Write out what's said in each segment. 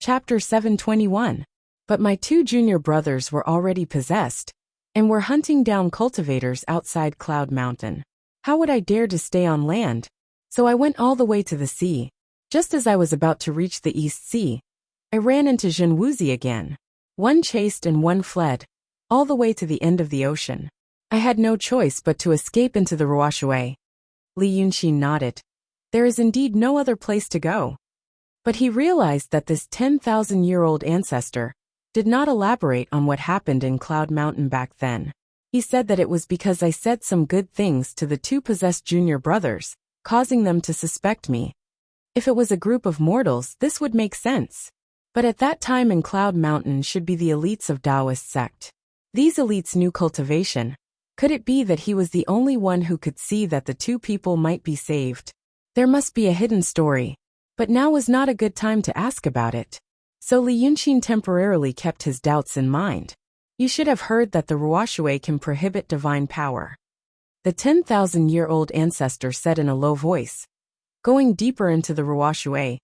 Chapter 721. But my two junior brothers were already possessed, and were hunting down cultivators outside Cloud Mountain. How would I dare to stay on land? So I went all the way to the sea. Just as I was about to reach the East Sea, I ran into Wuxia again. One chased and one fled, all the way to the end of the ocean. I had no choice but to escape into the Wuxia. Li Yunxin nodded. There is indeed no other place to go. But he realized that this 10,000-year-old ancestor did not elaborate on what happened in Cloud Mountain back then. He said that it was because I said some good things to the two possessed junior brothers, causing them to suspect me. If it was a group of mortals, this would make sense. But at that time in Cloud Mountain should be the elites of Taoist sect. These elites knew cultivation. Could it be that he was the only one who could see that the two people might be saved? There must be a hidden story. But now was not a good time to ask about it. So Li Yunxin temporarily kept his doubts in mind. You should have heard that the Wuxia can prohibit divine power. The 10,000-year-old ancestor said in a low voice. Going deeper into the Wuxia,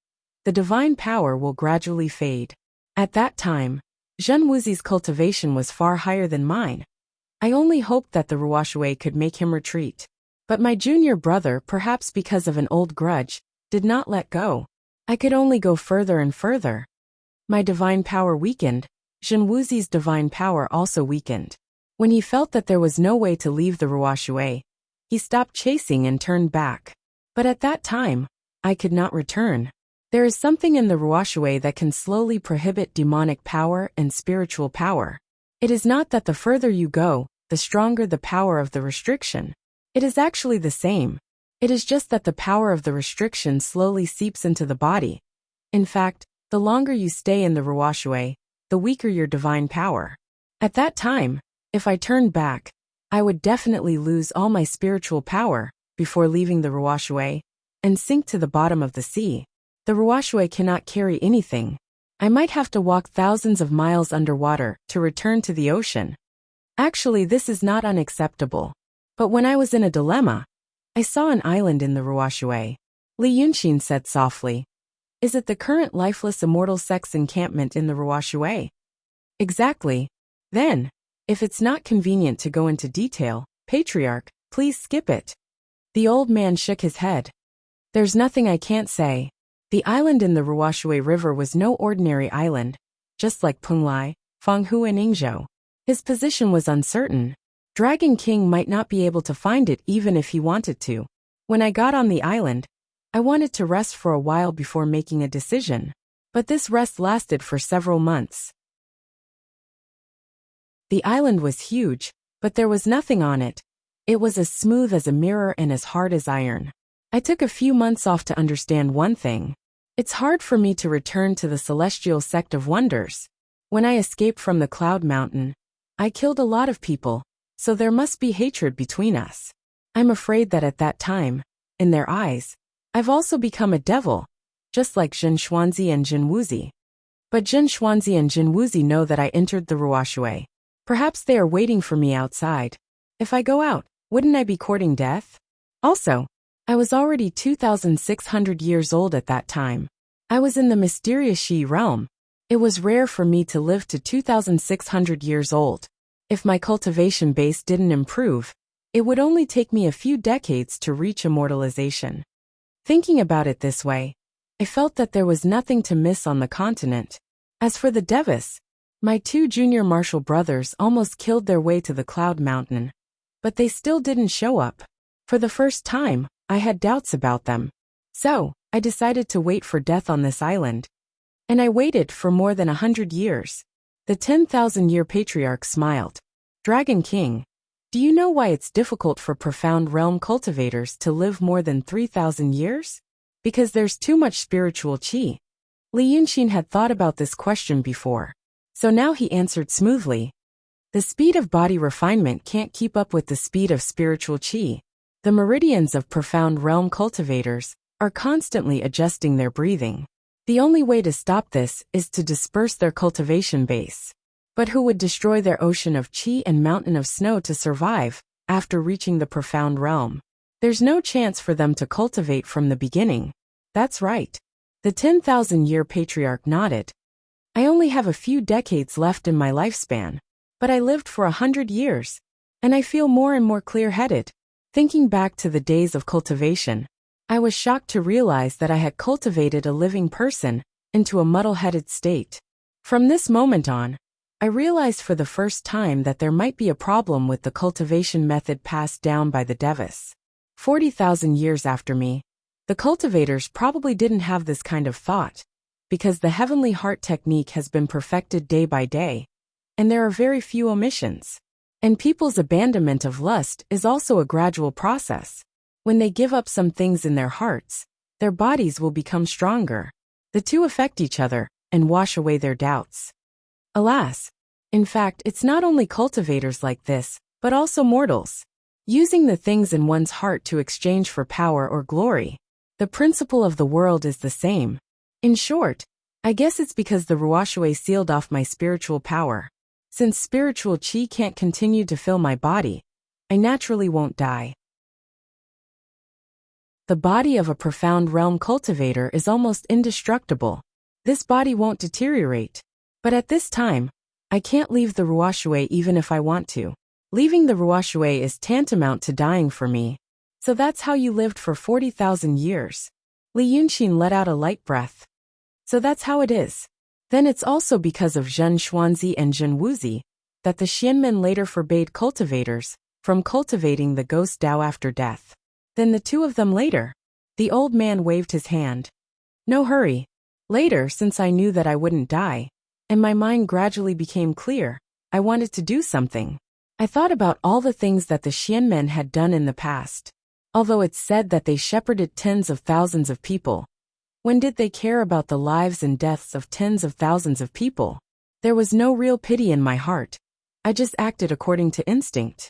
the divine power will gradually fade. At that time, Wuxia's cultivation was far higher than mine. I only hoped that the Wuxia could make him retreat. But my junior brother, perhaps because of an old grudge, did not let go. I could only go further and further. My divine power weakened. Wuxi's divine power also weakened. When he felt that there was no way to leave the Wuxia, he stopped chasing and turned back. But at that time, I could not return. There is something in the Wuxia that can slowly prohibit demonic power and spiritual power. It is not that the further you go, the stronger the power of the restriction. It is actually the same. It is just that the power of the restriction slowly seeps into the body. In fact, the longer you stay in the Wuxia, the weaker your divine power. At that time, if I turned back, I would definitely lose all my spiritual power before leaving the Wuxia and sink to the bottom of the sea. The Wuxia cannot carry anything. I might have to walk thousands of miles underwater to return to the ocean. Actually, this is not unacceptable. But when I was in a dilemma, I saw an island in the Wuxia. Li Yunxin said softly. Is it the current lifeless immortal sect's encampment in the Wuxia? Exactly. Then, if it's not convenient to go into detail, Patriarch, please skip it. The old man shook his head. There's nothing I can't say. The island in the Wuxia River was no ordinary island, just like Penglai, Fenghu and Yingzhou. His position was uncertain. Dragon King might not be able to find it even if he wanted to. When I got on the island, I wanted to rest for a while before making a decision. But this rest lasted for several months. The island was huge, but there was nothing on it. It was as smooth as a mirror and as hard as iron. I took a few months off to understand one thing. It's hard for me to return to the celestial sect of wonders. When I escaped from the Cloud Mountain, I killed a lot of people. So there must be hatred between us. I'm afraid that at that time, in their eyes, I've also become a devil, just like Zhen Xuanzi and Jin Wuxi. But Zhen Xuanzi and Jin Wuxi know that I entered the Wuxia. Perhaps they are waiting for me outside. If I go out, wouldn't I be courting death? Also, I was already 2,600 years old at that time. I was in the mysterious Shi realm. It was rare for me to live to 2,600 years old. If my cultivation base didn't improve, it would only take me a few decades to reach immortalization. Thinking about it this way, I felt that there was nothing to miss on the continent. As for the Devis, my two junior martial brothers almost killed their way to the Cloud Mountain, but they still didn't show up. For the first time, I had doubts about them. So, I decided to wait for death on this island. And I waited for more than 100 years. The 10,000-year patriarch smiled. Dragon King, do you know why it's difficult for profound realm cultivators to live more than 3,000 years? Because there's too much spiritual qi. Li Yunxin had thought about this question before. So now he answered smoothly. The speed of body refinement can't keep up with the speed of spiritual qi. The meridians of profound realm cultivators are constantly adjusting their breathing. The only way to stop this is to disperse their cultivation base. But who would destroy their ocean of qi and mountain of snow to survive after reaching the profound realm? There's no chance for them to cultivate from the beginning. That's right. The 10,000-year patriarch nodded. only have a few decades left in my lifespan, but I lived for 100 years, and I feel more and more clear-headed. Thinking back to the days of cultivation, I was shocked to realize that I had cultivated a living person into a muddle-headed state. From this moment on, I realized for the first time that there might be a problem with the cultivation method passed down by the Devas. 40,000 years after me, the cultivators probably didn't have this kind of thought, because the heavenly heart technique has been perfected day by day, and there are very few omissions. And people's abandonment of lust is also a gradual process. When they give up some things in their hearts, their bodies will become stronger. The two affect each other and wash away their doubts. Alas, in fact, it's not only cultivators like this, but also mortals, using the things in one's heart to exchange for power or glory. The principle of the world is the same. In short, I guess it's because the Ruoshui sealed off my spiritual power. Since spiritual chi can't continue to fill my body, I naturally won't die. The body of a profound realm cultivator is almost indestructible. This body won't deteriorate. But at this time, I can't leave the Ruoshui even if I want to. Leaving the Ruoshui is tantamount to dying for me. So that's how you lived for 40,000 years. Li Yunqin let out a light breath. So that's how it is. Then it's also because of Zhen Xuanzi and Zhen Wuzi that the Xianmen later forbade cultivators from cultivating the ghost Dao after death. Then the two of them later. The old man waved his hand. No hurry. Later, since I knew that I wouldn't die, and my mind gradually became clear, I wanted to do something. I thought about all the things that the Xianmen had done in the past. Although it's said that they shepherded tens of thousands of people, when did they care about the lives and deaths of tens of thousands of people? There was no real pity in my heart. I just acted according to instinct.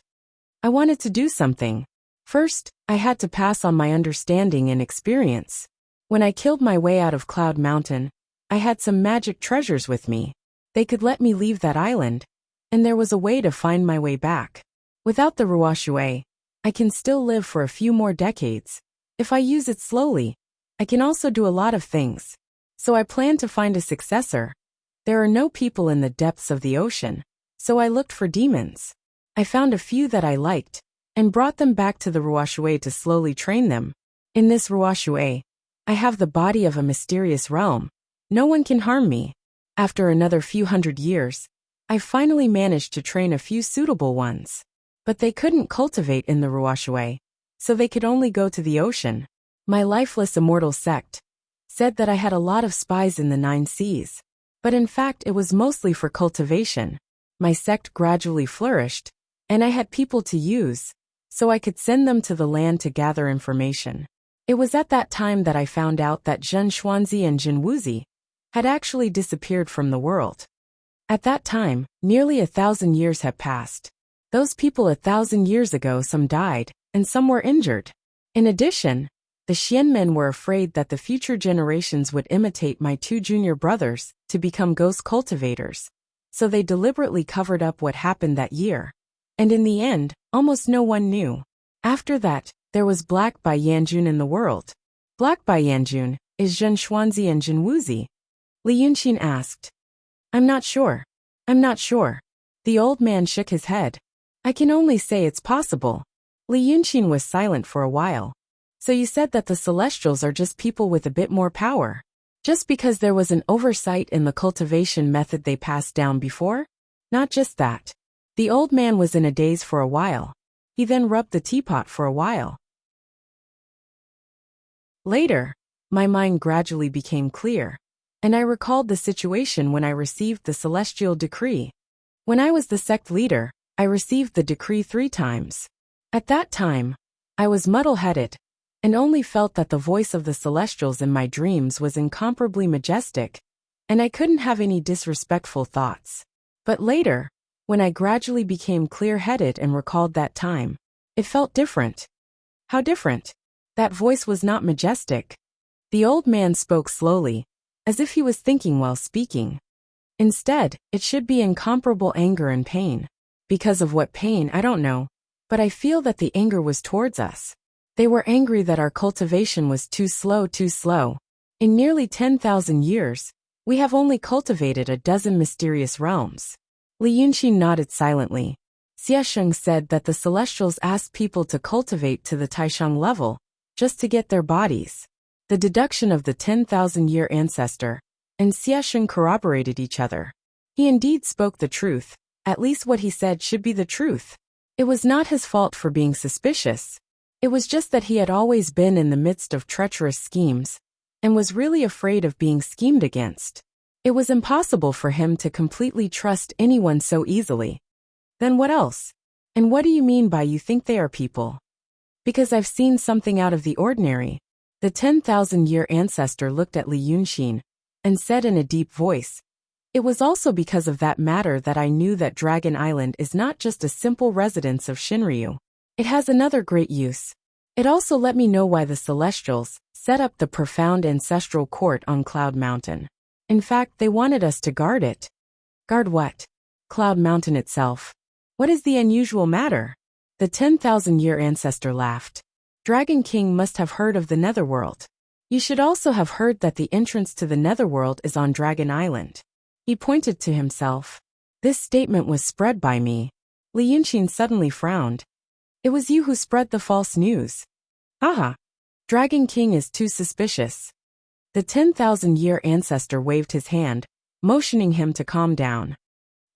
I wanted to do something. First, I had to pass on my understanding and experience. When I killed my way out of Cloud Mountain, I had some magic treasures with me. They could let me leave that island, and there was a way to find my way back. Without the Ruoshui, I can still live for a few more decades. If I use it slowly, I can also do a lot of things. So I plan to find a successor. There are no people in the depths of the ocean, so I looked for demons. I found a few that I liked, and brought them back to the Ruoshui to slowly train them. In this Ruoshui, I have the body of a mysterious realm. No one can harm me. After another few hundred years, I finally managed to train a few suitable ones. But they couldn't cultivate in the Ruoshui, so they could only go to the ocean. My lifeless immortal sect said that I had a lot of spies in the 9 seas, but in fact it was mostly for cultivation. My sect gradually flourished, and I had people to use, so I could send them to the land to gather information. It was at that time that I found out that Zhen Xuanzi and Zhen Wuzi had actually disappeared from the world. At that time, nearly 1,000 years had passed. Those people 1,000 years ago, some died, and some were injured. In addition, the Xianmen were afraid that the future generations would imitate my 2 junior brothers to become ghost cultivators, so they deliberately covered up what happened that year. And in the end, almost no one knew. After that, there was Black Bai Yanjun in the world. Black Bai Yanjun is Zhen Xuanzi and Zhen Wuzi. Li Yunqin asked. I'm not sure. I'm not sure. The old man shook his head. I can only say it's possible. Li Yunqin was silent for a while. So you said that the Celestials are just people with a bit more power? Just because there was an oversight in the cultivation method they passed down before? Not just that. The old man was in a daze for a while. He then rubbed the teapot for a while. Later, my mind gradually became clear, and I recalled the situation when I received the celestial decree. When I was the sect leader, I received the decree 3 times. At that time, I was muddle-headed, and only felt that the voice of the Celestials in my dreams was incomparably majestic, and I couldn't have any disrespectful thoughts. But later, when I gradually became clear-headed and recalled that time, it felt different. How different? That voice was not majestic. The old man spoke slowly, as if he was thinking while speaking. Instead, it should be incomparable anger and pain. Because of what pain, I don't know, but I feel that the anger was towards us. They were angry that our cultivation was too slow. In nearly 10,000 years, We have only cultivated a dozen mysterious realms. Li Yunxin nodded silently. Xiesheng said that the Celestials asked people to cultivate to the Taisheng level, just to get their bodies. The deduction of the 10,000-year ancestor and Xiesheng corroborated each other. He indeed spoke the truth, at least what he said should be the truth. It was not his fault for being suspicious. It was just that he had always been in the midst of treacherous schemes, and was really afraid of being schemed against. It was impossible for him to completely trust anyone so easily. Then what else? And what do you mean by you think they are people? Because I've seen something out of the ordinary. The 10,000-year ancestor looked at Li Yunxin and said in a deep voice, "It was also because of that matter that I knew that Dragon Island is not just a simple residence of Shinryu. It has another great use. It also let me know why the Celestials set up the profound ancestral court on Cloud Mountain. In fact, they wanted us to guard it." "Guard what?" "Cloud Mountain itself." "What is the unusual matter?" The 10,000-year ancestor laughed. "Dragon King must have heard of the Netherworld. You should also have heard that the entrance to the Netherworld is on Dragon Island." He pointed to himself. "This statement was spread by me." Li Yunxin suddenly frowned. "It was you who spread the false news." "Aha! Dragon King is too suspicious." The 10,000-year ancestor waved his hand, motioning him to calm down.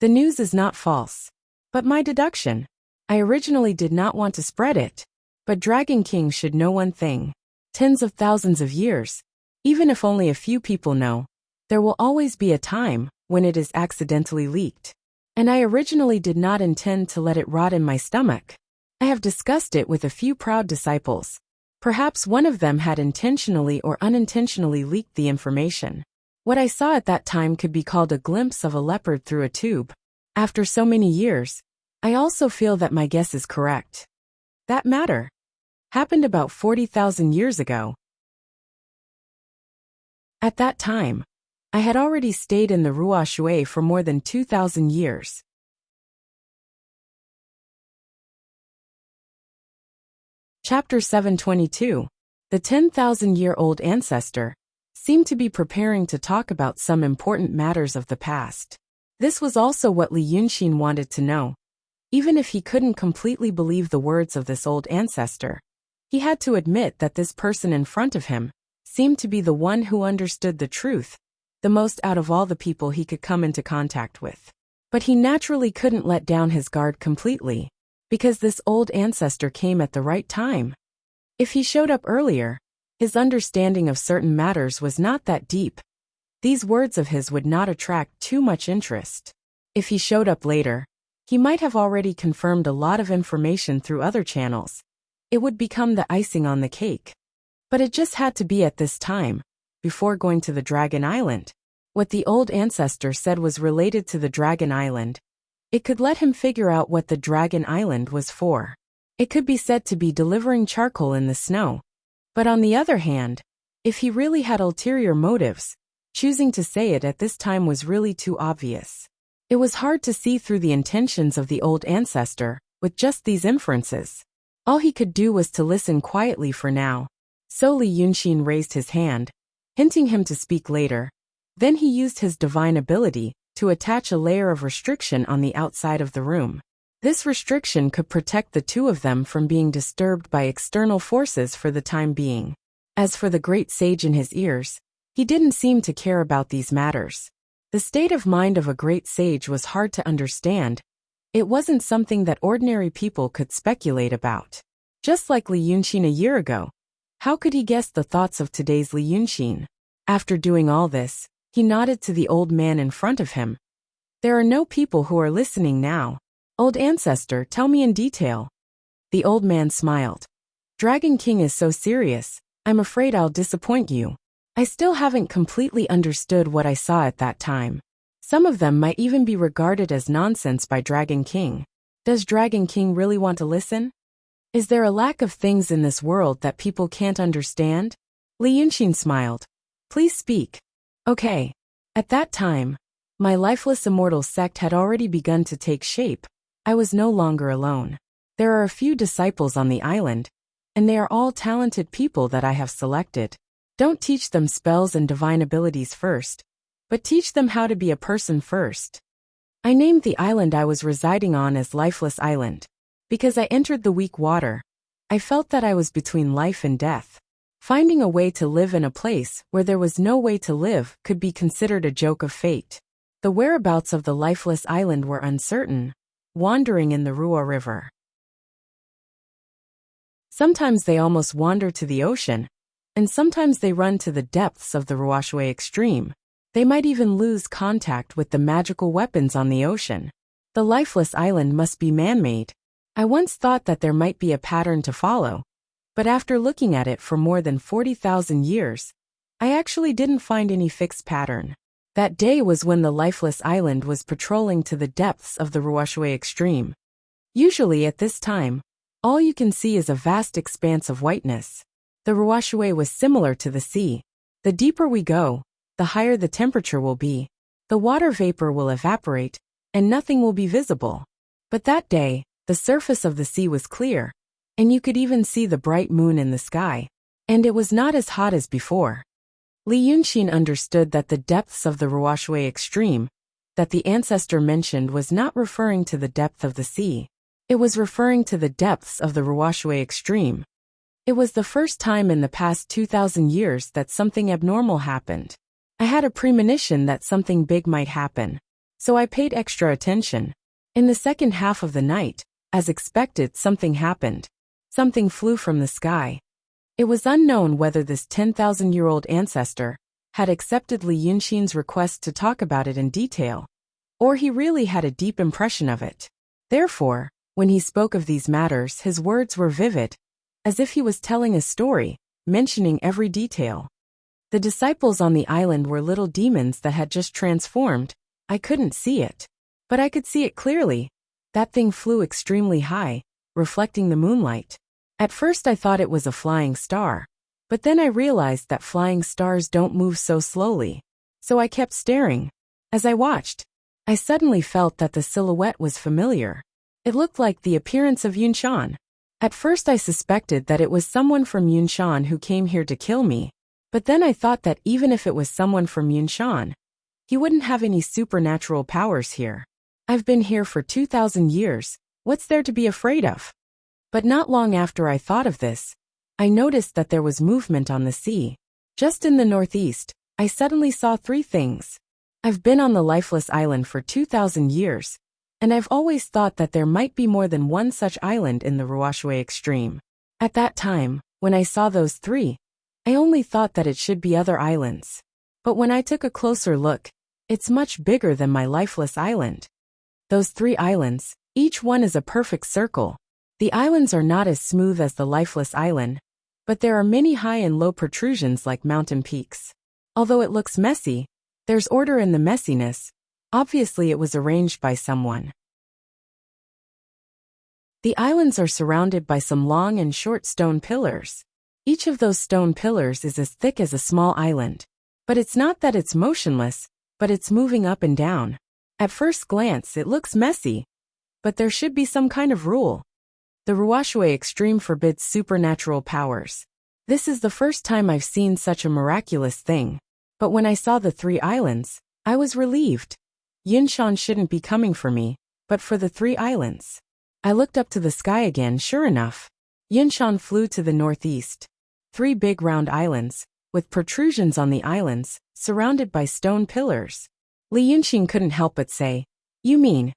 "The news is not false. But my deduction. I originally did not want to spread it. But Dragon King should know one thing. Tens of thousands of years, even if only a few people know, there will always be a time when it is accidentally leaked. And I originally did not intend to let it rot in my stomach. I have discussed it with a few proud disciples. Perhaps one of them had intentionally or unintentionally leaked the information. What I saw at that time could be called a glimpse of a leopard through a tube. After so many years, I also feel that my guess is correct. That matter happened about 40,000 years ago. At that time, I had already stayed in the Ruo Shui for more than 2,000 years. Chapter 722. The 10,000-year-old ancestor seemed to be preparing to talk about some important matters of the past. This was also what Li Yunxin wanted to know. Even if he couldn't completely believe the words of this old ancestor, he had to admit that this person in front of him seemed to be the one who understood the truth, the most out of all the people he could come into contact with. But he naturally couldn't let down his guard completely, because this old ancestor came at the right time. If he showed up earlier, his understanding of certain matters was not that deep. These words of his would not attract too much interest. If he showed up later, he might have already confirmed a lot of information through other channels. It would become the icing on the cake. But it just had to be at this time, before going to the Dragon Island. What the old ancestor said was related to the Dragon Island. It could let him figure out what the Dragon Island was for. It could be said to be delivering charcoal in the snow. But on the other hand, if he really had ulterior motives, choosing to say it at this time was really too obvious. It was hard to see through the intentions of the old ancestor with just these inferences. All he could do was to listen quietly for now. So Li Yunxin raised his hand, hinting him to speak later. Then he used his divine ability to attach a layer of restriction on the outside of the room. This restriction could protect the two of them from being disturbed by external forces for the time being. As for the great sage in his ears, he didn't seem to care about these matters. The state of mind of a great sage was hard to understand. It wasn't something that ordinary people could speculate about. Just like Li Yunxin a year ago, how could he guess the thoughts of today's Li Yunxin? After doing all this, he nodded to the old man in front of him. "There are no people who are listening now. Old ancestor, tell me in detail." The old man smiled. "Dragon King is so serious, I'm afraid I'll disappoint you. I still haven't completely understood what I saw at that time. Some of them might even be regarded as nonsense by Dragon King. Does Dragon King really want to listen? Is there a lack of things in this world that people can't understand?" Li Yunxin smiled. "Please speak." "Okay. At that time, my lifeless immortal sect had already begun to take shape. I was no longer alone. There are a few disciples on the island, and they are all talented people that I have selected. Don't teach them spells and divine abilities first. but teach them how to be a person first. I named the island I was residing on as Lifeless Island. Because I entered the weak water, I felt that I was between life and death. Finding a way to live in a place where there was no way to live could be considered a joke of fate. The whereabouts of the lifeless island were uncertain, wandering in the Rua River. Sometimes they almost wander to the ocean, and sometimes they run to the depths of the Ruashui extreme. They might even lose contact with the magical weapons on the ocean. The lifeless island must be man-made. I once thought that there might be a pattern to follow, but after looking at it for more than 40,000 years, I actually didn't find any fixed pattern. That day was when the lifeless island was patrolling to the depths of the Ruashui extreme. Usually at this time, all you can see is a vast expanse of whiteness. The Ruashui was similar to the sea. The deeper we go, the higher the temperature will be. The water vapor will evaporate, and nothing will be visible. But that day, the surface of the sea was clear, and you could even see the bright moon in the sky. And it was not as hot as before. Li Yunxin understood that the depths of the Ruashui extreme, that the ancestor mentioned, was not referring to the depth of the sea. It was referring to the depths of the Ruashui extreme. It was the first time in the past 2,000 years that something abnormal happened. I had a premonition that something big might happen, so I paid extra attention. In the second half of the night, as expected, something happened. Something flew from the sky. It was unknown whether this 10,000-year-old ancestor had accepted Li Yunxin's request to talk about it in detail, or he really had a deep impression of it. Therefore, when he spoke of these matters, his words were vivid, as if he was telling a story, mentioning every detail. The disciples on the island were little demons that had just transformed. I couldn't see it, but I could see it clearly. That thing flew extremely high, reflecting the moonlight. At first I thought it was a flying star, but then I realized that flying stars don't move so slowly. So I kept staring. As I watched, I suddenly felt that the silhouette was familiar. It looked like the appearance of Yunshan. At first I suspected that it was someone from Yunshan who came here to kill me, but then I thought that even if it was someone from Yunshan, he wouldn't have any supernatural powers here. I've been here for 2,000 years, what's there to be afraid of? But not long after I thought of this, I noticed that there was movement on the sea. Just in the northeast, I suddenly saw three things. I've been on the lifeless island for 2,000 years, and I've always thought that there might be more than one such island in the Ruashui extreme. At that time, when I saw those three, I only thought that it should be other islands. But when I took a closer look, it's much bigger than my lifeless island. Those three islands, each one is a perfect circle. The islands are not as smooth as the lifeless island, but there are many high and low protrusions like mountain peaks. Although it looks messy, there's order in the messiness. Obviously it was arranged by someone. The islands are surrounded by some long and short stone pillars. Each of those stone pillars is as thick as a small island. But it's not that it's motionless, but it's moving up and down. At first glance it looks messy, but there should be some kind of rule. The Ruashui extreme forbids supernatural powers. This is the first time I've seen such a miraculous thing. But when I saw the three islands, I was relieved. Yunshan shouldn't be coming for me, but for the three islands. I looked up to the sky again. Sure enough, Yunshan flew to the northeast. Three big round islands, with protrusions on the islands, surrounded by stone pillars. Li Yunxin couldn't help but say, "You mean,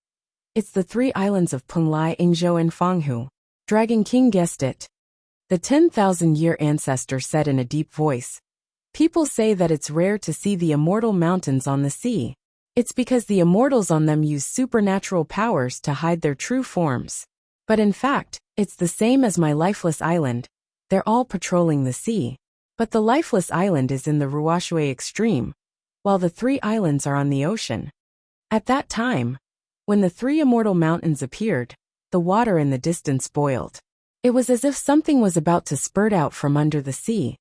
it's the three islands of Penglai, Yingzhou and Fanghu." Dragon King guessed it. The 10,000-year ancestor said in a deep voice, "People say that it's rare to see the immortal mountains on the sea. It's because the immortals on them use supernatural powers to hide their true forms. But in fact, it's the same as my lifeless island. They're all patrolling the sea. But the lifeless island is in the Ruashui extreme, while the three islands are on the ocean." At that time, when the three immortal mountains appeared, the water in the distance boiled. It was as if something was about to spurt out from under the sea.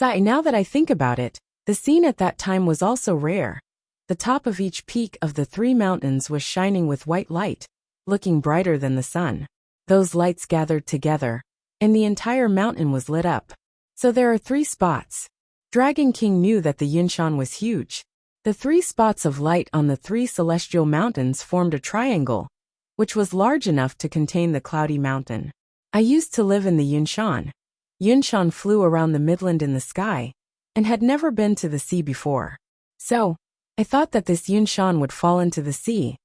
Now that I think about it, the scene at that time was also rare. The top of each peak of the three mountains was shining with white light, looking brighter than the sun. Those lights gathered together, and the entire mountain was lit up. So there are three spots. Dragon King knew that the Yunshan was huge. The 3 spots of light on the 3 celestial mountains formed a triangle, which was large enough to contain the cloudy mountain. I used to live in the Yunshan. Yunshan flew around the Midland in the sky, and had never been to the sea before. So, I thought that this Yunshan would fall into the sea.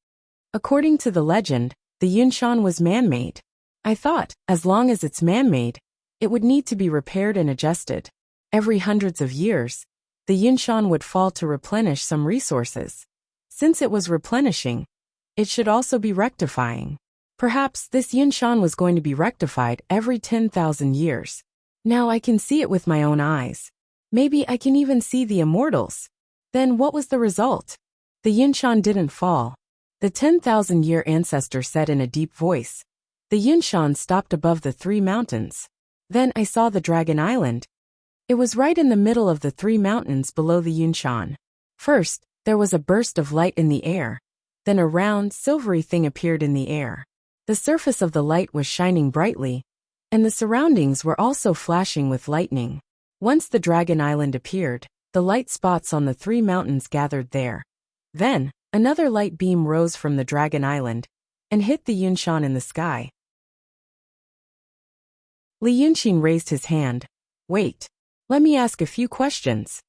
According to the legend, the Yunshan was man-made. I thought, as long as it's man-made, it would need to be repaired and adjusted. Every hundreds of years, the Yunshan would fall to replenish some resources. Since it was replenishing, it should also be rectifying. Perhaps this Yunshan was going to be rectified every 10,000 years. Now I can see it with my own eyes. Maybe I can even see the immortals. Then what was the result? The Yunshan didn't fall. The 10,000-year ancestor said in a deep voice. The Yunshan stopped above the 3 mountains. Then I saw the Dragon Island. It was right in the middle of the 3 mountains below the Yunshan. First, there was a burst of light in the air. Then a round, silvery thing appeared in the air. The surface of the light was shining brightly, and the surroundings were also flashing with lightning. Once the Dragon Island appeared, the light spots on the 3 mountains gathered there. Then, another light beam rose from the Dragon Island and hit the Yunshan in the sky. Li Yunqing raised his hand. Wait, let me ask a few questions.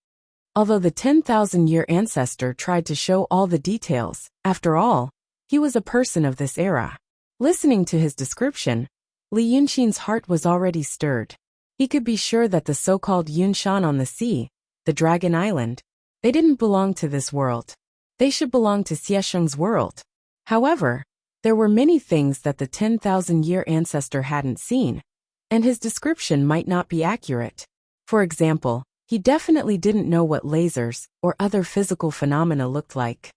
Although the 10,000-year ancestor tried to show all the details, after all, he was a person of this era. Listening to his description, Li Yunqing's heart was already stirred. He could be sure that the so-called Yunshan on the sea, the Dragon Island, they didn't belong to this world. They should belong to Xiesheng's world. However, there were many things that the 10,000-year ancestor hadn't seen, and his description might not be accurate. For example, he definitely didn't know what lasers or other physical phenomena looked like.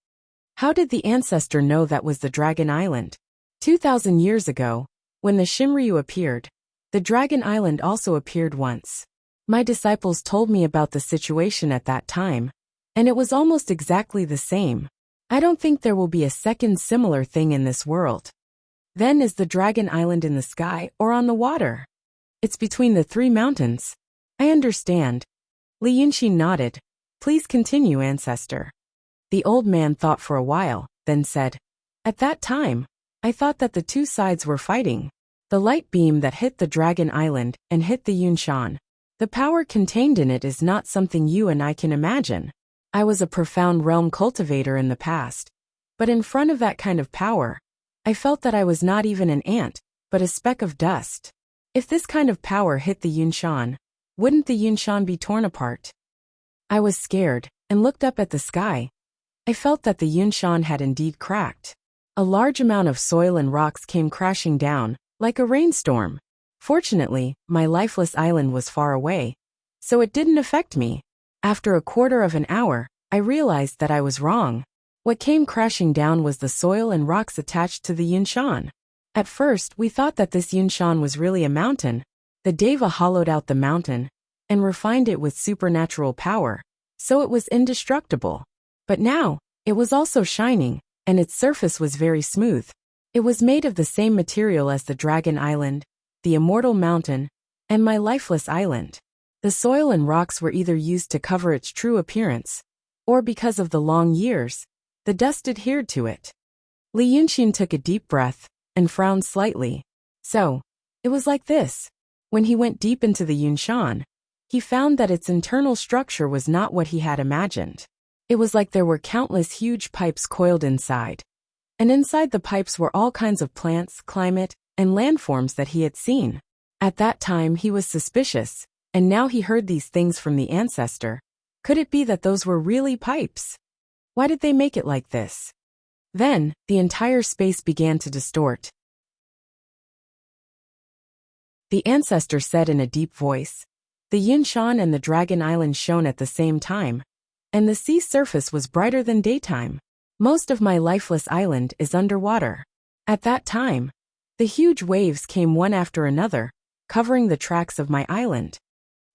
How did the ancestor know that was the Dragon Island? 2,000 years ago, when the Shimryu appeared, the Dragon Island also appeared once. My disciples told me about the situation at that time, and it was almost exactly the same. I don't think there will be a second similar thing in this world. Then is the Dragon Island in the sky or on the water? It's between the 3 mountains. I understand. Li Yunqing nodded. Please continue, ancestor. The old man thought for a while, then said, At that time, I thought that the 2 sides were fighting. The light beam that hit the Dragon Island and hit the Yunshan. The power contained in it is not something you and I can imagine. I was a profound realm cultivator in the past. But in front of that kind of power, I felt that I was not even an ant, but a speck of dust. If this kind of power hit the Yunshan, wouldn't the Yunshan be torn apart? I was scared, and looked up at the sky. I felt that the Yunshan had indeed cracked. A large amount of soil and rocks came crashing down, like a rainstorm. Fortunately, my lifeless island was far away, so it didn't affect me. After a quarter of an hour, I realized that I was wrong. What came crashing down was the soil and rocks attached to the Yunshan. At first, we thought that this Yunshan was really a mountain. The Deva hollowed out the mountain and refined it with supernatural power, so it was indestructible. But now, it was also shining, and its surface was very smooth. It was made of the same material as the Dragon Island, the Immortal Mountain, and my lifeless island. The soil and rocks were either used to cover its true appearance, or because of the long years, the dust adhered to it. Li Yunqing took a deep breath and frowned slightly. So, it was like this. When he went deep into the Yunshan, he found that its internal structure was not what he had imagined. It was like there were countless huge pipes coiled inside. And inside the pipes were all kinds of plants, climate, and landforms that he had seen. At that time he was suspicious, and now he heard these things from the ancestor. Could it be that those were really pipes? Why did they make it like this? Then, the entire space began to distort. The ancestor said in a deep voice. The Yunshan and the Dragon Island shone at the same time, and the sea surface was brighter than daytime. Most of my lifeless island is underwater. At that time, the huge waves came one after another, covering the tracks of my island.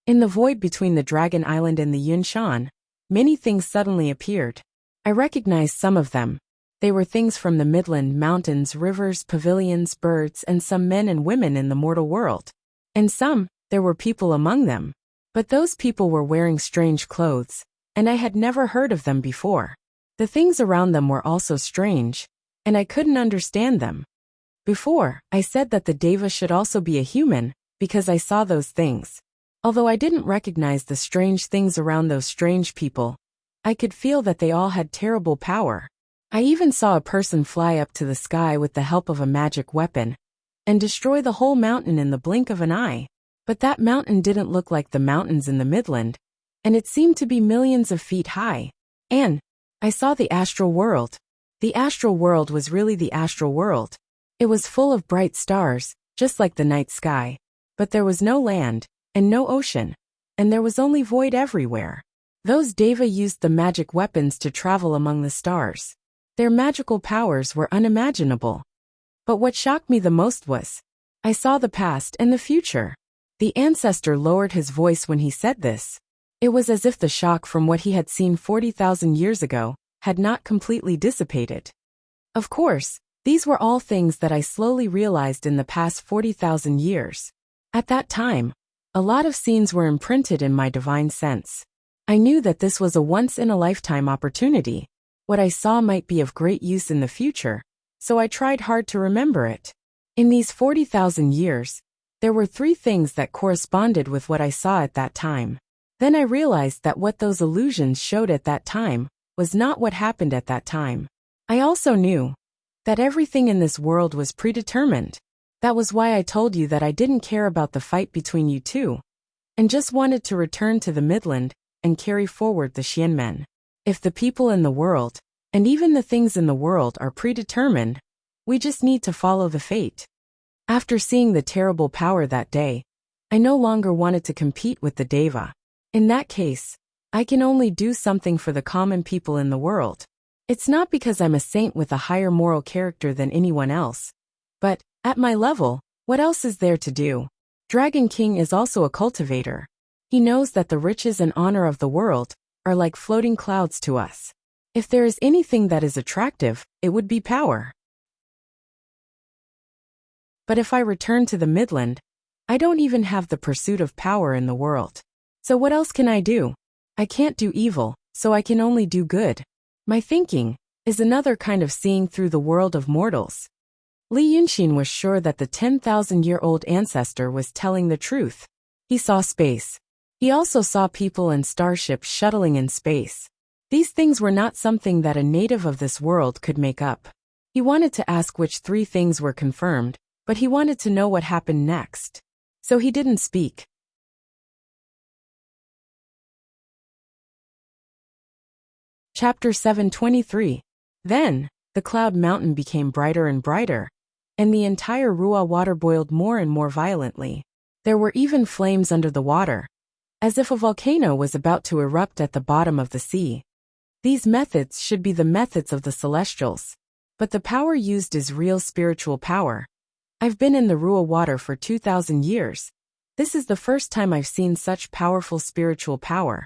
In the void between the Dragon Island and the Yunshan, many things suddenly appeared. I recognized some of them. They were things from the Midland, mountains, rivers, pavilions, birds, and some men and women in the mortal world. And some, there were people among them. But those people were wearing strange clothes, and I had never heard of them before. The things around them were also strange, and I couldn't understand them. Before, I said that the deva should also be a human, because I saw those things. Although I didn't recognize the strange things around those strange people, I could feel that they all had terrible power. I even saw a person fly up to the sky with the help of a magic weapon, and destroy the whole mountain in the blink of an eye. But that mountain didn't look like the mountains in the Midland, and it seemed to be millions of feet high. And I saw the astral world. The astral world was really the astral world. It was full of bright stars, just like the night sky. But there was no land, and no ocean, and there was only void everywhere. Those deva used the magic weapons to travel among the stars. Their magical powers were unimaginable. But what shocked me the most was, I saw the past and the future. The ancestor lowered his voice when he said this. It was as if the shock from what he had seen 40,000 years ago had not completely dissipated. Of course, these were all things that I slowly realized in the past 40,000 years. At that time, a lot of scenes were imprinted in my divine sense. I knew that this was a once-in-a-lifetime opportunity. What I saw might be of great use in the future, so I tried hard to remember it. In these 40,000 years, there were 3 things that corresponded with what I saw at that time. Then I realized that what those illusions showed at that time was not what happened at that time. I also knew that everything in this world was predetermined. That was why I told you that I didn't care about the fight between you two, and just wanted to return to the Midland and carry forward the Xianmen. If the people in the world, and even the things in the world, are predetermined, we just need to follow the fate. After seeing the terrible power that day, I no longer wanted to compete with the Deva. In that case, I can only do something for the common people in the world. It's not because I'm a saint with a higher moral character than anyone else, but, at my level, what else is there to do? Dragon King is also a cultivator. He knows that the riches and honor of the world are like floating clouds to us. If there is anything that is attractive, it would be power. But if I return to the Midland, I don't even have the pursuit of power in the world. So what else can I do? I can't do evil, so I can only do good. My thinking is another kind of seeing through the world of mortals. Li Yunxin was sure that the 10,000-year-old ancestor was telling the truth. He saw space. He also saw people and starships shuttling in space. These things were not something that a native of this world could make up. He wanted to ask which 3 things were confirmed, but he wanted to know what happened next. So he didn't speak. Chapter 723. Then, the cloud mountain became brighter and brighter, and the entire Ruwa water boiled more and more violently. There were even flames under the water, as if a volcano was about to erupt at the bottom of the sea. These methods should be the methods of the celestials, but the power used is real spiritual power. I've been in the Ruwa water for 2,000 years. This is the first time I've seen such powerful spiritual power.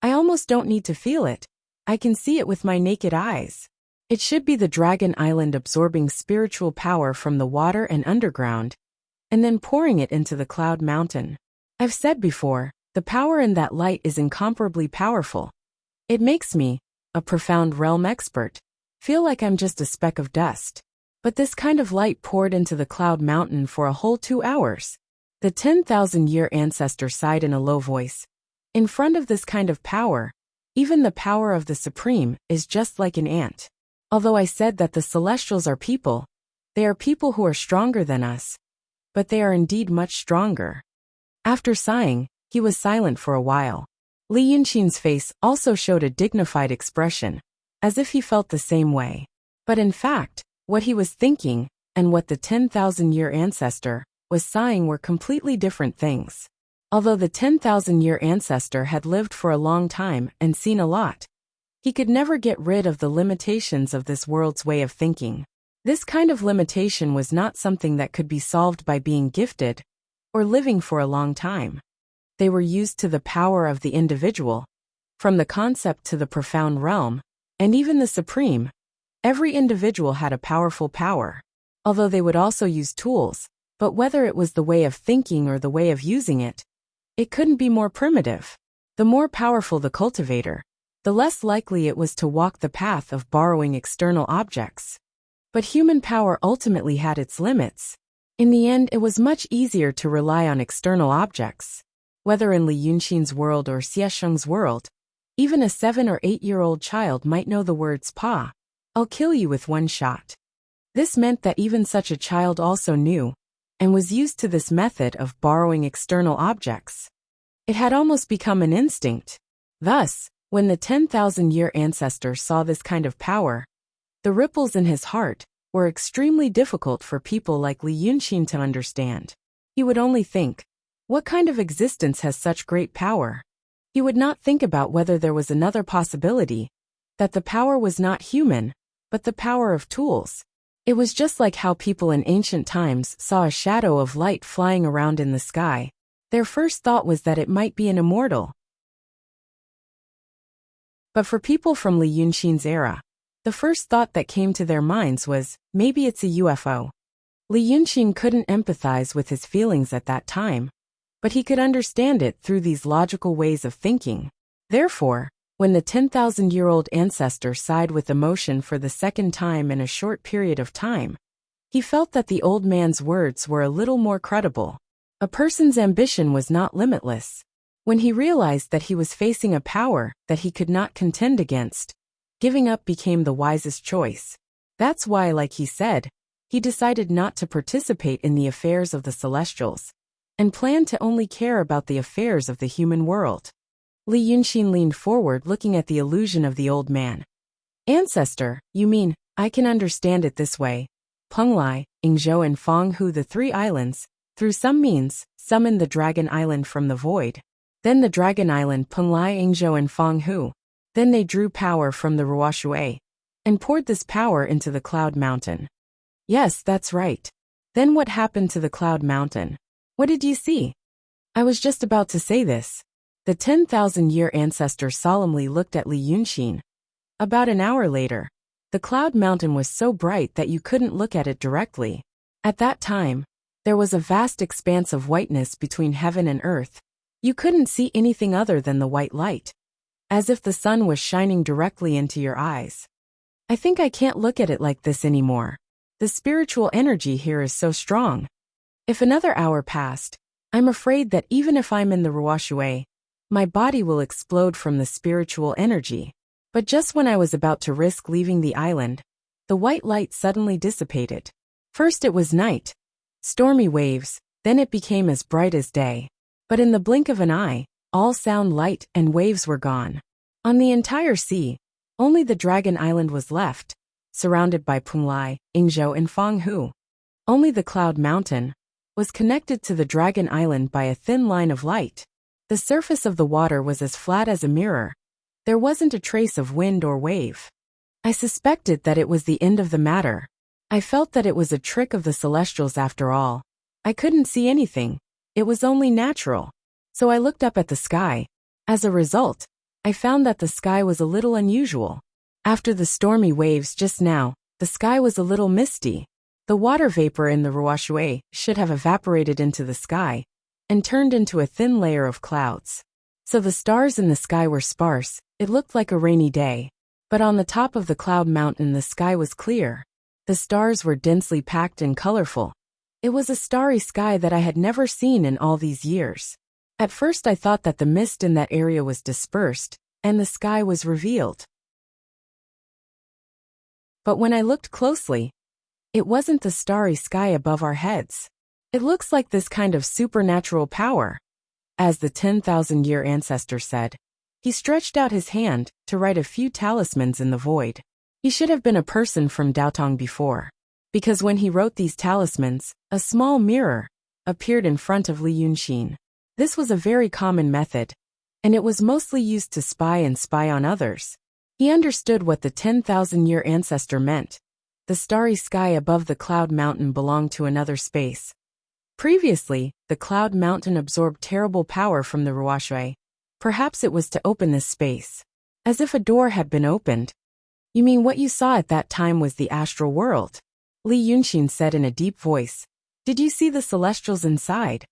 I almost don't need to feel it. I can see it with my naked eyes. It should be the Dragon Island absorbing spiritual power from the water and underground, and then pouring it into the cloud mountain. I've said before, the power in that light is incomparably powerful. It makes me, a profound realm expert, feel like I'm just a speck of dust. But this kind of light poured into the cloud mountain for a whole 2 hours. The 10,000-year ancestor sighed in a low voice. In front of this kind of power, even the power of the Supreme is just like an ant. Although I said that the Celestials are people, they are people who are stronger than us. But they are indeed much stronger. After sighing, he was silent for a while. Li Yunxin's face also showed a dignified expression, as if he felt the same way. But in fact, what he was thinking, and what the 10,000-year ancestor was sighing were completely different things. Although the 10,000-year ancestor had lived for a long time and seen a lot, he could never get rid of the limitations of this world's way of thinking. This kind of limitation was not something that could be solved by being gifted or living for a long time. They were used to the power of the individual, from the concept to the profound realm, and even the supreme. Every individual had a powerful power, although they would also use tools, but whether it was the way of thinking or the way of using it, it couldn't be more primitive. The more powerful the cultivator, the less likely it was to walk the path of borrowing external objects. But human power ultimately had its limits. In the end, it was much easier to rely on external objects. Whether in Li Yunxin's world or Xiesheng's world, even a 7 or 8-year-old child might know the words "Pa, I'll kill you with one shot." This meant that even such a child also knew, and was used to this method of borrowing external objects. It had almost become an instinct. Thus, when the 10,000-year ancestor saw this kind of power, the ripples in his heart were extremely difficult for people like Li Yunxin to understand. He would only think, what kind of existence has such great power? He would not think about whether there was another possibility, that the power was not human, but the power of tools. It was just like how people in ancient times saw a shadow of light flying around in the sky. Their first thought was that it might be an immortal. But for people from Li Yunxin's era, the first thought that came to their minds was, maybe it's a UFO. Li Yunxin couldn't empathize with his feelings at that time, but he could understand it through these logical ways of thinking. Therefore, when the 10,000-year-old ancestor sighed with emotion for the second time in a short period of time, he felt that the old man's words were a little more credible. A person's ambition was not limitless. When he realized that he was facing a power that he could not contend against, giving up became the wisest choice. That's why, like he said, he decided not to participate in the affairs of the Celestials, and planned to only care about the affairs of the human world. Li Yunxin leaned forward looking at the illusion of the old man. Ancestor, you mean, I can understand it this way. Penglai, Yingzhou and Fanghu, the 3 islands, through some means, summoned the Dragon Island from the void. Then the Dragon Island Penglai, Yingzhou and Fanghu. Then they drew power from the Ruoshui, and poured this power into the Cloud Mountain. Yes, that's right. Then what happened to the Cloud Mountain? What did you see? I was just about to say this. The 10,000-year ancestor solemnly looked at Li Yunxin. About an hour later, the Cloud Mountain was so bright that you couldn't look at it directly. At that time, there was a vast expanse of whiteness between heaven and earth. You couldn't see anything other than the white light, as if the sun was shining directly into your eyes. I think I can't look at it like this anymore. The spiritual energy here is so strong. If another hour passed, I'm afraid that even if I'm in the Ruoshui, my body will explode from the spiritual energy. But just when I was about to risk leaving the island, the white light suddenly dissipated. First it was night, stormy waves, then it became as bright as day. But in the blink of an eye, all sound, light, and waves were gone. On the entire sea, only the Dragon Island was left, surrounded by Penglai, Yingzhou and Fanghu. Only the Cloud Mountain was connected to the Dragon Island by a thin line of light. The surface of the water was as flat as a mirror. There wasn't a trace of wind or wave. I suspected that it was the end of the matter. I felt that it was a trick of the Celestials after all. I couldn't see anything. It was only natural. So I looked up at the sky. As a result, I found that the sky was a little unusual. After the stormy waves just now, the sky was a little misty. The water vapor in the Ruoshui should have evaporated into the sky and turned into a thin layer of clouds. So the stars in the sky were sparse. It looked like a rainy day. But on the top of the Cloud Mountain the sky was clear. The stars were densely packed and colorful. It was a starry sky that I had never seen in all these years. At first I thought that the mist in that area was dispersed, and the sky was revealed. But when I looked closely, it wasn't the starry sky above our heads. It looks like this kind of supernatural power. As the 10,000-year ancestor said, he stretched out his hand to write a few talismans in the void. He should have been a person from Daotong before, because when he wrote these talismans, a small mirror appeared in front of Li Yunxin. This was a very common method, and it was mostly used to spy on others. He understood what the 10,000-year ancestor meant. The starry sky above the Cloud Mountain belonged to another space. Previously, the Cloud Mountain absorbed terrible power from the Ruoshui. Perhaps it was to open this space. As if a door had been opened. You mean what you saw at that time was the astral world? Li Yunxin said in a deep voice. Did you see the Celestials inside?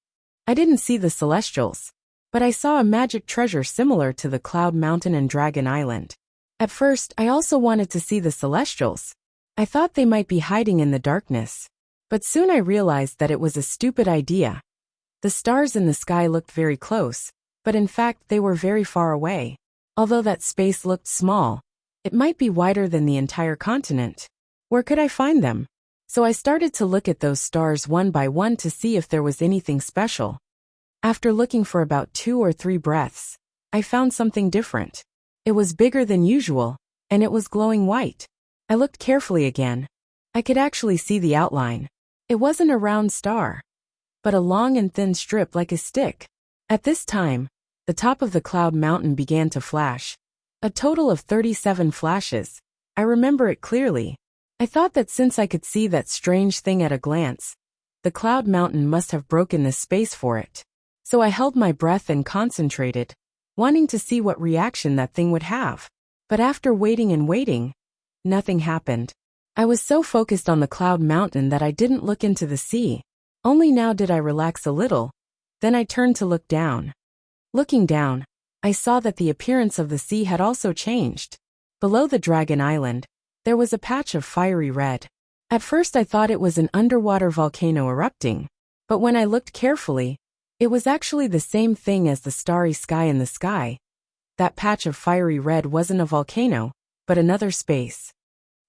I didn't see the Celestials, but I saw a magic treasure similar to the Cloud Mountain and Dragon Island. At first, I also wanted to see the Celestials. I thought they might be hiding in the darkness. But soon I realized that it was a stupid idea. The stars in the sky looked very close, but in fact they were very far away. Although that space looked small, it might be wider than the entire continent. Where could I find them? So I started to look at those stars one by one to see if there was anything special. After looking for about 2 or 3 breaths, I found something different. It was bigger than usual, and it was glowing white. I looked carefully again. I could actually see the outline. It wasn't a round star, but a long and thin strip like a stick. At this time, the top of the Cloud Mountain began to flash. A total of 37 flashes. I remember it clearly. I thought that since I could see that strange thing at a glance, the Cloud Mountain must have broken the space for it. So I held my breath and concentrated, wanting to see what reaction that thing would have. But after waiting and waiting, nothing happened. I was so focused on the Cloud Mountain that I didn't look into the sea. Only now did I relax a little. Then I turned to look down. Looking down, I saw that the appearance of the sea had also changed. Below the Dragon Island, there was a patch of fiery red. At first I thought it was an underwater volcano erupting, but when I looked carefully, it was actually the same thing as the starry sky in the sky. That patch of fiery red wasn't a volcano, but another space.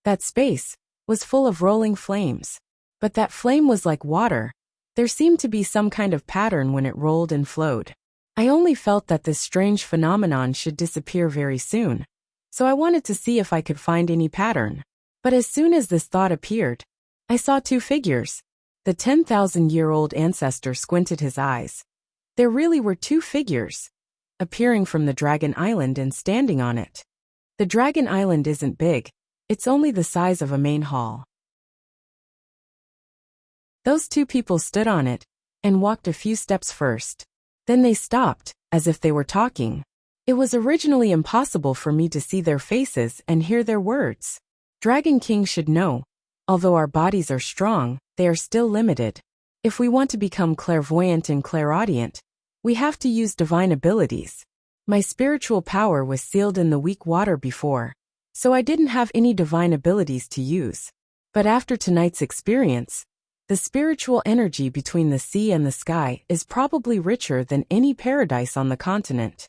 That space was full of rolling flames. But that flame was like water. There seemed to be some kind of pattern when it rolled and flowed. I only felt that this strange phenomenon should disappear very soon, so I wanted to see if I could find any pattern. But as soon as this thought appeared, I saw 2 figures. The 10,000-year-old ancestor squinted his eyes. There really were 2 figures, appearing from the Dragon Island and standing on it. The Dragon Island isn't big. It's only the size of a main hall. Those 2 people stood on it and walked a few steps first. Then they stopped, as if they were talking. It was originally impossible for me to see their faces and hear their words. Dragon King should know, although our bodies are strong, they are still limited. If we want to become clairvoyant and clairaudient, we have to use divine abilities. My spiritual power was sealed in the weak water before, so I didn't have any divine abilities to use. But after tonight's experience, the spiritual energy between the sea and the sky is probably richer than any paradise on the continent.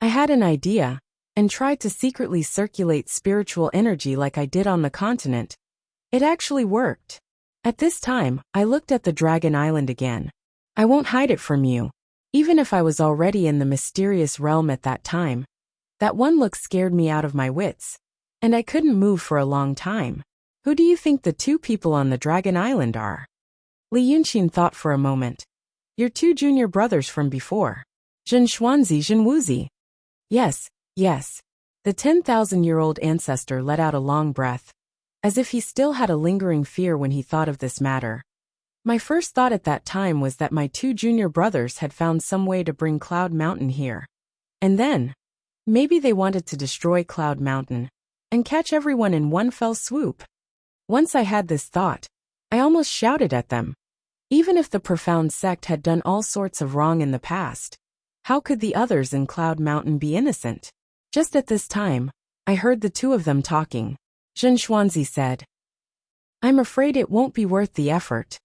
I had an idea, and tried to secretly circulate spiritual energy like I did on the continent. It actually worked. At this time, I looked at the Dragon Island again. I won't hide it from you. Even if I was already in the mysterious realm at that time, that one look scared me out of my wits, and I couldn't move for a long time. Who do you think the 2 people on the Dragon Island are? Li Yunqin thought for a moment. Your 2 junior brothers from before. Zhen Xuanzi, Zhen Wuzi. Yes. The 10,000-year-old ancestor let out a long breath, as if he still had a lingering fear when he thought of this matter. My first thought at that time was that my 2 junior brothers had found some way to bring Cloud Mountain here. And then, maybe they wanted to destroy Cloud Mountain and catch everyone in one fell swoop. Once I had this thought, I almost shouted at them. Even if the profound sect had done all sorts of wrong in the past, how could the others in Cloud Mountain be innocent? Just at this time, I heard the 2 of them talking. Zhen Xuanzi said, "I'm afraid it won't be worth the effort."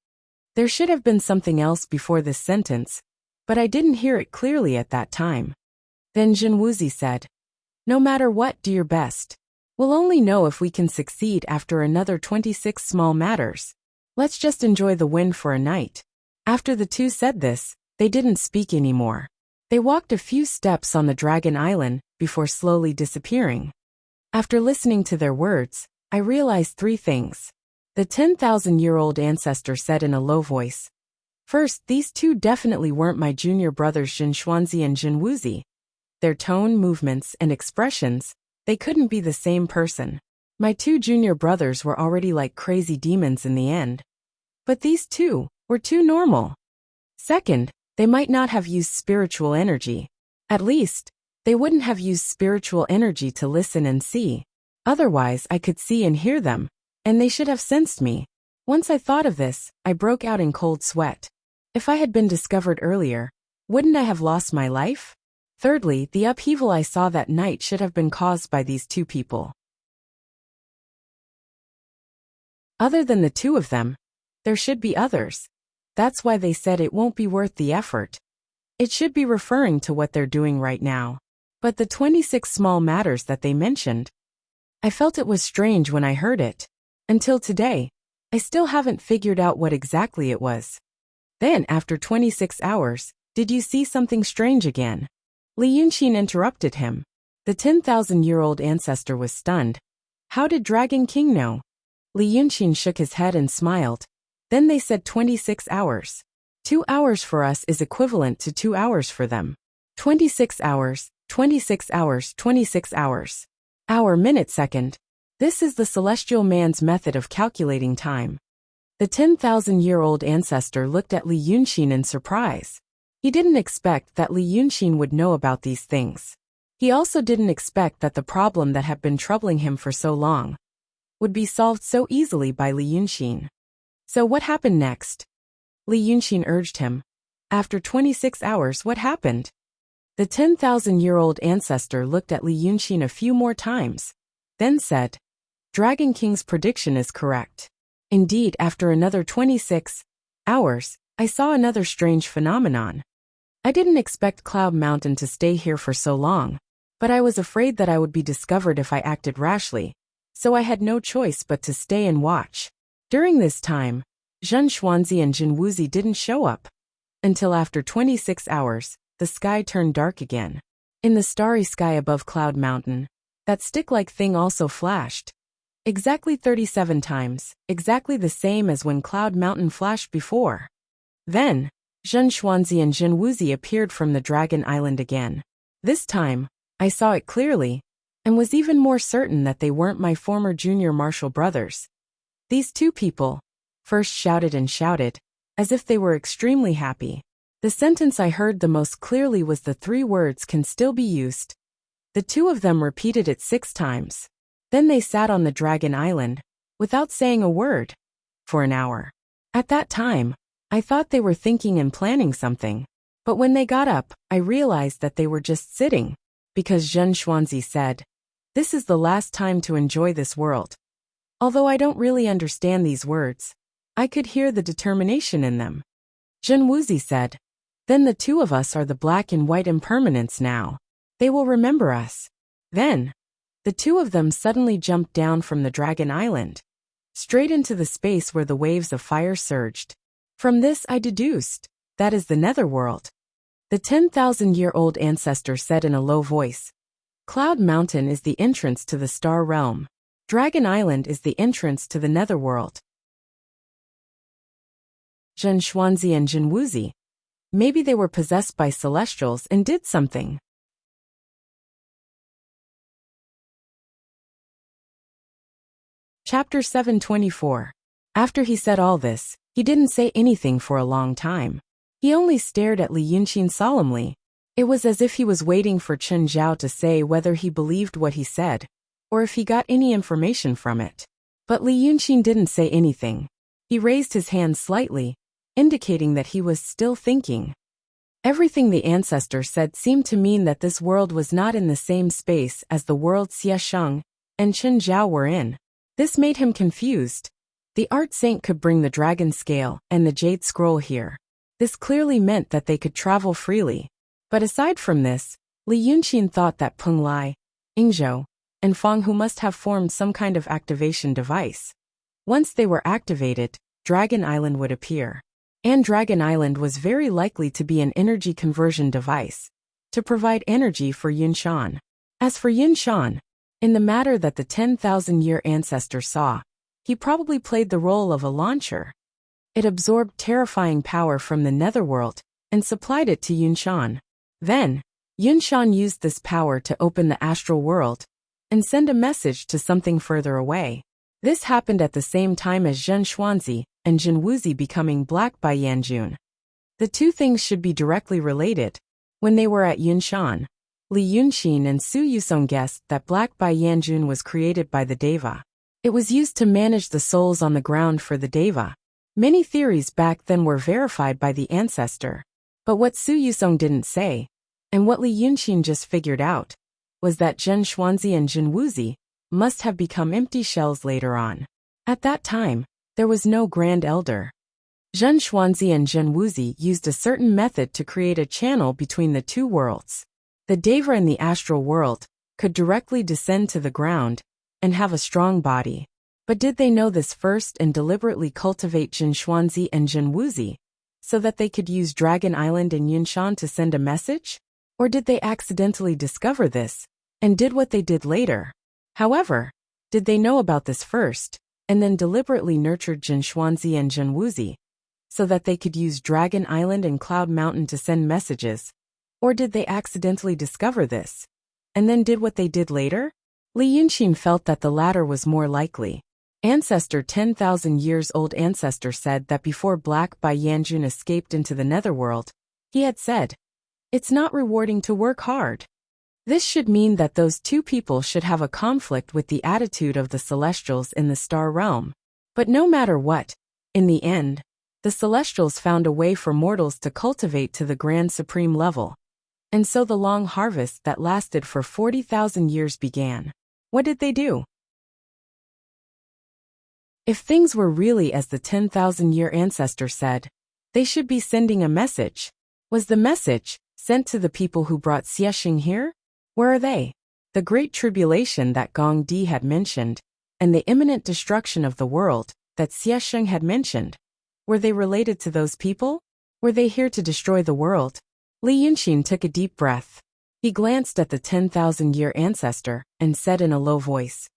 There should have been something else before this sentence, but I didn't hear it clearly at that time. Then Zhen Wuzi said, "No matter what, do your best. We'll only know if we can succeed after another 26 small matters. Let's just enjoy the wind for a night." After the 2 said this, they didn't speak anymore. They walked a few steps on the Dragon Island before slowly disappearing. After listening to their words, I realized 3 things. The 10,000-year-old ancestor said in a low voice. First, these 2 definitely weren't my junior brothers Zhen Xuanzi and Zhen Wuzi. Their tone, movements, and expressions, they couldn't be the same person. My 2 junior brothers were already like crazy demons in the end. But these 2 were too normal. Second, they might not have used spiritual energy. At least, they wouldn't have used spiritual energy to listen and see. Otherwise, I could see and hear them, and they should have sensed me. Once I thought of this, I broke out in cold sweat. If I had been discovered earlier, Wouldn't I have lost my life? Thirdly, the upheaval I saw that night should have been caused by these two people. Other than the two of them, there should be others. That's why they said it won't be worth the effort. It should be referring to what they're doing right now. But the 26 small matters that they mentioned, I felt it was strange when I heard it. Until today, I still haven't figured out what exactly it was. Then, after 26 hours, did you see something strange again? Li Yunxin interrupted him. The 10,000-year-old ancestor was stunned. How did Dragon King know? Li Yunxin shook his head and smiled. Then they said 26 hours. 2 hours for us is equivalent to 2 hours for them. 26 hours, 26 hours, 26 hours. Hour, minute, second. This is the celestial man's method of calculating time. The 10,000-year-old ancestor looked at Li Yunxin in surprise. He didn't expect that Li Yunxin would know about these things. He also didn't expect that the problem that had been troubling him for so long would be solved so easily by Li Yunxin. So what happened next? Li Yunxin urged him. After 26 hours, what happened? The 10,000-year-old ancestor looked at Li Yunxin a few more times, then said, Dragon King's prediction is correct. Indeed, after another 26 hours, I saw another strange phenomenon. I didn't expect Cloud Mountain to stay here for so long, but I was afraid that I would be discovered if I acted rashly, so I had no choice but to stay and watch. During this time, Zhen Xuanzi and Jin Wuzi didn't show up. Until after 26 hours, the sky turned dark again. In the starry sky above Cloud Mountain, that stick-like thing also flashed. Exactly 37 times, exactly the same as when Cloud Mountain flashed before. Then, Zhen Xuanzi and Jin Wuzi appeared from the Dragon Island again. This time, I saw it clearly, and was even more certain that they weren't my former junior martial brothers. These two people first shouted and shouted, as if they were extremely happy. The sentence I heard the most clearly was the 3 words can still be used. The two of them repeated it 6 times. Then they sat on the Dragon Island, without saying a word, for an hour. At that time, I thought they were thinking and planning something. But when they got up, I realized that they were just sitting, because Zhen Xuanzi said, This is the last time to enjoy this world. Although I don't really understand these words, I could hear the determination in them. Jin Wuzi said, Then the two of us are the black and white impermanents now. They will remember us. Then, the two of them suddenly jumped down from the Dragon Island, straight into the space where the waves of fire surged. From this I deduced, that is the netherworld. The 10,000-year-old ancestor said in a low voice, Cloud Mountain is the entrance to the star realm. Dragon Island is the entrance to the netherworld. Zhen Xuanzi and Jin Wuzi. Maybe they were possessed by celestials and did something. Chapter 724. After he said all this, he didn't say anything for a long time. He only stared at Li Yunxin solemnly. It was as if he was waiting for Chen Zhao to say whether he believed what he said, or if he got any information from it. But Li Yunxin didn't say anything. He raised his hand slightly, indicating that he was still thinking. Everything the ancestor said seemed to mean that this world was not in the same space as the world Xie Sheng and Chen Zhao were in. This made him confused. The art saint could bring the dragon scale and the jade scroll here. This clearly meant that they could travel freely. But aside from this, Li Yunxin thought that Peng Lai, Yingzhou, and Fang Hu must have formed some kind of activation device. Once they were activated, Dragon Island would appear. And Dragon Island was very likely to be an energy conversion device, to provide energy for Yunshan. As for Yunshan, in the matter that the 10,000-year ancestor saw, he probably played the role of a launcher. It absorbed terrifying power from the netherworld and supplied it to Yunshan. Then, Yunshan used this power to open the astral world and send a message to something further away. This happened at the same time as Zhen Xuanzi and Jin Wuzi becoming black by Yanjun. The two things should be directly related. When they were at Yunshan, Li Yunxin and Su Yusong guessed that black by Yanjun was created by the Deva. It was used to manage the souls on the ground for the Deva. Many theories back then were verified by the ancestor. But what Su Yusong didn't say, and what Li Yunqin just figured out, was that Zhen Xuanzi and Jin Wuzi must have become empty shells later on. At that time, there was no Grand Elder. Zhen Xuanzi and Zhen Wuzi used a certain method to create a channel between the two worlds. The Deva in the astral world could directly descend to the ground and have a strong body. But did they know this first and deliberately cultivate Zhen Xuanzi and Zhen Wuzi so that they could use Dragon Island and Yunshan to send a message? Or did they accidentally discover this and did what they did later? However, did they know about this first and then deliberately nurtured Zhen Xuanzi and Zhen Wuzi so that they could use Dragon Island and Cloud Mountain to send messages? Or did they accidentally discover this and then did what they did later? Li Yunqin felt that the latter was more likely. 10,000 years old ancestor said that before Black Bai Yanjun escaped into the netherworld, he had said, "It's not rewarding to work hard." This should mean that those two people should have a conflict with the attitude of the celestials in the star realm. But no matter what, in the end, the celestials found a way for mortals to cultivate to the grand supreme level. And so the long harvest that lasted for 40,000 years began. What did they do? If things were really as the 10,000-year ancestor said, they should be sending a message. Was the message sent to the people who brought Xiexing here? Where are they? The great tribulation that Gong Di had mentioned, and the imminent destruction of the world that Xiexing had mentioned. Were they related to those people? Were they here to destroy the world? Li Yunqin took a deep breath. He glanced at the 10,000-year ancestor and said in a low voice,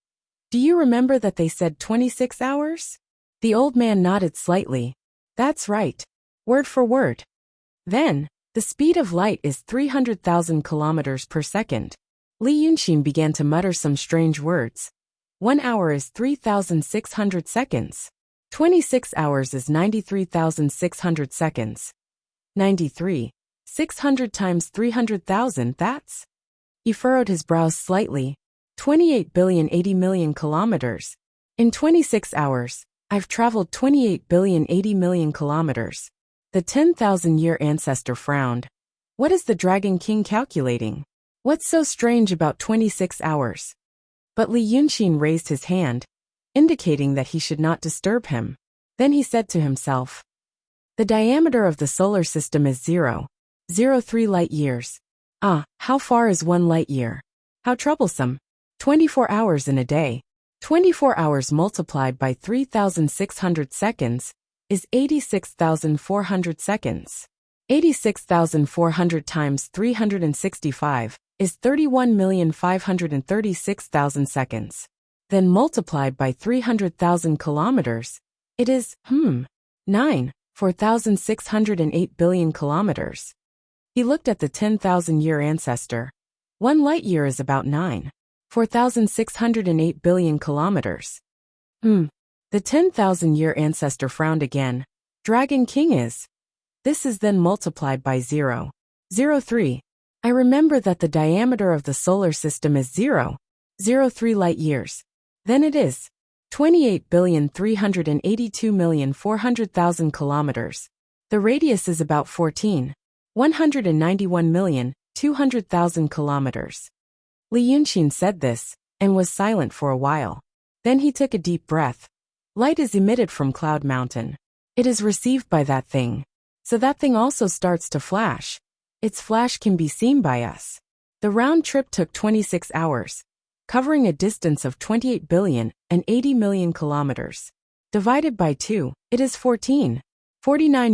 "Do you remember that they said 26 hours? The old man nodded slightly. That's right. Word for word. Then, the speed of light is 300,000 kilometers per second. Li Yunqin began to mutter some strange words. 1 hour is 3,600 seconds. 26 hours is 93,600 seconds. 93. 600 times 300,000, that's? He furrowed his brows slightly. 28,080,000,000 kilometers. In 26 hours, I've traveled 28,080,000,000 kilometers. The 10,000-year ancestor frowned. What is the Dragon King calculating? What's so strange about 26 hours? But Li Yunqin raised his hand, indicating that he should not disturb him. Then he said to himself, "The diameter of the solar system is 0.03 light years. Ah, how far is 1 light year? How troublesome. 24 hours in a day. 24 hours multiplied by 3,600 seconds is 86,400 seconds. 86,400 times 365 is 31,536,000 seconds. Then multiplied by 300,000 kilometers, it is, 4,608 billion kilometers." He looked at the 10,000-year ancestor. 1 light year is about 4,608 billion kilometers. The 10,000-year ancestor frowned again. Dragon King is. This is then multiplied by 0.03. I remember that the diameter of the solar system is 0.03 light years. Then it is 28,382,400,000 kilometers. The radius is about 191,200,000 kilometers. Li Yunqin said this, and was silent for a while. Then he took a deep breath. Light is emitted from Cloud Mountain. It is received by that thing. So that thing also starts to flash. Its flash can be seen by us. The round trip took 26 hours, covering a distance of 28,080,000,000 kilometers. Divided by 2, it is 49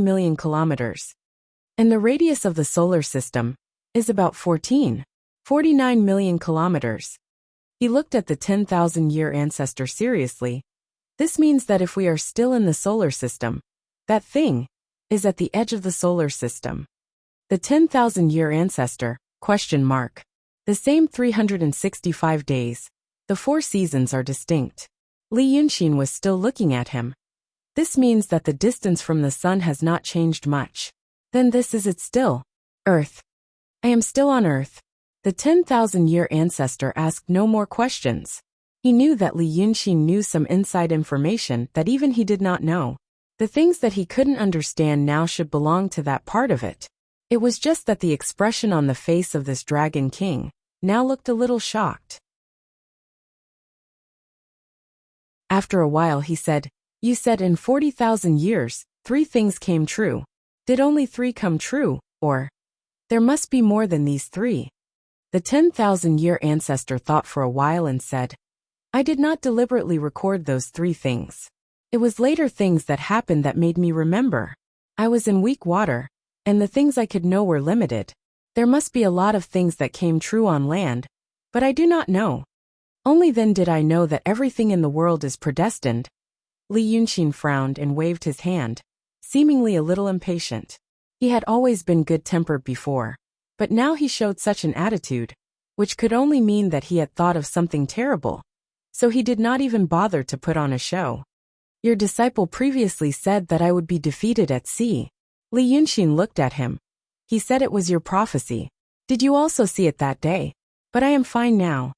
million kilometers. And the radius of the solar system is about 49 million kilometers. He looked at the 10,000-year ancestor seriously. This means that if we are still in the solar system, that thing is at the edge of the solar system. The 10,000-year ancestor, ? The same 365 days. The 4 seasons are distinct. Li Yunqin was still looking at him. This means that the distance from the sun has not changed much. Then this is it still. Earth. I am still on Earth. The 10,000-year ancestor asked no more questions. He knew that Li Yunqin knew some inside information that even he did not know. The things that he couldn't understand now should belong to that part of it. It was just that the expression on the face of this Dragon King now looked a little shocked. After a while he said, "You said in 40,000 years, 3 things came true. Did only 3 come true, or? There must be more than these 3. The 10,000-year ancestor thought for a while and said, "I did not deliberately record those 3 things. It was later things that happened that made me remember. I was in weak water, and the things I could know were limited. There must be a lot of things that came true on land, but I do not know. Only then did I know that everything in the world is predestined." Li Yunxin frowned and waved his hand, seemingly a little impatient. He had always been good-tempered before, but now he showed such an attitude, which could only mean that he had thought of something terrible, so he did not even bother to put on a show. "Your disciple previously said that I would be defeated at sea." Li Yunxin looked at him. "He said it was your prophecy. Did you also see it that day? But I am fine now."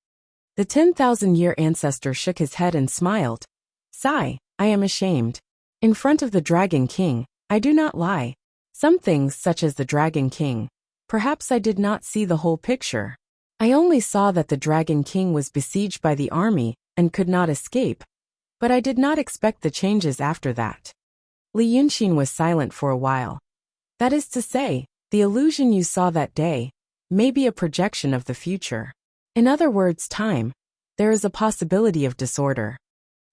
The 10,000-year ancestor shook his head and smiled. "Sigh, I am ashamed. In front of the Dragon King, I do not lie. Some things, such as the Dragon King, perhaps I did not see the whole picture. I only saw that the Dragon King was besieged by the army and could not escape, but I did not expect the changes after that." Li Yunxin was silent for a while. "That is to say, the illusion you saw that day may be a projection of the future. In other words, time. There is a possibility of disorder."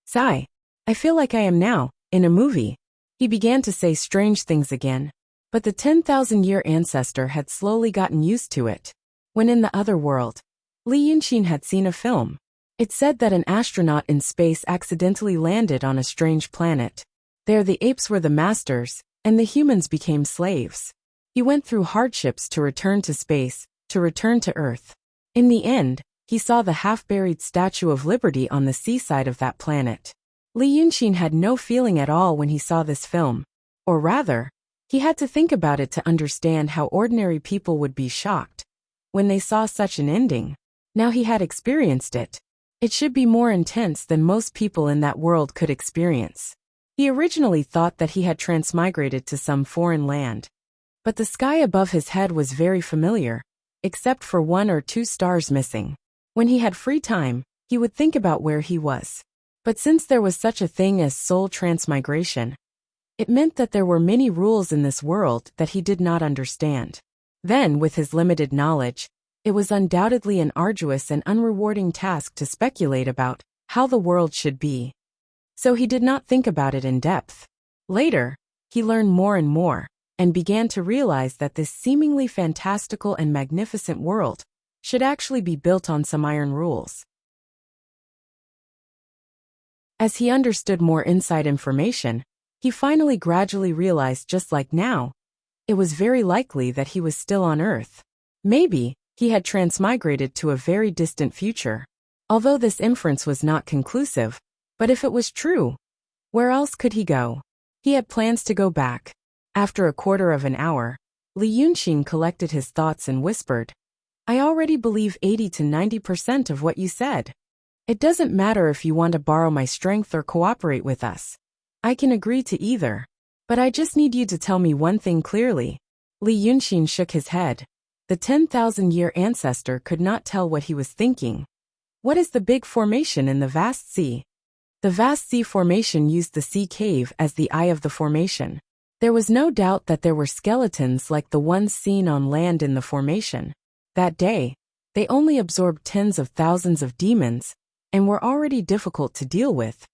"Sigh. I feel like I am now, in a movie." He began to say strange things again, but the 10,000-year ancestor had slowly gotten used to it. When in the other world, Li Yunxin had seen a film. It said that an astronaut in space accidentally landed on a strange planet. There the apes were the masters, and the humans became slaves. He went through hardships to return to space, to return to Earth. In the end, he saw the half-buried Statue of Liberty on the seaside of that planet. Li Yunxin had no feeling at all when he saw this film. Or rather, he had to think about it to understand how ordinary people would be shocked when they saw such an ending. Now he had experienced it. It should be more intense than most people in that world could experience. He originally thought that he had transmigrated to some foreign land. But the sky above his head was very familiar, except for 1 or 2 stars missing. When he had free time, he would think about where he was. But since there was such a thing as soul transmigration, it meant that there were many rules in this world that he did not understand. Then, with his limited knowledge, it was undoubtedly an arduous and unrewarding task to speculate about how the world should be. So he did not think about it in depth. Later, he learned more and more, and began to realize that this seemingly fantastical and magnificent world should actually be built on some iron rules. As he understood more inside information, he finally gradually realized, just like now, it was very likely that he was still on Earth. Maybe he had transmigrated to a very distant future. Although this inference was not conclusive, but if it was true, where else could he go? He had plans to go back. After a quarter of an hour, Li Yunxin collected his thoughts and whispered, "I already believe 80 to 90% of what you said. It doesn't matter if you want to borrow my strength or cooperate with us. I can agree to either. But I just need you to tell me one thing clearly." Li Yunxin shook his head. The 10,000-year ancestor could not tell what he was thinking. "What is the big formation in the vast sea?" The vast sea formation used the sea cave as the eye of the formation. There was no doubt that there were skeletons like the ones seen on land in the formation. That day, they only absorbed tens of thousands of demons, and were already difficult to deal with.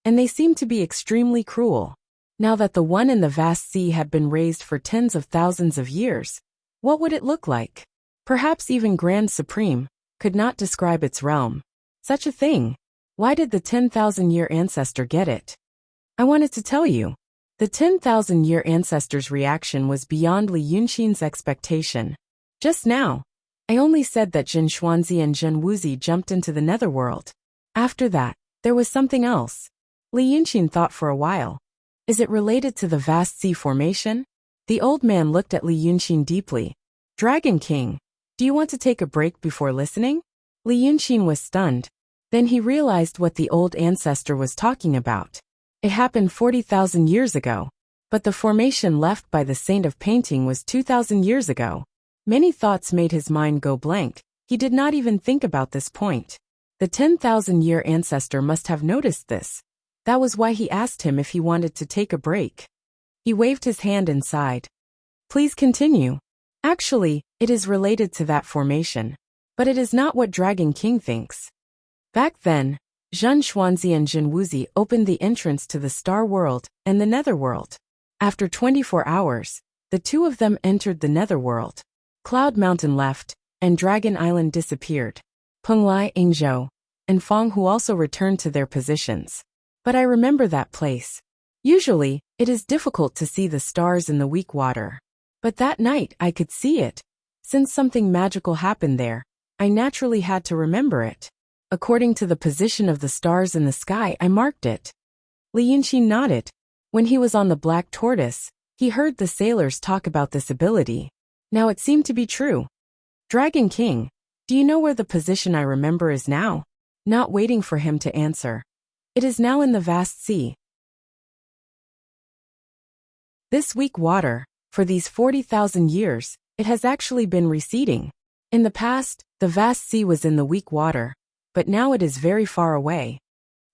And they seemed to be extremely cruel. Now that the one in the vast sea had been raised for tens of thousands of years, what would it look like? Perhaps even Grand Supreme could not describe its realm. Such a thing. Why did the 10,000-year ancestor get it? I wanted to tell you. The 10,000-year ancestor's reaction was beyond Li Yunxin's expectation. Just now, I only said that Jin Xuanzi and Zhen Wuzi jumped into the netherworld. After that, there was something else. Li Yunxin thought for a while. Is it related to the vast sea formation? The old man looked at Li Yunxin deeply. Dragon King, do you want to take a break before listening? Li Yunxin was stunned. Then he realized what the old ancestor was talking about. It happened 40,000 years ago. But the formation left by the saint of painting was 2,000 years ago. Many thoughts made his mind go blank. He did not even think about this point. The 10,000-year ancestor must have noticed this. That was why he asked him if he wanted to take a break. He waved his hand and sighed. Please continue. Actually, it is related to that formation. But it is not what Dragon King thinks. Back then, Zhen Xuanzi and Zhen Wuxia opened the entrance to the Star World and the Netherworld. After 24 hours, the two of them entered the Netherworld. Cloud Mountain left, and Dragon Island disappeared. Peng Lai, Yingzhou, and Fang Hu also returned to their positions. But I remember that place. Usually, it is difficult to see the stars in the weak water. But that night I could see it. Since something magical happened there, I naturally had to remember it. According to the position of the stars in the sky, I marked it. Li Yunxin nodded. When he was on the Black Tortoise, he heard the sailors talk about this ability. Now it seemed to be true. Dragon King, do you know where the position I remember is now? Not waiting for him to answer. It is now in the vast sea. This weak water, for these 40,000 years, it has actually been receding. In the past, the vast sea was in the weak water, but now it is very far away.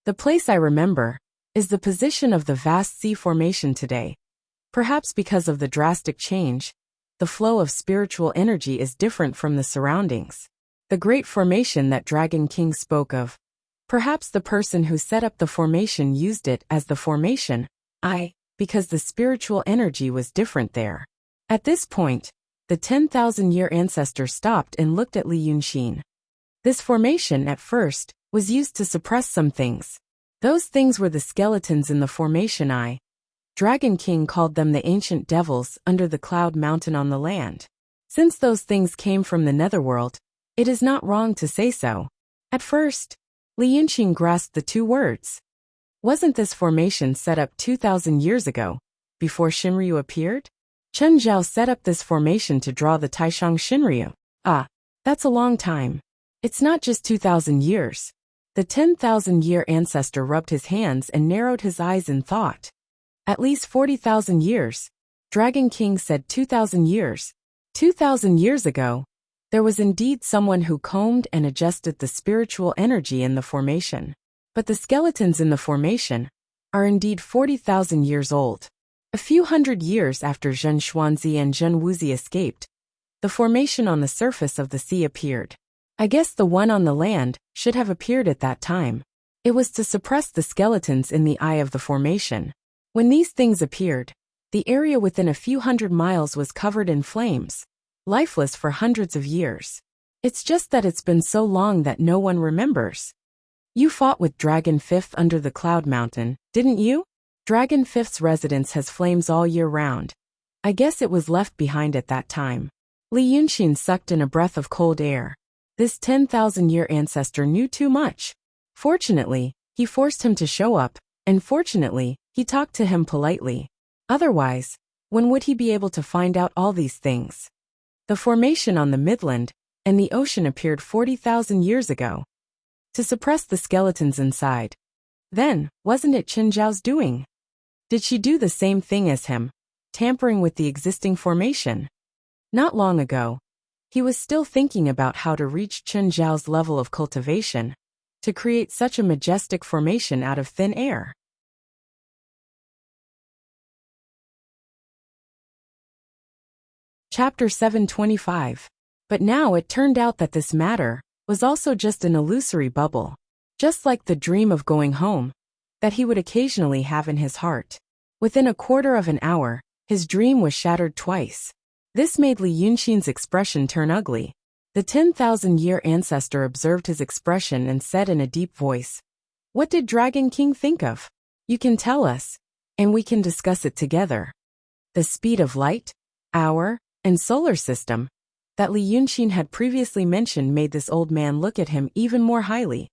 The place I remember is the position of the vast sea formation today. Perhaps because of the drastic change, the flow of spiritual energy is different from the surroundings. The great formation that Dragon King spoke of. Perhaps the person who set up the formation used it as the formation, because the spiritual energy was different there. At this point, the 10,000-year ancestor stopped and looked at Li Yunxin. This formation, at first, was used to suppress some things. Those things were the skeletons in the formation. Dragon King called them the ancient devils under the Cloud Mountain on the land. Since those things came from the Netherworld, it is not wrong to say so. At first, Li Yunxin grasped the two words. Wasn't this formation set up 2,000 years ago, before Shinryu appeared? Chen Zhao set up this formation to draw the Taishang Shinryu. That's a long time. It's not just 2,000 years. The 10,000-year ancestor rubbed his hands and narrowed his eyes in thought. At least 40,000 years. Dragon King said 2,000 years. 2,000 years ago, there was indeed someone who combed and adjusted the spiritual energy in the formation. But the skeletons in the formation are indeed 40,000 years old. A few hundred years after Zhen Xuanzi and Zhen Wuxia escaped, the formation on the surface of the sea appeared. I guess the one on the land should have appeared at that time. It was to suppress the skeletons in the eye of the formation. When these things appeared, the area within a few hundred miles was covered in flames, lifeless for hundreds of years. It's just that it's been so long that no one remembers. You fought with Dragon Fifth under the Cloud Mountain, didn't you? Dragon Fifth's residence has flames all year round. I guess it was left behind at that time. Li Yunxin sucked in a breath of cold air. This 10,000-year ancestor knew too much. Fortunately, he forced him to show up, and fortunately, he talked to him politely. Otherwise, when would he be able to find out all these things? The formation on the Midland and the ocean appeared 40,000 years ago to suppress the skeletons inside. Then, wasn't it Chen Zhao's doing? Did she do the same thing as him, tampering with the existing formation? Not long ago, he was still thinking about how to reach Chen Zhao's level of cultivation, to create such a majestic formation out of thin air. Chapter 725. But now it turned out that this matter was also just an illusory bubble, just like the dream of going home that he would occasionally have in his heart. Within a quarter of an hour, his dream was shattered twice. This made Li Yunxin's expression turn ugly. The 10,000-year ancestor observed his expression and said in a deep voice, "What did Dragon King think of? You can tell us, and we can discuss it together." The speed of light, hour, and solar system that Li Yunxin had previously mentioned made this old man look at him even more highly.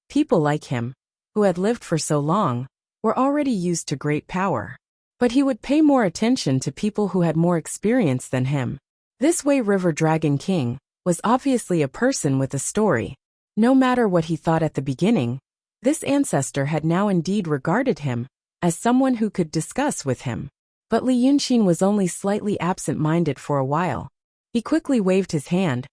People like him, who had lived for so long, were already used to great power. But he would pay more attention to people who had more experience than him. This Way River Dragon King was obviously a person with a story. No matter what he thought at the beginning, this ancestor had now indeed regarded him as someone who could discuss with him. But Li Yunxin was only slightly absent-minded for a while. He quickly waved his hand.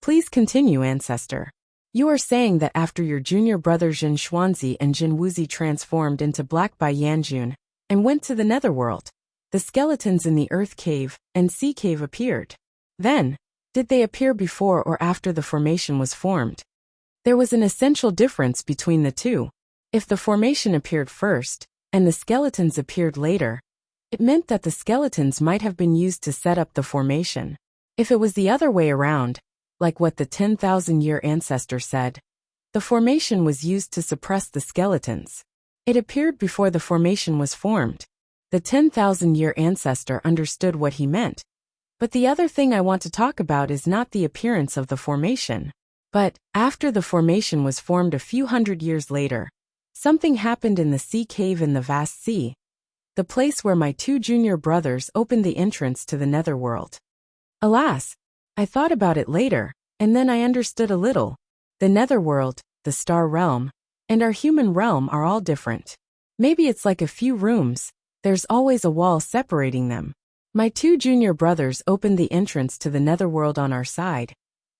Please continue, ancestor. You are saying that after your junior brother Jin Xuanzi and Jin Wuzi transformed into Black Bai Yanjun and went to the netherworld, the skeletons in the earth cave and sea cave appeared. Then, did they appear before or after the formation was formed? There was an essential difference between the two. If the formation appeared first, and the skeletons appeared later, it meant that the skeletons might have been used to set up the formation. If it was the other way around, like what the 10,000-year ancestor said, the formation was used to suppress the skeletons. It appeared before the formation was formed. The 10,000-year ancestor understood what he meant. But the other thing I want to talk about is not the appearance of the formation, but after the formation was formed a few hundred years later, something happened in the sea cave in the vast sea, the place where my two junior brothers opened the entrance to the netherworld. Alas, I thought about it later, and then I understood a little. The netherworld, the star realm, and our human realm are all different. Maybe it's like a few rooms, there's always a wall separating them. My two junior brothers opened the entrance to the netherworld on our side,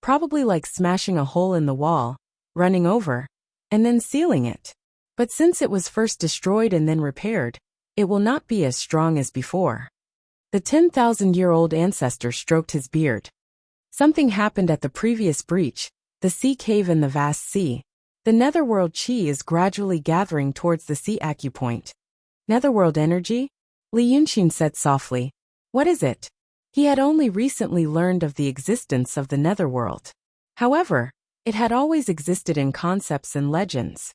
probably like smashing a hole in the wall, running over, and then sealing it. But since it was first destroyed and then repaired, it will not be as strong as before. The 10,000-year-old ancestor stroked his beard. Something happened at the previous breach, the sea cave in the vast sea. The netherworld chi is gradually gathering towards the sea acupoint. Netherworld energy? Li Yunxin said softly. What is it? He had only recently learned of the existence of the netherworld. However, it had always existed in concepts and legends.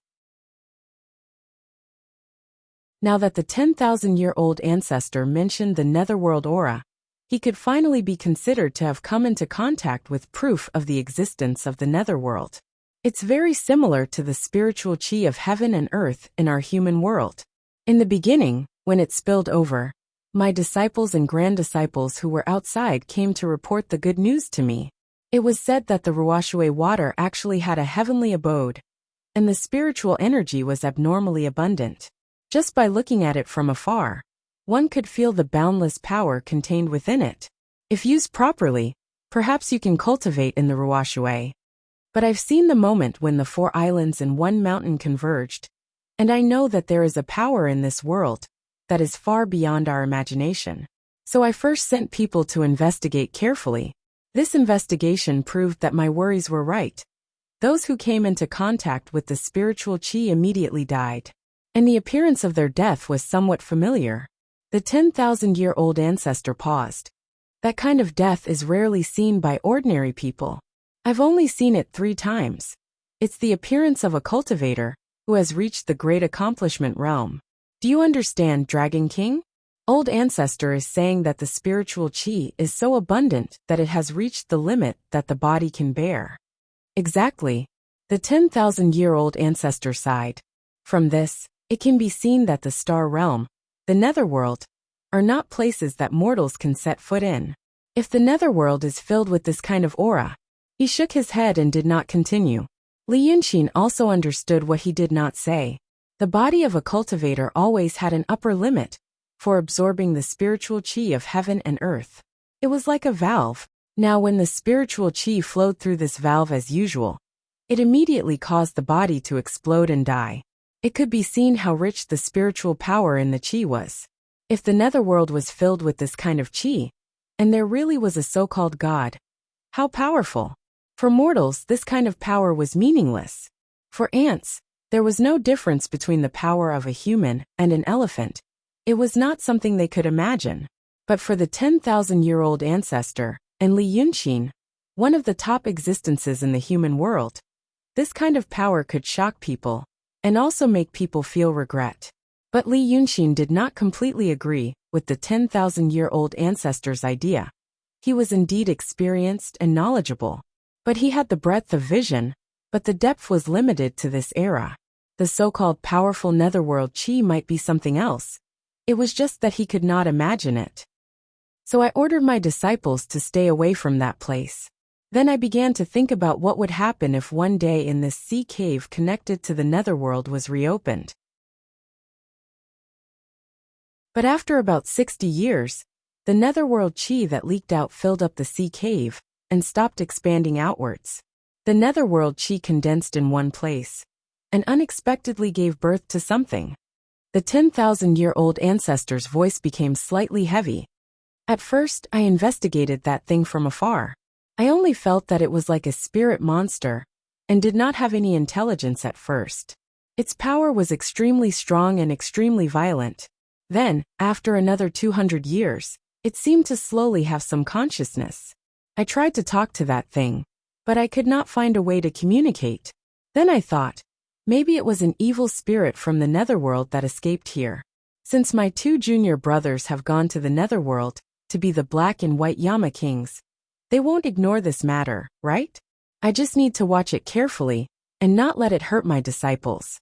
Now that the 10,000-year-old ancestor mentioned the netherworld aura, he could finally be considered to have come into contact with proof of the existence of the netherworld. It's very similar to the spiritual chi of heaven and earth in our human world. In the beginning, when it spilled over, my disciples and grand-disciples who were outside came to report the good news to me. It was said that the Ruoshui water actually had a heavenly abode, and the spiritual energy was abnormally abundant. Just by looking at it from afar, one could feel the boundless power contained within it. If used properly, perhaps you can cultivate in the Ruoshui. But I've seen the moment when the 4 islands and 1 mountain converged, and I know that there is a power in this world that is far beyond our imagination. So I first sent people to investigate carefully. This investigation proved that my worries were right. Those who came into contact with the spiritual chi immediately died, and the appearance of their death was somewhat familiar. The 10,000-year-old ancestor paused. That kind of death is rarely seen by ordinary people. I've only seen it 3 times. It's the appearance of a cultivator who has reached the great accomplishment realm. Do you understand, Dragon King? Old ancestor is saying that the spiritual chi is so abundant that it has reached the limit that the body can bear. Exactly. The 10,000-year-old ancestor sighed. From this, it can be seen that the star realm, the netherworld, are not places that mortals can set foot in. If the netherworld is filled with this kind of aura, he shook his head and did not continue. Li Yunxin also understood what he did not say. The body of a cultivator always had an upper limit for absorbing the spiritual chi of heaven and earth. It was like a valve. Now when the spiritual chi flowed through this valve as usual, it immediately caused the body to explode and die. It could be seen how rich the spiritual power in the chi was. If the netherworld was filled with this kind of chi, and there really was a so-called god, how powerful! For mortals, this kind of power was meaningless. For ants, there was no difference between the power of a human and an elephant. It was not something they could imagine. But for the 10,000-year-old ancestor, and Li Yunxin, one of the top existences in the human world, this kind of power could shock people, and also make people feel regret. But Li Yunxin did not completely agree with the 10,000-year-old ancestor's idea. He was indeed experienced and knowledgeable, but he had the breadth of vision, but the depth was limited to this era. The so-called powerful netherworld chi might be something else. It was just that he could not imagine it. So I ordered my disciples to stay away from that place. Then I began to think about what would happen if one day in this sea cave connected to the netherworld was reopened. But after about 60 years, the netherworld chi that leaked out filled up the sea cave and stopped expanding outwards. The netherworld chi condensed in one place and unexpectedly gave birth to something. The 10,000-year-old ancestor's voice became slightly heavy. At first, I investigated that thing from afar. I only felt that it was like a spirit monster and did not have any intelligence at first. Its power was extremely strong and extremely violent. Then, after another 200 years, it seemed to slowly have some consciousness. I tried to talk to that thing, but I could not find a way to communicate. Then I thought, maybe it was an evil spirit from the netherworld that escaped here. Since my two junior brothers have gone to the netherworld to be the black and white Yama kings, they won't ignore this matter, right? I just need to watch it carefully and not let it hurt my disciples.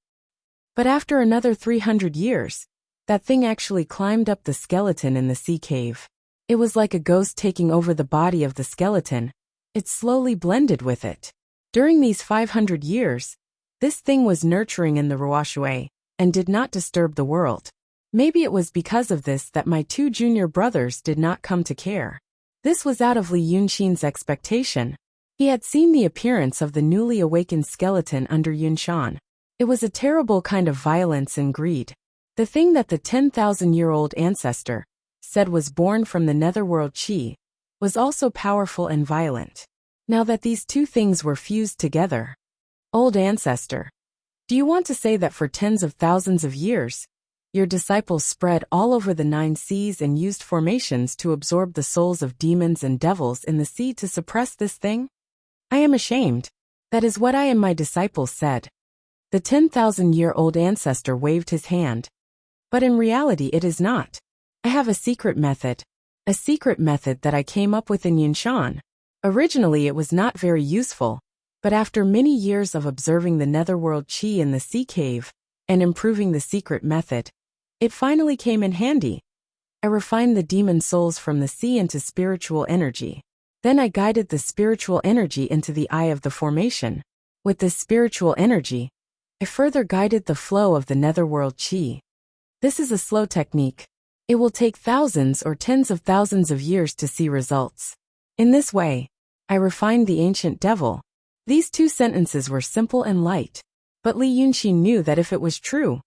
But after another 300 years, that thing actually climbed up the skeleton in the sea cave. It was like a ghost taking over the body of the skeleton. It slowly blended with it. During these 500 years, this thing was nurturing in the Ruoshui and did not disturb the world. Maybe it was because of this that my two junior brothers did not come to care. This was out of Li Yunxin's expectation. He had seen the appearance of the newly awakened skeleton under Yunshan. It was a terrible kind of violence and greed. The thing that the 10,000-year-old ancestor said was born from the netherworld chi was also powerful and violent. Now that these two things were fused together, old ancestor, do you want to say that for tens of thousands of years, your disciples spread all over the 9 seas and used formations to absorb the souls of demons and devils in the sea to suppress this thing? I am ashamed. That is what I and my disciples said. The 10,000-year-old ancestor waved his hand. But in reality it is not. I have a secret method that I came up with in Yunshan. Originally it was not very useful, but after many years of observing the netherworld chi in the sea cave and improving the secret method, it finally came in handy. I refined the demon souls from the sea into spiritual energy. Then I guided the spiritual energy into the eye of the formation. With this spiritual energy, I further guided the flow of the netherworld chi. This is a slow technique. It will take thousands or tens of thousands of years to see results. In this way, I refined the ancient devil. These 2 sentences were simple and light, but Li Yunxin knew that if it was true,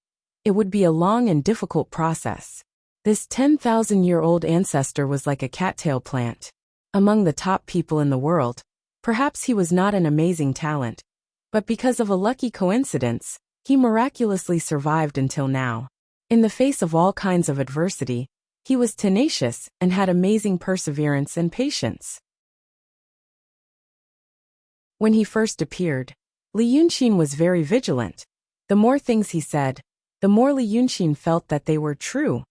it would be a long and difficult process. This 10,000-year-old ancestor was like a cattail plant. Among the top people in the world, perhaps he was not an amazing talent, but because of a lucky coincidence, he miraculously survived until now. In the face of all kinds of adversity, he was tenacious and had amazing perseverance and patience. When he first appeared, Li Yunxin was very vigilant. The more things he said, the more Li Yunxin felt that they were true,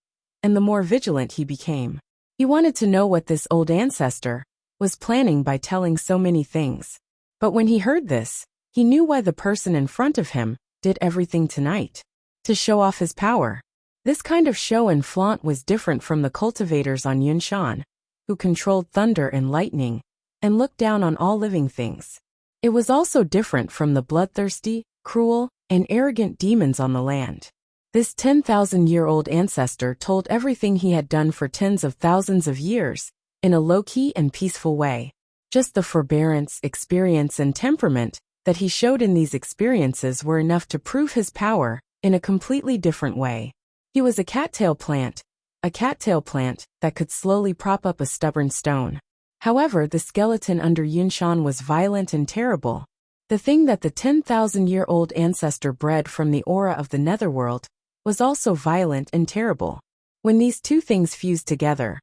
and the more vigilant he became. He wanted to know what this old ancestor was planning by telling so many things. But when he heard this, he knew why the person in front of him did everything tonight. To show off his power. This kind of show and flaunt was different from the cultivators on Yunshan, who controlled thunder and lightning, and looked down on all living things. It was also different from the bloodthirsty, cruel, and arrogant demons on the land. This 10,000-year-old ancestor told everything he had done for tens of thousands of years, in a low-key and peaceful way. Just the forbearance, experience, and temperament that he showed in these experiences were enough to prove his power in a completely different way. He was a cattail plant that could slowly prop up a stubborn stone. However, the skeleton under Yunshan was violent and terrible. The thing that the 10,000-year-old ancestor bred from the aura of the netherworld was also violent and terrible. When these 2 things fused together,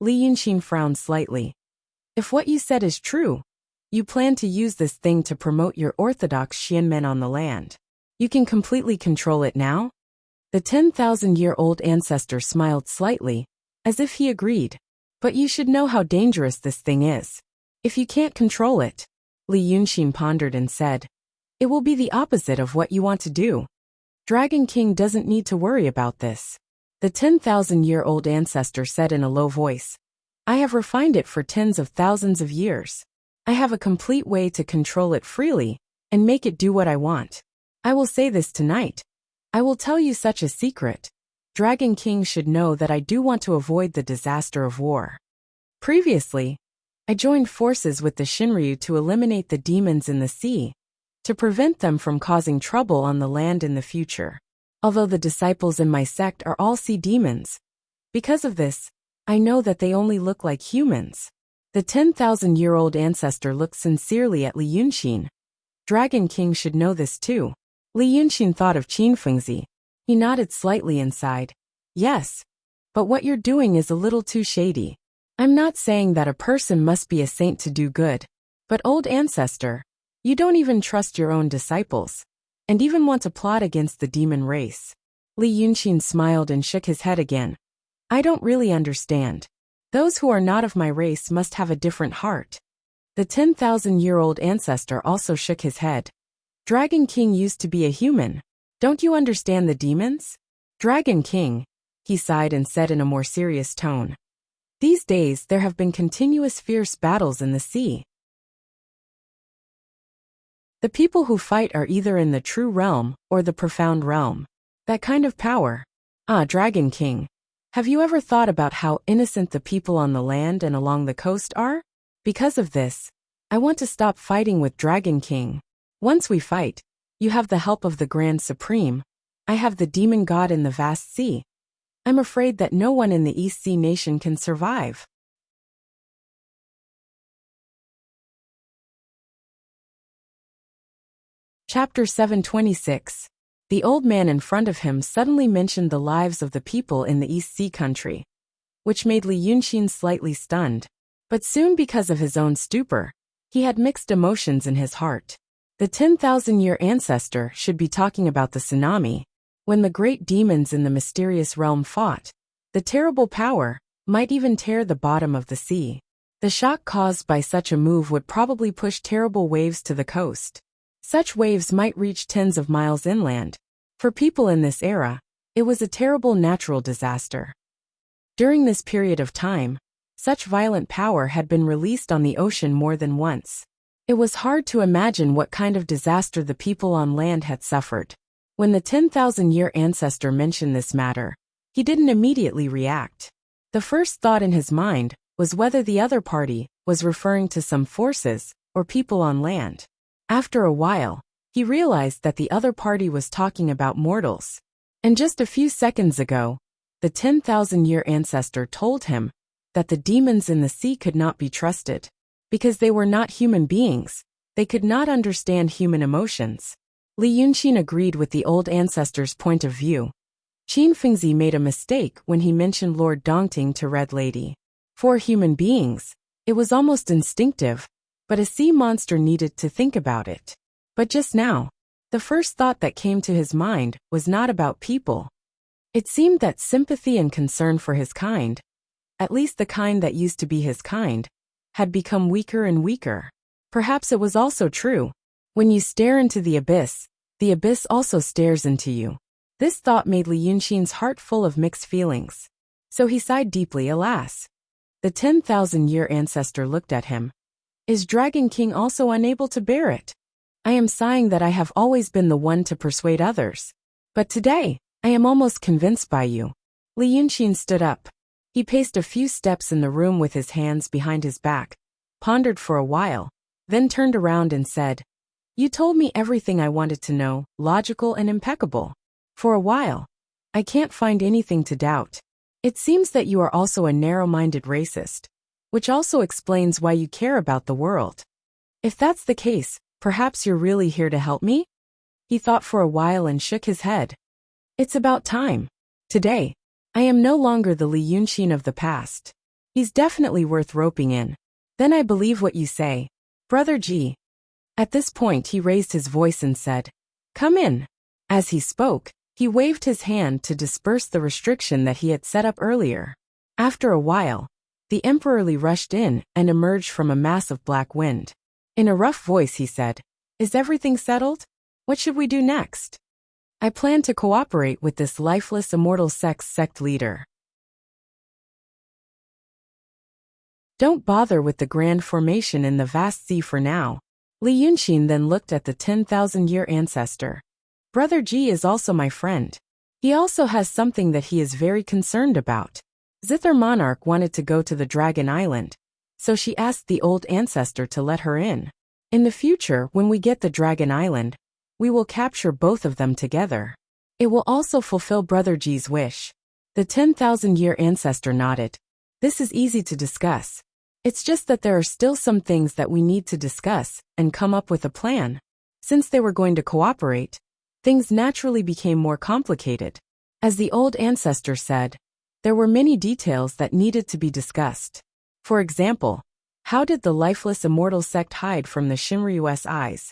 Li Yunxin frowned slightly. If what you said is true, you plan to use this thing to promote your orthodox Xianmen on the land. You can completely control it now? The 10,000-year-old ancestor smiled slightly, as if he agreed. But you should know how dangerous this thing is. If you can't control it, Li Yunxin pondered and said, it will be the opposite of what you want to do. Dragon King doesn't need to worry about this. The 10,000-year-old ancestor said in a low voice, I have refined it for tens of thousands of years. I have a complete way to control it freely and make it do what I want. I will say this tonight. I will tell you such a secret. Dragon King should know that I do want to avoid the disaster of war. Previously, I joined forces with the Shinryu to eliminate the demons in the sea, to prevent them from causing trouble on the land in the future. Although the disciples in my sect are all sea demons, because of this, I know that they only look like humans. The 10,000-year-old ancestor looked sincerely at Li Yunxin. Dragon King should know this too. Li Yunxin thought of Qin Fengzi. He nodded slightly inside. Yes, but what you're doing is a little too shady. I'm not saying that a person must be a saint to do good, but old ancestor, you don't even trust your own disciples, and even want to plot against the demon race. Li Yunxin smiled and shook his head again. I don't really understand. Those who are not of my race must have a different heart. The 10,000-year-old ancestor also shook his head. Dragon King used to be a human. Don't you understand the demons? Dragon King, he sighed and said in a more serious tone. These days there have been continuous fierce battles in the sea. The people who fight are either in the true realm or the profound realm. That kind of power. Dragon King, have you ever thought about how innocent the people on the land and along the coast are? Because of this, I want to stop fighting with Dragon King. Once we fight, you have the help of the Grand Supreme. I have the demon god in the vast sea. I'm afraid that no one in the East Sea nation can survive. Chapter 726. The old man in front of him suddenly mentioned the lives of the people in the East Sea country, which made Li Yunxin slightly stunned. But soon, because of his own stupor, he had mixed emotions in his heart. The 10,000-year ancestor should be talking about the tsunami, when the great demons in the mysterious realm fought. The terrible power might even tear the bottom of the sea. The shock caused by such a move would probably push terrible waves to the coast. Such waves might reach tens of miles inland. For people in this era, it was a terrible natural disaster. During this period of time, such violent power had been released on the ocean more than once. It was hard to imagine what kind of disaster the people on land had suffered. When the 10,000-year ancestor mentioned this matter, he didn't immediately react. The first thought in his mind was whether the other party was referring to some forces or people on land. After a while, he realized that the other party was talking about mortals. And just a few seconds ago, the 10,000-year ancestor told him that the demons in the sea could not be trusted. Because they were not human beings, they could not understand human emotions. Li Yunxin agreed with the old ancestor's point of view. Qin Fengzi made a mistake when he mentioned Lord Dongting to Red Lady. For human beings, it was almost instinctive, but a sea monster needed to think about it. But just now, the first thought that came to his mind was not about people. It seemed that sympathy and concern for his kind, at least the kind that used to be his kind, had become weaker and weaker. Perhaps it was also true. When you stare into the abyss also stares into you. This thought made Li Yunxin's heart full of mixed feelings. So he sighed deeply, alas. The 10,000-year ancestor looked at him. Is Dragon King also unable to bear it? I am sighing that I have always been the one to persuade others. But today, I am almost convinced by you. Li Yunxin stood up. He paced a few steps in the room with his hands behind his back, pondered for a while, then turned around and said, You told me everything I wanted to know, logical and impeccable. For a while, I can't find anything to doubt. It seems that you are also a narrow-minded racist, which also explains why you care about the world. If that's the case, perhaps you're really here to help me? He thought for a while and shook his head. It's about time. Today, I am no longer the Li Yunxin of the past. He's definitely worth roping in. Then I believe what you say. Brother Ji. At this point he raised his voice and said, Come in. As he spoke, he waved his hand to disperse the restriction that he had set up earlier. After a while, the emperor rushed in and emerged from a mass of black wind. In a rough voice he said, Is everything settled? What should we do next? I plan to cooperate with this lifeless immortal sect leader. Don't bother with the grand formation in the vast sea for now. Li Yunxin then looked at the 10,000-year ancestor. Brother Ji is also my friend. He also has something that he is very concerned about. Zither monarch wanted to go to the Dragon Island, so she asked the old ancestor to let her in. In the future, when we get the Dragon Island, we will capture both of them together. It will also fulfill Brother G's wish. The 10,000-year ancestor nodded. This is easy to discuss. It's just that there are still some things that we need to discuss and come up with a plan. Since they were going to cooperate, things naturally became more complicated. As the old ancestor said, there were many details that needed to be discussed. For example, how did the lifeless immortal sect hide from the Shinryu's eyes?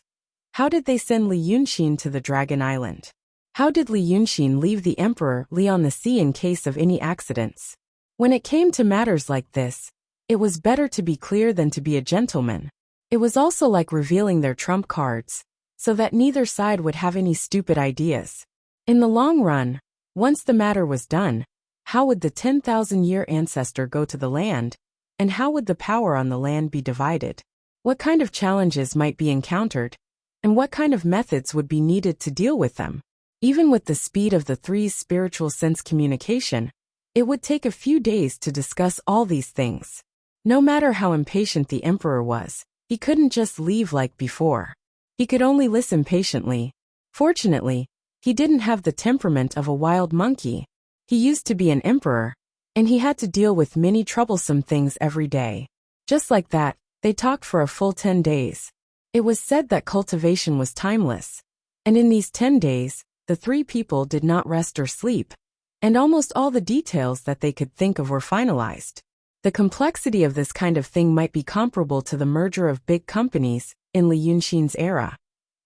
How did they send Li Yunxin to the Dragon Island? How did Li Yunxin leave the Emperor Li on the sea in case of any accidents? When it came to matters like this, it was better to be clear than to be a gentleman. It was also like revealing their trump cards, so that neither side would have any stupid ideas. In the long run, once the matter was done, how would the 10,000-year ancestor go to the land, and how would the power on the land be divided? What kind of challenges might be encountered, and what kind of methods would be needed to deal with them? Even with the speed of the three's spiritual sense communication, it would take a few days to discuss all these things. No matter how impatient the emperor was, he couldn't just leave like before. He could only listen patiently. Fortunately, he didn't have the temperament of a wild monkey. He used to be an emperor, and he had to deal with many troublesome things every day. Just like that, they talked for a full 10 days. It was said that cultivation was timeless, and in these 10 days, the three people did not rest or sleep, and almost all the details that they could think of were finalized. The complexity of this kind of thing might be comparable to the merger of big companies in Li Yunxin's era,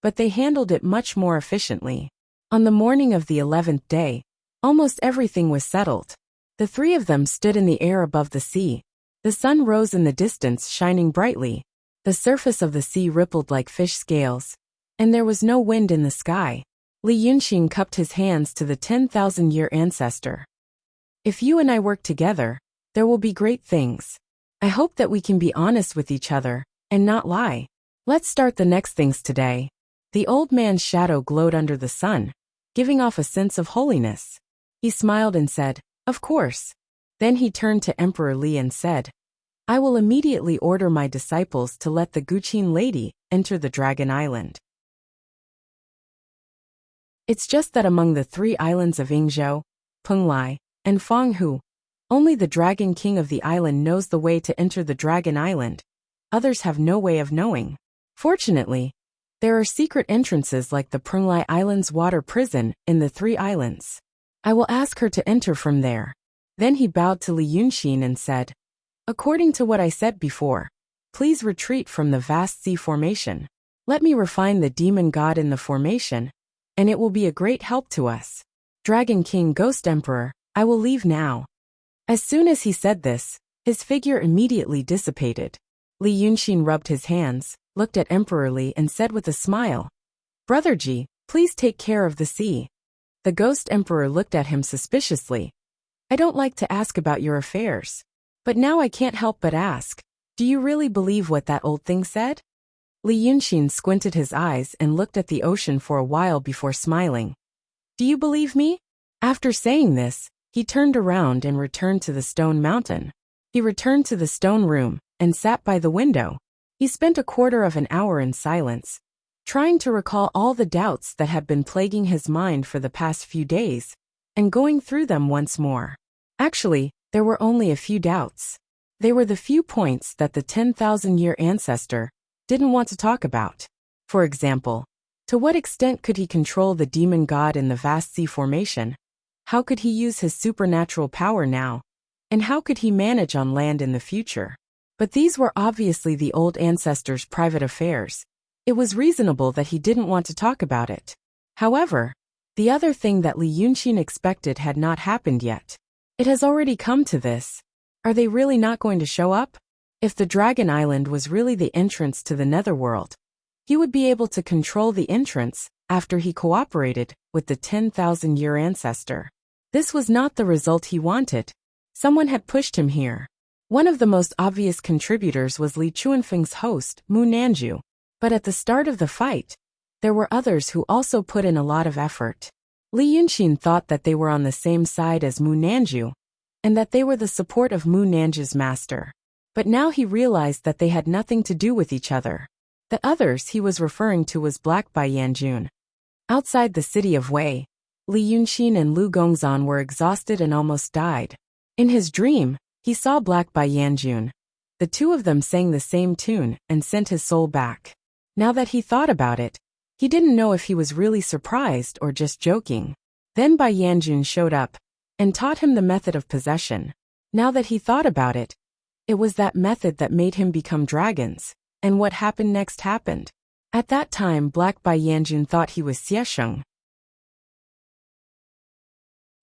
but they handled it much more efficiently. On the morning of the 11th day, almost everything was settled. The three of them stood in the air above the sea. The sun rose in the distance, shining brightly. The surface of the sea rippled like fish scales, and there was no wind in the sky. Li Yunxin cupped his hands to the 10,000-year ancestor. If you and I work together, there will be great things. I hope that we can be honest with each other, and not lie. Let's start the next things today. The old man's shadow glowed under the sun, giving off a sense of holiness. He smiled and said, "Of course." Then he turned to Emperor Li and said, "I will immediately order my disciples to let the Guqin lady enter the Dragon Island. It's just that among the 3 islands of Yingzhou, Penglai, and Fanghu, only the Dragon King of the island knows the way to enter the Dragon Island. Others have no way of knowing. Fortunately, there are secret entrances like the Penglai Island's water prison in the 3 islands. I will ask her to enter from there." Then he bowed to Li Yunxin and said, "According to what I said before, please retreat from the vast sea formation. Let me refine the demon god in the formation, and it will be a great help to us. Dragon King Ghost Emperor, I will leave now." As soon as he said this, his figure immediately dissipated. Li Yunxin rubbed his hands, looked at Emperor Li and said with a smile, "Brother Ji, please take care of the sea." The Ghost Emperor looked at him suspiciously. "I don't like to ask about your affairs, but now I can't help but ask, do you really believe what that old thing said?" Li Yunxin squinted his eyes and looked at the ocean for a while before smiling. "Do you believe me?" After saying this, he turned around and returned to the stone mountain. He returned to the stone room and sat by the window. He spent a quarter of an hour in silence, trying to recall all the doubts that had been plaguing his mind for the past few days, and going through them once more. Actually, there were only a few doubts. They were the few points that the 10,000-year ancestor didn't want to talk about. For example, to what extent could he control the demon god in the vast sea formation? How could he use his supernatural power now? And how could he manage on land in the future? But these were obviously the old ancestor's private affairs. It was reasonable that he didn't want to talk about it. However, the other thing that Li Yunxin expected had not happened yet. It has already come to this. Are they really not going to show up? If the Dragon Island was really the entrance to the Netherworld, he would be able to control the entrance after he cooperated with the 10,000-year ancestor. This was not the result he wanted. Someone had pushed him here. One of the most obvious contributors was Li Chuanfeng's host, Mu Nanju. But at the start of the fight, there were others who also put in a lot of effort. Li Yunxin thought that they were on the same side as Mu Nanju, and that they were the support of Mu Nanju's master. But now he realized that they had nothing to do with each other. The others he was referring to was Black Bai Yanjun. Outside the city of Wei, Li Yunxin and Lu Gongzan were exhausted and almost died. In his dream, he saw Black Bai Yanjun. The two of them sang the same tune and sent his soul back. Now that he thought about it, he didn't know if he was really surprised or just joking. Then Bai Yanjun showed up and taught him the method of possession. Now that he thought about it, it was that method that made him become dragons, and what happened next happened. At that time, Black Bai Yanjun thought he was Xiesheng.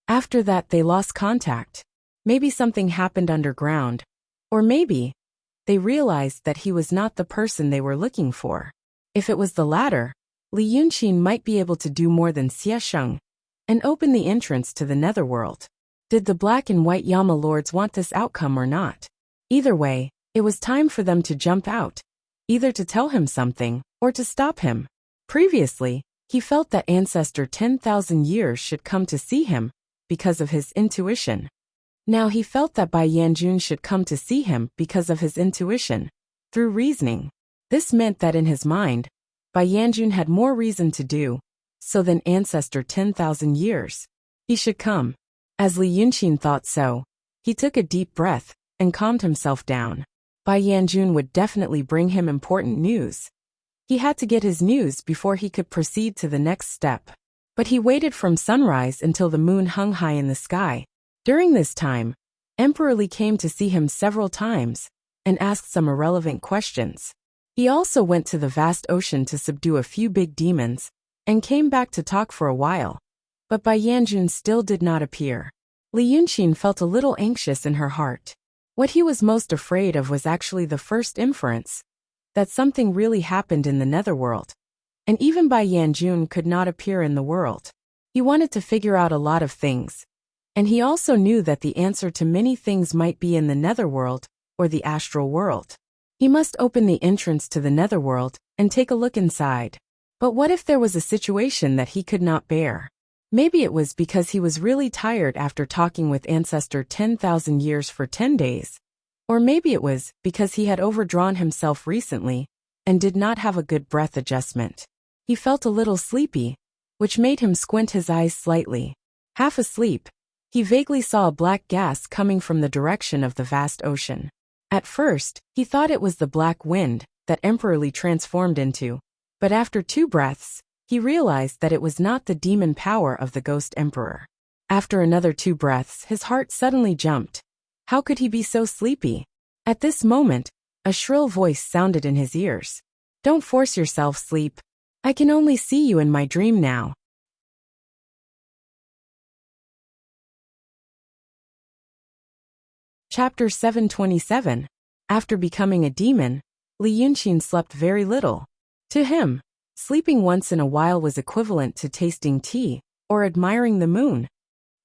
After that, they lost contact. Maybe something happened underground, or maybe they realized that he was not the person they were looking for. If it was the latter, Li Yunxin might be able to do more than Xiesheng and open the entrance to the netherworld. Did the Black and White Yama Lords want this outcome or not? Either way, it was time for them to jump out, either to tell him something or to stop him. Previously, he felt that Ancestor 10,000 years should come to see him because of his intuition. Now he felt that Bai Yanjun should come to see him because of his intuition, through reasoning. This meant that in his mind, Bai Yanjun had more reason to do so than Ancestor 10,000 years. He should come. As Li Yunxin thought so, he took a deep breath and calmed himself down. Bai Yanjun would definitely bring him important news. He had to get his news before he could proceed to the next step. But he waited from sunrise until the moon hung high in the sky. During this time, Emperor Li came to see him several times and asked some irrelevant questions. He also went to the vast ocean to subdue a few big demons and came back to talk for a while. But Bai Yanjun still did not appear. Li Yunxin felt a little anxious in her heart. What he was most afraid of was actually the first inference, that something really happened in the netherworld. And even Bai Yanjun could not appear in the world. He wanted to figure out a lot of things. And he also knew that the answer to many things might be in the netherworld or the astral world. He must open the entrance to the netherworld and take a look inside. But what if there was a situation that he could not bear? Maybe it was because he was really tired after talking with Ancestor 10,000 years for 10 days. Or maybe it was because he had overdrawn himself recently and did not have a good breath adjustment. He felt a little sleepy, which made him squint his eyes slightly. Half asleep, he vaguely saw a black gas coming from the direction of the vast ocean. At first, he thought it was the black wind that Emperor Li transformed into. But after 2 breaths, he realized that it was not the demon power of the Ghost Emperor. After another 2 breaths, his heart suddenly jumped. How could he be so sleepy? At this moment, a shrill voice sounded in his ears. Don't force yourself, sleep. I can only see you in my dream now. Chapter 727. After becoming a demon, Li Yunxin slept very little. To him, sleeping once in a while was equivalent to tasting tea or admiring the moon.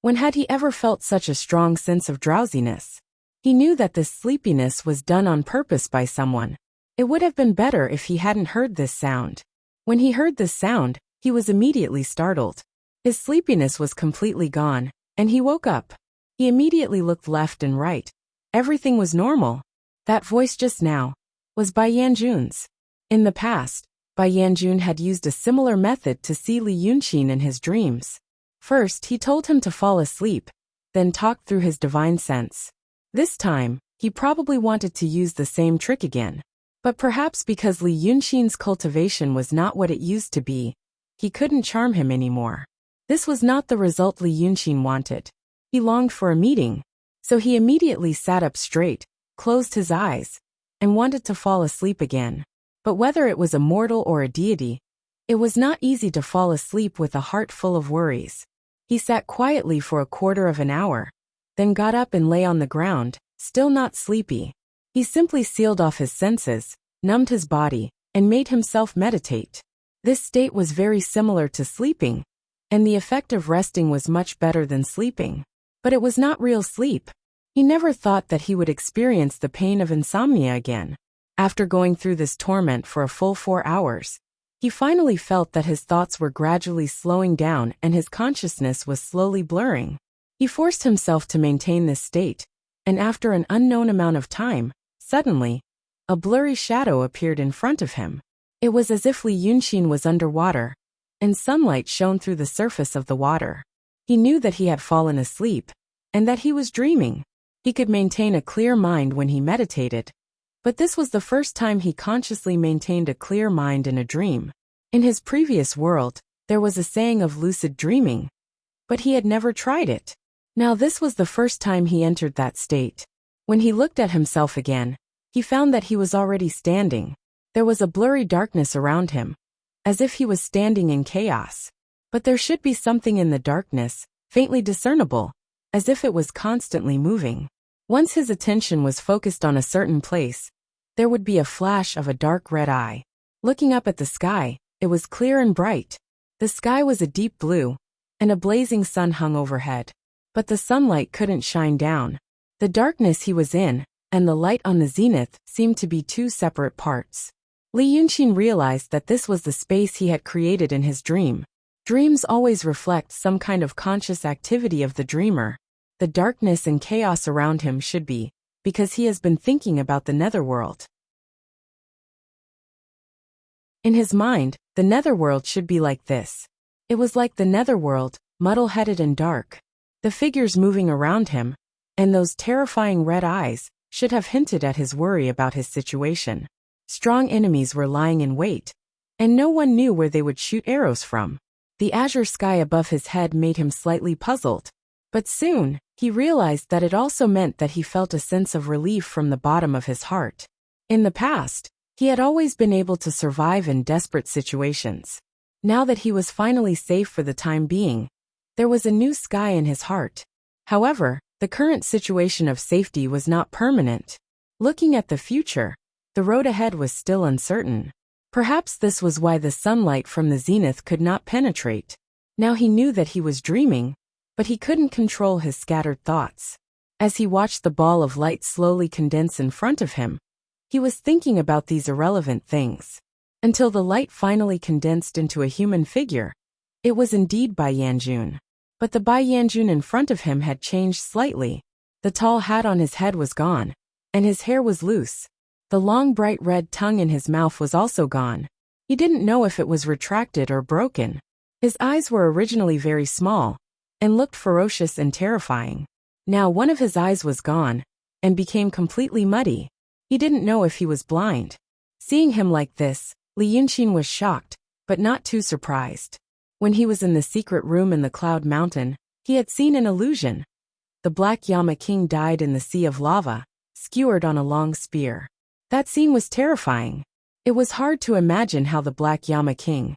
When had he ever felt such a strong sense of drowsiness? He knew that this sleepiness was done on purpose by someone. It would have been better if he hadn't heard this sound. When he heard this sound, he was immediately startled. His sleepiness was completely gone, and he woke up. He immediately looked left and right. Everything was normal. That voice just now was Bai Yanjun's. In the past, Bai Yanjun had used a similar method to see Li Yunxin in his dreams. First, he told him to fall asleep, then talked through his divine sense. This time, he probably wanted to use the same trick again. But perhaps because Li Yunxin's cultivation was not what it used to be, he couldn't charm him anymore. This was not the result Li Yunxin wanted. He longed for a meeting, so he immediately sat up straight, closed his eyes, and wanted to fall asleep again. But whether it was a mortal or a deity, it was not easy to fall asleep with a heart full of worries. He sat quietly for a quarter of an hour, then got up and lay on the ground, still not sleepy. He simply sealed off his senses, numbed his body, and made himself meditate. This state was very similar to sleeping, and the effect of resting was much better than sleeping. But it was not real sleep. He never thought that he would experience the pain of insomnia again. After going through this torment for a full 4 hours, He finally felt that his thoughts were gradually slowing down and his consciousness was slowly blurring. He forced himself to maintain this state, and after an unknown amount of time, suddenly, a blurry shadow appeared in front of him. It was as if Li Yunxin was underwater, and sunlight shone through the surface of the water. He knew that he had fallen asleep, and that he was dreaming. He could maintain a clear mind when he meditated, but this was the first time he consciously maintained a clear mind in a dream. In his previous world, there was a saying of lucid dreaming, but he had never tried it. Now this was the first time he entered that state. When he looked at himself again, he found that he was already standing. There was a blurry darkness around him, as if he was standing in chaos. But there should be something in the darkness, faintly discernible, as if it was constantly moving. Once his attention was focused on a certain place, there would be a flash of a dark red eye. Looking up at the sky, it was clear and bright. The sky was a deep blue, and a blazing sun hung overhead. But the sunlight couldn't shine down. The darkness he was in, and the light on the zenith seemed to be two separate parts. Li Yunxin realized that this was the space he had created in his dream. Dreams always reflect some kind of conscious activity of the dreamer. The darkness and chaos around him should be, because he has been thinking about the netherworld. In his mind, the netherworld should be like this. It was like the netherworld, muddle-headed and dark. The figures moving around him, and those terrifying red eyes, should have hinted at his worry about his situation. Strong enemies were lying in wait, and no one knew where they would shoot arrows from. The azure sky above his head made him slightly puzzled, but soon, he realized that it also meant that he felt a sense of relief from the bottom of his heart. In the past, he had always been able to survive in desperate situations. Now that he was finally safe for the time being, there was a new sky in his heart. However, the current situation of safety was not permanent. Looking at the future, the road ahead was still uncertain. Perhaps this was why the sunlight from the zenith could not penetrate. Now he knew that he was dreaming, but he couldn't control his scattered thoughts. As he watched the ball of light slowly condense in front of him, he was thinking about these irrelevant things. Until the light finally condensed into a human figure. It was indeed Bai Yanjun. But the Bai Yanjun in front of him had changed slightly. The tall hat on his head was gone, and his hair was loose. The long bright red tongue in his mouth was also gone. He didn't know if it was retracted or broken. His eyes were originally very small, and looked ferocious and terrifying. Now one of his eyes was gone, and became completely muddy. He didn't know if he was blind. Seeing him like this, Li Yunxin was shocked, but not too surprised. When he was in the secret room in the Cloud Mountain, he had seen an illusion. The Black Yama King died in the sea of lava, skewered on a long spear. That scene was terrifying. It was hard to imagine how the Black Yama King,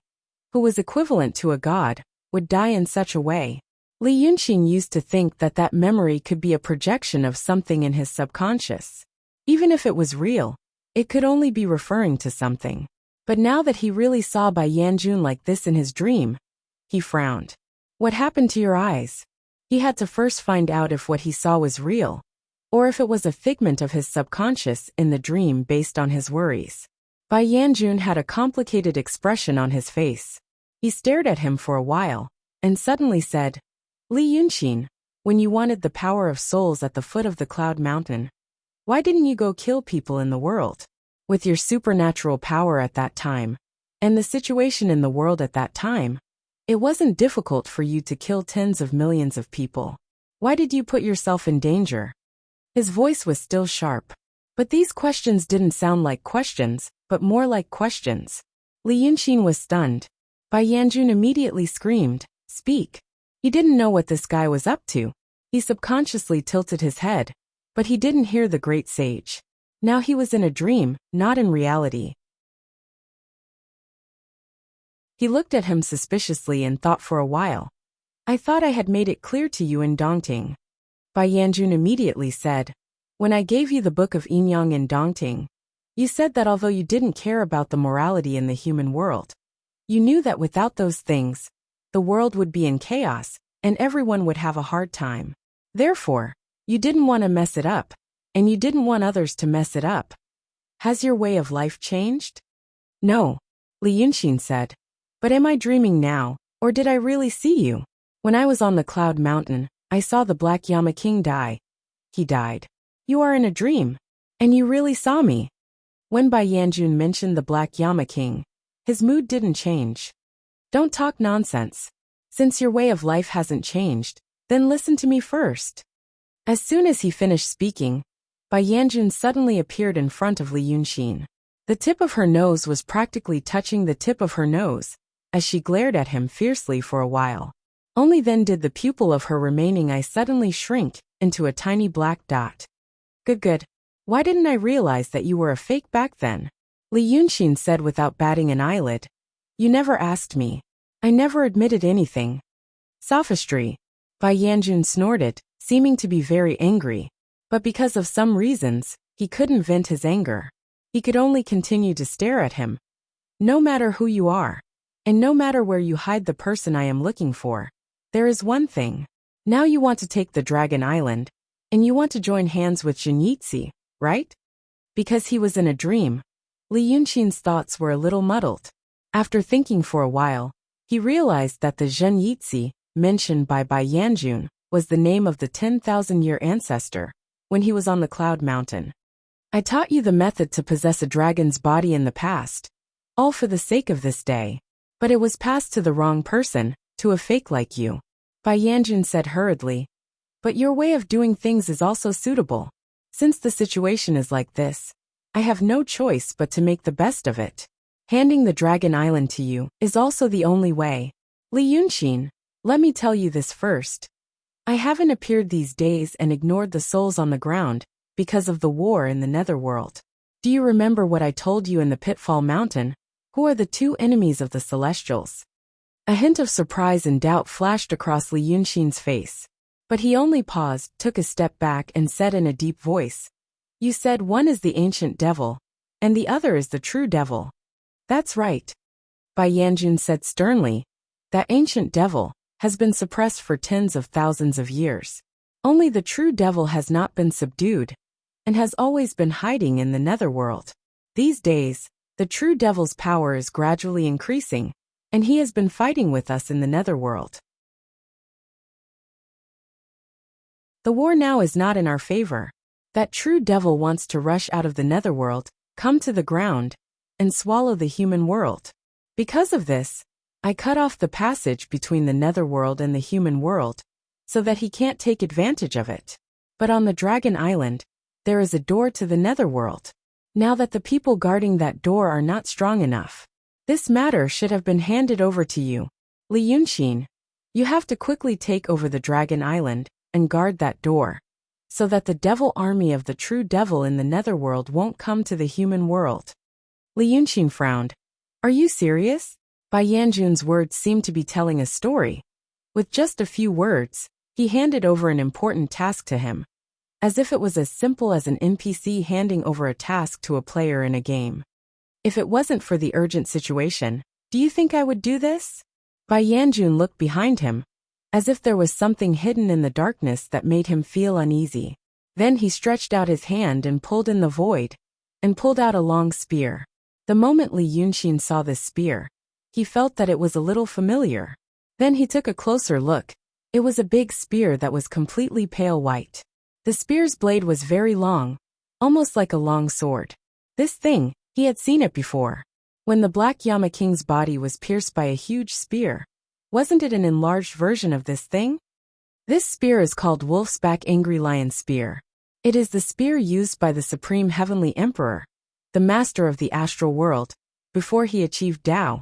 who was equivalent to a god, would die in such a way. Li Yunxin used to think that that memory could be a projection of something in his subconscious. Even if it was real, it could only be referring to something. But now that he really saw Bai Yanjun like this in his dream, he frowned. What happened to your eyes? He had to first find out if what he saw was real, or if it was a figment of his subconscious in the dream based on his worries. Bai Yanjun had a complicated expression on his face. He stared at him for a while, and suddenly said, Li Yunxin, when you wanted the power of souls at the foot of the Cloud Mountain, why didn't you go kill people in the world? With your supernatural power at that time, and the situation in the world at that time, it wasn't difficult for you to kill tens of millions of people. Why did you put yourself in danger? His voice was still sharp. But these questions didn't sound like questions, but more like questions. Li Yunxin was stunned. Bai Yanjun immediately screamed, Speak. He didn't know what this guy was up to. He subconsciously tilted his head, but he didn't hear the great sage. Now he was in a dream, not in reality. He looked at him suspiciously and thought for a while. I thought I had made it clear to you in Dongting. Bai Yanjun immediately said, When I gave you the book of Yinyang in Dongting, you said that although you didn't care about the morality in the human world, you knew that without those things, the world would be in chaos, and everyone would have a hard time. Therefore, you didn't want to mess it up, and you didn't want others to mess it up. Has your way of life changed? No. Li Yunxin said. But am I dreaming now, or did I really see you? When I was on the cloud mountain, I saw the Black Llama King die. He died. You are in a dream. And you really saw me. When Bai Yanjun mentioned the Black Llama King, his mood didn't change. Don't talk nonsense. Since your way of life hasn't changed, then listen to me first. As soon as he finished speaking, Bai Yanjun suddenly appeared in front of Li Yunxin. The tip of her nose was practically touching the tip of her nose, as she glared at him fiercely for a while. Only then did the pupil of her remaining eye suddenly shrink into a tiny black dot. Good. Why didn't I realize that you were a fake back then? Li Yunxin said without batting an eyelid. You never asked me. I never admitted anything. Sophistry. Bai Yanjun snorted, seeming to be very angry. But because of some reasons, he couldn't vent his anger. He could only continue to stare at him. No matter who you are, and no matter where you hide the person I am looking for, there is one thing. Now you want to take the Dragon Island, and you want to join hands with Zhenyizi, right? Because he was in a dream, Li Yunxin's thoughts were a little muddled. After thinking for a while, he realized that the Zhenyizi mentioned by Bai Yanjun was the name of the 10,000-year ancestor when he was on the Cloud Mountain. I taught you the method to possess a dragon's body in the past, all for the sake of this day. But it was passed to the wrong person, to a fake like you. Bai Yanjun said hurriedly. But your way of doing things is also suitable. Since the situation is like this, I have no choice but to make the best of it. Handing the Dragon Island to you is also the only way. Li Yunxin, let me tell you this first. I haven't appeared these days and ignored the souls on the ground because of the war in the Netherworld. Do you remember what I told you in the Pitfall Mountain? Who are the two enemies of the Celestials? A hint of surprise and doubt flashed across Li Yunxin's face. But he only paused, took a step back and said in a deep voice, You said one is the ancient devil, and the other is the true devil. That's right. Bai Yanjun said sternly. That ancient devil has been suppressed for tens of thousands of years. Only the true devil has not been subdued, and has always been hiding in the Netherworld. These days, the true devil's power is gradually increasing, and he has been fighting with us in the Netherworld. The war now is not in our favor. That true devil wants to rush out of the Netherworld, come to the ground, and swallow the human world. Because of this, I cut off the passage between the Netherworld and the human world, so that he can't take advantage of it. But on the Dragon Island, there is a door to the Netherworld. Now that the people guarding that door are not strong enough, this matter should have been handed over to you. Li Yunxin, you have to quickly take over the Dragon Island and guard that door, so that the devil army of the true devil in the Netherworld won't come to the human world. Li Yunxin frowned. Are you serious? Bai Yanjun's words seemed to be telling a story. With just a few words, he handed over an important task to him, as if it was as simple as an NPC handing over a task to a player in a game. If it wasn't for the urgent situation, do you think I would do this? Bai Yanjun looked behind him, as if there was something hidden in the darkness that made him feel uneasy. Then he stretched out his hand and pulled in the void, and pulled out a long spear. The moment Li Yunxin saw this spear, he felt that it was a little familiar. Then he took a closer look. It was a big spear that was completely pale white. The spear's blade was very long, almost like a long sword. This thing, he had seen it before. When the Black Llama King's body was pierced by a huge spear, wasn't it an enlarged version of this thing? This spear is called Wolf's Back Angry Lion Spear. It is the spear used by the Supreme Heavenly Emperor, the master of the astral world, before he achieved Tao,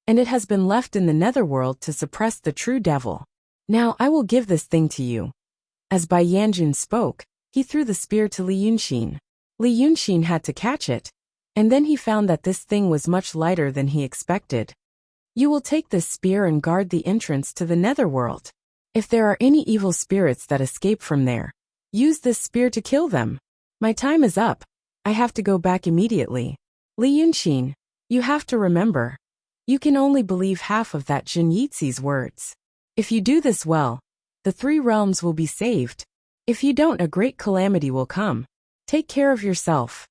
and it has been left in the Netherworld to suppress the true devil. Now I will give this thing to you. As Bai Yanjun spoke, he threw the spear to Li Yunxin. Li Yunxin had to catch it, and then he found that this thing was much lighter than he expected. You will take this spear and guard the entrance to the Netherworld. If there are any evil spirits that escape from there, use this spear to kill them. My time is up. I have to go back immediately. Li Yunxin, you have to remember. You can only believe half of that Zhenyizi's words. If you do this well, the 3 realms will be saved. If you don't, a great calamity will come. Take care of yourself.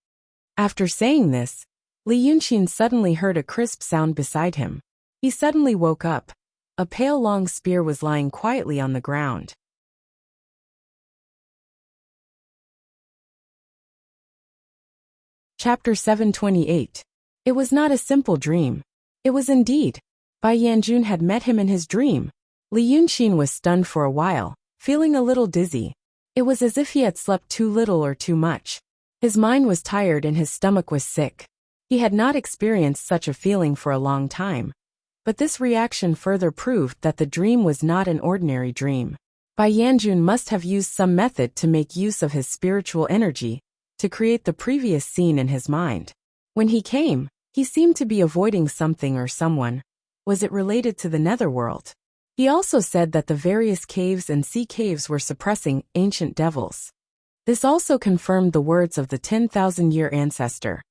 After saying this, Li Yunqin suddenly heard a crisp sound beside him. He suddenly woke up. A pale long spear was lying quietly on the ground. Chapter 728. It was not a simple dream. It was indeed. Bai Yanjun had met him in his dream. Li Yunqin was stunned for a while, feeling a little dizzy. It was as if he had slept too little or too much. His mind was tired and his stomach was sick. He had not experienced such a feeling for a long time. But this reaction further proved that the dream was not an ordinary dream. Bai Yanjun must have used some method to make use of his spiritual energy to create the previous scene in his mind. When he came, he seemed to be avoiding something or someone. Was it related to the netherworld? He also said that the various caves and sea caves were suppressing ancient devils. This also confirmed the words of the 10,000-year ancestor.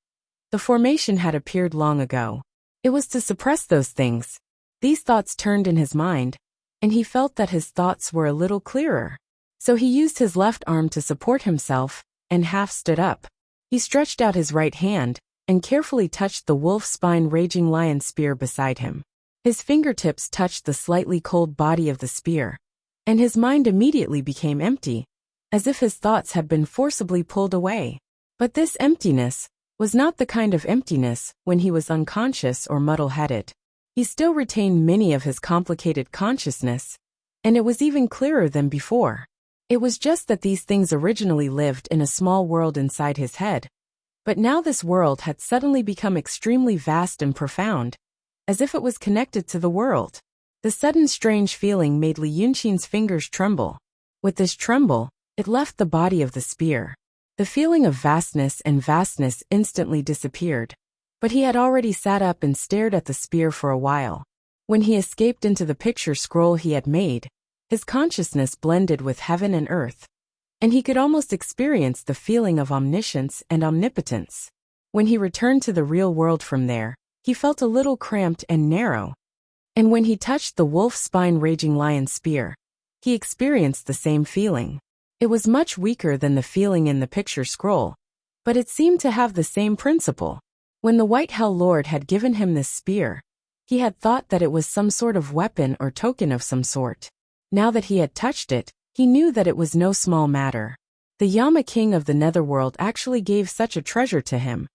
The formation had appeared long ago. It was to suppress those things. These thoughts turned in his mind, and he felt that his thoughts were a little clearer. So he used his left arm to support himself, and half stood up. He stretched out his right hand, and carefully touched the wolf spine raging lion spear beside him. His fingertips touched the slightly cold body of the spear, and his mind immediately became empty, as if his thoughts had been forcibly pulled away. But this emptiness was not the kind of emptiness when he was unconscious or muddle-headed. He still retained many of his complicated consciousness, and it was even clearer than before. It was just that these things originally lived in a small world inside his head, but now this world had suddenly become extremely vast and profound, as if it was connected to the world. The sudden strange feeling made Li Yunqin's fingers tremble. With this tremble, it left the body of the spear. The feeling of vastness instantly disappeared, but he had already sat up and stared at the spear for a while. When he escaped into the picture scroll he had made, his consciousness blended with heaven and earth, and he could almost experience the feeling of omniscience and omnipotence. When he returned to the real world from there, he felt a little cramped and narrow. And when he touched the wolf spine raging lion spear, he experienced the same feeling. It was much weaker than the feeling in the picture scroll, but it seemed to have the same principle. When the White Hell Lord had given him this spear, he had thought that it was some sort of weapon or token of some sort. Now that he had touched it, he knew that it was no small matter. The Yama King of the Netherworld actually gave such a treasure to him,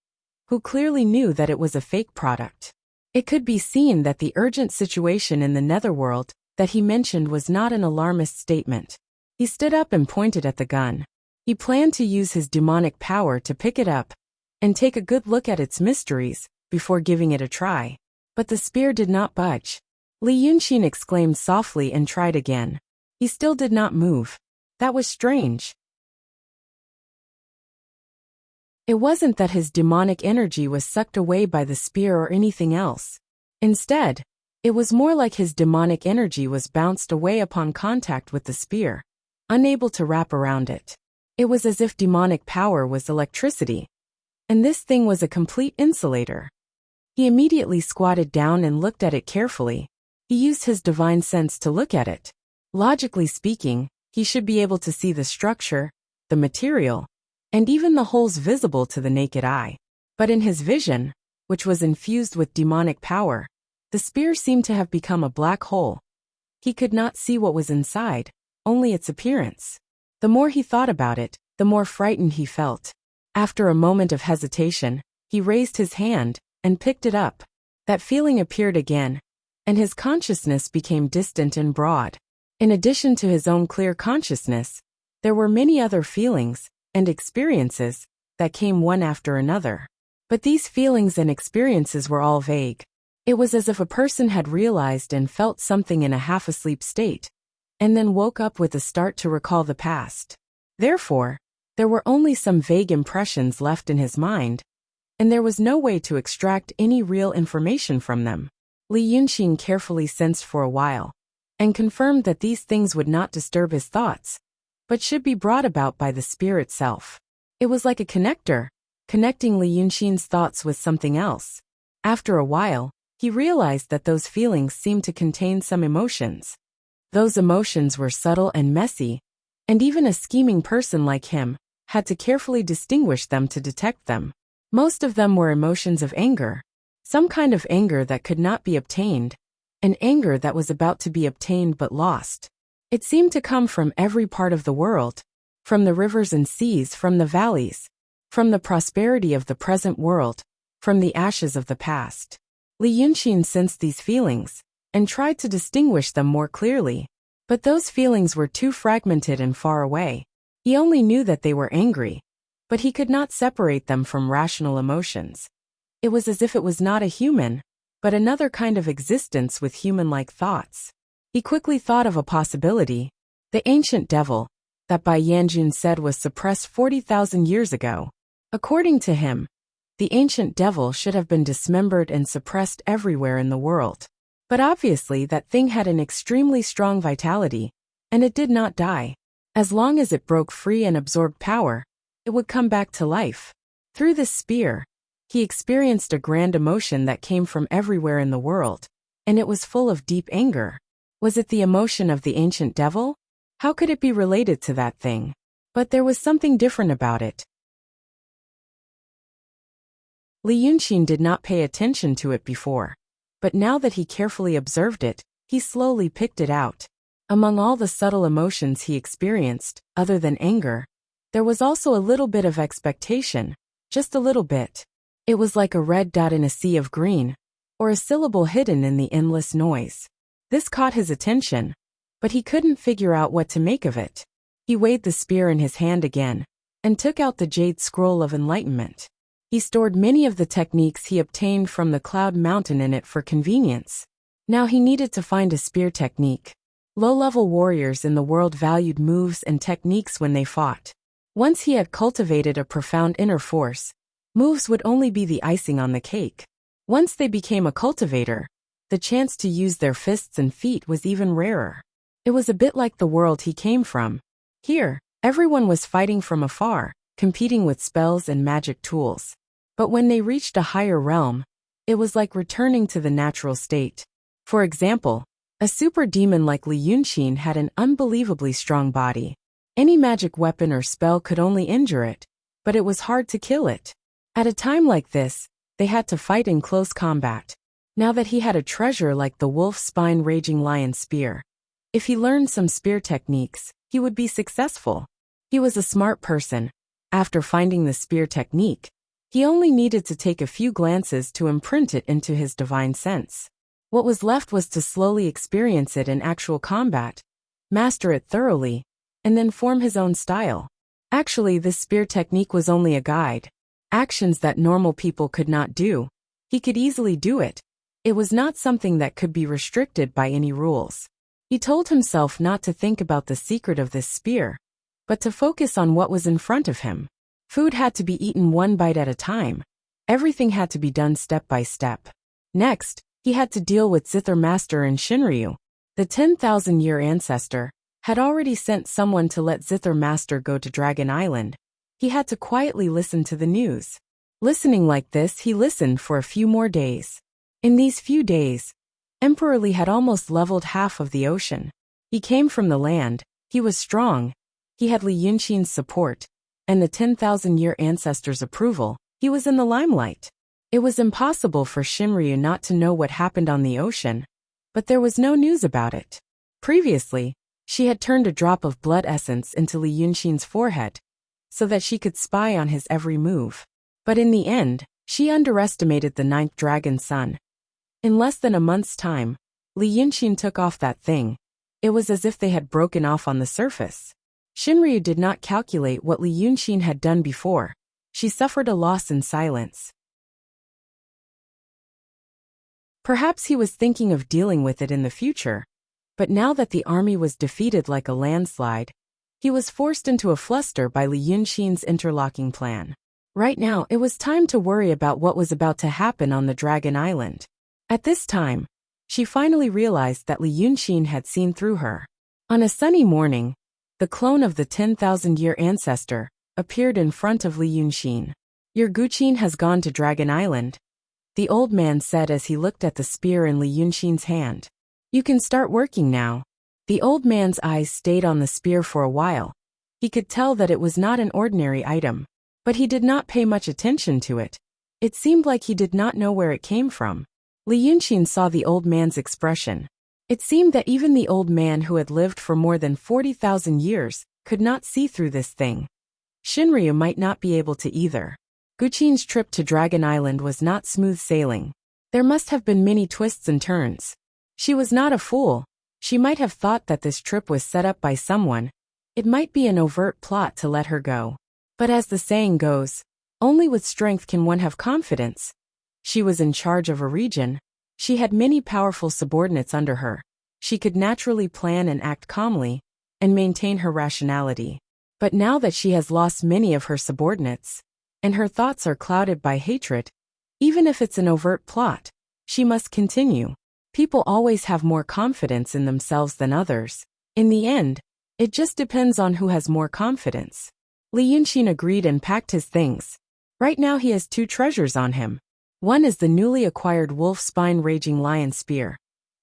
who clearly knew that it was a fake product. It could be seen that the urgent situation in the Netherworld that he mentioned was not an alarmist statement. He stood up and pointed at the gun. He planned to use his demonic power to pick it up and take a good look at its mysteries before giving it a try. But the spear did not budge. Li Yunqin exclaimed softly and tried again. He still did not move. That was strange. It wasn't that his demonic energy was sucked away by the spear or anything else. Instead, it was more like his demonic energy was bounced away upon contact with the spear, unable to wrap around it. It was as if demonic power was electricity, and this thing was a complete insulator. He immediately squatted down and looked at it carefully. He used his divine sense to look at it. Logically speaking, he should be able to see the structure, the material, and even the holes visible to the naked eye. But in his vision, which was infused with demonic power, the spear seemed to have become a black hole. He could not see what was inside, only its appearance. The more he thought about it, the more frightened he felt. After a moment of hesitation, he raised his hand and picked it up. That feeling appeared again, and his consciousness became distant and broad. In addition to his own clear consciousness, there were many other feelings and experiences that came one after another. But these feelings and experiences were all vague. It was as if a person had realized and felt something in a half-asleep state, and then woke up with a start to recall the past. Therefore, there were only some vague impressions left in his mind, and there was no way to extract any real information from them. Li Yunqin carefully sensed for a while, and confirmed that these things would not disturb his thoughts, but should be brought about by the spear itself. It was like a connector, connecting Li Yunqin's thoughts with something else. After a while, he realized that those feelings seemed to contain some emotions. Those emotions were subtle and messy, and even a scheming person like him had to carefully distinguish them to detect them. Most of them were emotions of anger. Some kind of anger that could not be obtained, an anger that was about to be obtained but lost. It seemed to come from every part of the world, from the rivers and seas, from the valleys, from the prosperity of the present world, from the ashes of the past. Li Yunxin sensed these feelings, and tried to distinguish them more clearly. But those feelings were too fragmented and far away. He only knew that they were angry, but he could not separate them from rational emotions. It was as if it was not a human, but another kind of existence with human-like thoughts. He quickly thought of a possibility. The ancient devil, that Bai Yanjun said was suppressed 40,000 years ago. According to him, the ancient devil should have been dismembered and suppressed everywhere in the world. But obviously that thing had an extremely strong vitality, and it did not die. As long as it broke free and absorbed power, it would come back to life. Through this spear, he experienced a grand emotion that came from everywhere in the world, and it was full of deep anger. Was it the emotion of the ancient devil? How could it be related to that thing? But there was something different about it. Li Yunxin did not pay attention to it before, but now that he carefully observed it, he slowly picked it out. Among all the subtle emotions he experienced, other than anger, there was also a little bit of expectation, just a little bit. It was like a red dot in a sea of green, or a syllable hidden in the endless noise. This caught his attention, but he couldn't figure out what to make of it. He weighed the spear in his hand again, and took out the jade scroll of enlightenment. He stored many of the techniques he obtained from the Cloud Mountain in it for convenience. Now he needed to find a spear technique. Low-level warriors in the world valued moves and techniques when they fought. Once he had cultivated a profound inner force, moves would only be the icing on the cake. Once they became a cultivator, the chance to use their fists and feet was even rarer. It was a bit like the world he came from. Here, everyone was fighting from afar, competing with spells and magic tools. But when they reached a higher realm, it was like returning to the natural state. For example, a super demon like Li Yunxin had an unbelievably strong body. Any magic weapon or spell could only injure it, but it was hard to kill it. At a time like this, they had to fight in close combat. Now that he had a treasure like the wolf spine raging lion spear, if he learned some spear techniques, he would be successful. He was a smart person. After finding the spear technique, he only needed to take a few glances to imprint it into his divine sense. What was left was to slowly experience it in actual combat, master it thoroughly, and then form his own style. Actually, this spear technique was only a guide. Actions that normal people could not do, he could easily do it. It was not something that could be restricted by any rules. He told himself not to think about the secret of this spear, but to focus on what was in front of him. Food had to be eaten one bite at a time. Everything had to be done step by step. Next, he had to deal with Zither Master and Shinryu. The 10,000-year ancestor had already sent someone to let Zither Master go to Dragon Island. He had to quietly listen to the news. Listening like this, he listened for a few more days. In these few days, Emperor Li had almost leveled half of the ocean. He came from the land, he was strong, he had Li Yunxin's support, and the 10,000-year ancestor's approval. He was in the limelight. It was impossible for Shinryu not to know what happened on the ocean, but there was no news about it. Previously, she had turned a drop of blood essence into Li Yunxin's forehead, so that she could spy on his every move. But in the end, she underestimated the 9th dragon son. In less than a month's time, Li Yunxin took off that thing. It was as if they had broken off on the surface. Shinryu did not calculate what Li Yunxin had done before. She suffered a loss in silence. Perhaps he was thinking of dealing with it in the future, but now that the army was defeated like a landslide, he was forced into a fluster by Li Yunxin's interlocking plan. Right now, it was time to worry about what was about to happen on the Dragon Island. At this time, she finally realized that Li Yunxin had seen through her. On a sunny morning, the clone of the 10,000-year ancestor appeared in front of Li Yunxin. "Your Guqin has gone to Dragon Island," the old man said as he looked at the spear in Li Yunxin's hand. "You can start working now." The old man's eyes stayed on the spear for a while. He could tell that it was not an ordinary item, but he did not pay much attention to it. It seemed like he did not know where it came from. Li Yunqin saw the old man's expression. It seemed that even the old man who had lived for more than 40,000 years could not see through this thing. Shinryu might not be able to either. Guqin's trip to Dragon Island was not smooth sailing. There must have been many twists and turns. She was not a fool. She might have thought that this trip was set up by someone. It might be an overt plot to let her go. But as the saying goes, only with strength can one have confidence. She was in charge of a region. She had many powerful subordinates under her. She could naturally plan and act calmly, and maintain her rationality. But now that she has lost many of her subordinates, and her thoughts are clouded by hatred, even if it's an overt plot, she must continue. People always have more confidence in themselves than others. In the end, it just depends on who has more confidence. Li Yunqin agreed and packed his things. Right now he has 2 treasures on him. One is the newly acquired wolf spine raging lion spear.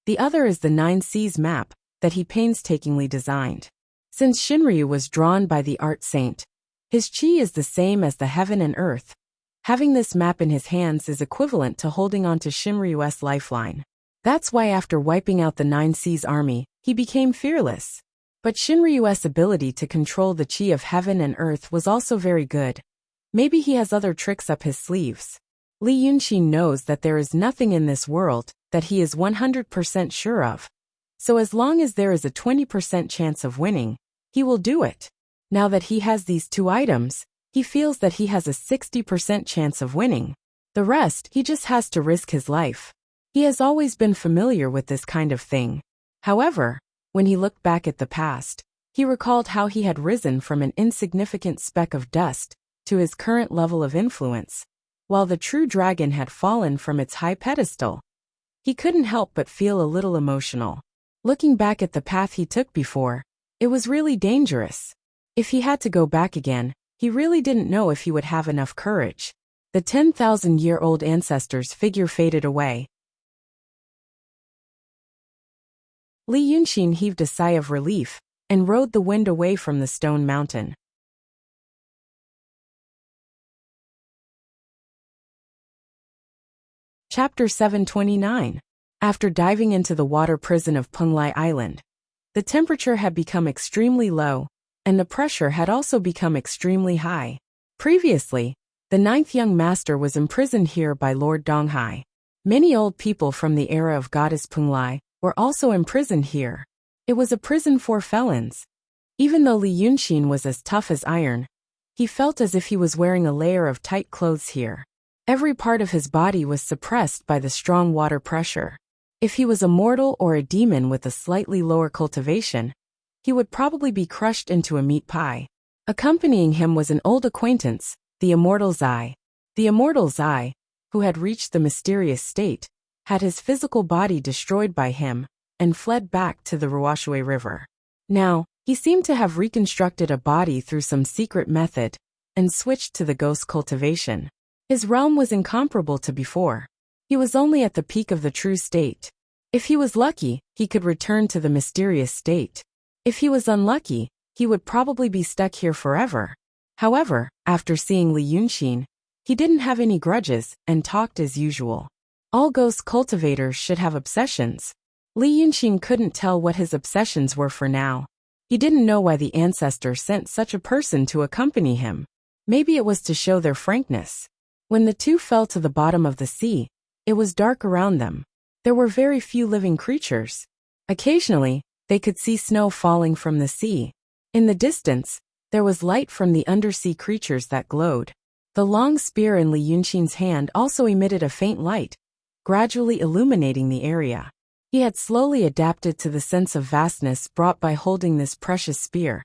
The other is the 9 Seas map that he painstakingly designed. Since Shinryu was drawn by the art saint, his chi is the same as the heaven and earth. Having this map in his hands is equivalent to holding on to Shinryu's lifeline. That's why after wiping out the 9 Seas army, he became fearless. But Shinryu's ability to control the chi of heaven and earth was also very good. Maybe he has other tricks up his sleeves. Li Yunqin knows that there is nothing in this world that he is 100% sure of. So as long as there is a 20% chance of winning, he will do it. Now that he has these 2 items, he feels that he has a 60% chance of winning. The rest, he just has to risk his life. He has always been familiar with this kind of thing. However, when he looked back at the past, he recalled how he had risen from an insignificant speck of dust to his current level of influence, while the true dragon had fallen from its high pedestal. He couldn't help but feel a little emotional. Looking back at the path he took before, it was really dangerous. If he had to go back again, he really didn't know if he would have enough courage. The 10,000-year-old ancestor's figure faded away. Li Yunqin heaved a sigh of relief and rode the wind away from the stone mountain. Chapter 729. After diving into the water prison of Penglai Island, the temperature had become extremely low, and the pressure had also become extremely high. Previously, the 9th young master was imprisoned here by Lord Donghai. Many old people from the era of goddess Penglai were also imprisoned here. It was a prison for felons. Even though Li Yunqin was as tough as iron, he felt as if he was wearing a layer of tight clothes here. Every part of his body was suppressed by the strong water pressure. If he was a mortal or a demon with a slightly lower cultivation, he would probably be crushed into a meat pie. Accompanying him was an old acquaintance, the immortal Zai. The immortal Zai, who had reached the mysterious state, had his physical body destroyed by him and fled back to the Ruoshui River. Now, he seemed to have reconstructed a body through some secret method and switched to the ghost cultivation. His realm was incomparable to before. He was only at the peak of the true state. If he was lucky, he could return to the mysterious state. If he was unlucky, he would probably be stuck here forever. However, after seeing Li Yunqin, he didn't have any grudges and talked as usual. All ghost cultivators should have obsessions. Li Yunqin couldn't tell what his obsessions were for now. He didn't know why the ancestor sent such a person to accompany him. Maybe it was to show their frankness. When the 2 fell to the bottom of the sea, it was dark around them. There were very few living creatures. Occasionally, they could see snow falling from the sea. In the distance, there was light from the undersea creatures that glowed. The long spear in Li Yunqin's hand also emitted a faint light, gradually illuminating the area. He had slowly adapted to the sense of vastness brought by holding this precious spear,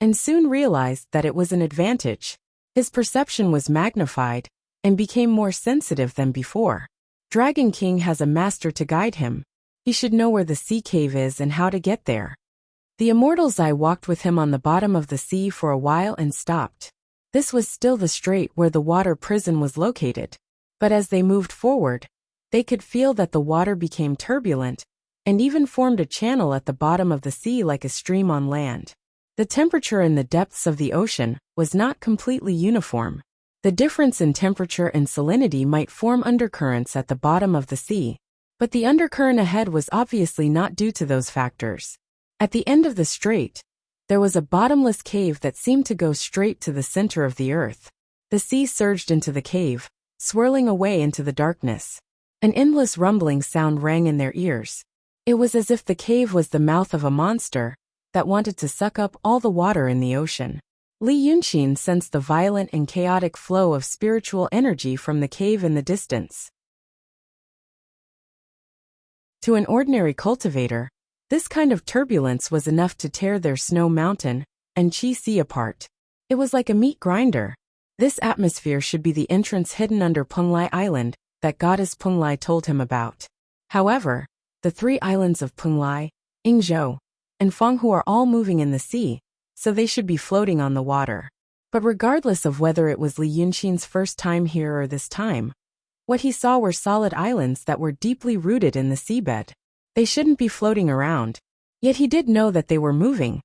and soon realized that it was an advantage. His perception was magnified and became more sensitive than before. Dragon King has a master to guide him. He should know where the sea cave is and how to get there. The immortal Zai walked with him on the bottom of the sea for a while and stopped. This was still the strait where the water prison was located. But as they moved forward, they could feel that the water became turbulent and even formed a channel at the bottom of the sea like a stream on land. The temperature in the depths of the ocean was not completely uniform. The difference in temperature and salinity might form undercurrents at the bottom of the sea, but the undercurrent ahead was obviously not due to those factors. At the end of the strait, there was a bottomless cave that seemed to go straight to the center of the earth. The sea surged into the cave, swirling away into the darkness. An endless rumbling sound rang in their ears. It was as if the cave was the mouth of a monster that wanted to suck up all the water in the ocean. Li Yunqin sensed the violent and chaotic flow of spiritual energy from the cave in the distance. To an ordinary cultivator, this kind of turbulence was enough to tear their snow mountain and Qi Sea apart. It was like a meat grinder. This atmosphere should be the entrance hidden under Penglai Island that goddess Penglai told him about. However, the 3 islands of Penglai, Yingzhou, and Fenghu are all moving in the sea, so they should be floating on the water. But regardless of whether it was Li Yunqin's first time here or this time, what he saw were solid islands that were deeply rooted in the seabed. They shouldn't be floating around. Yet he did know that they were moving,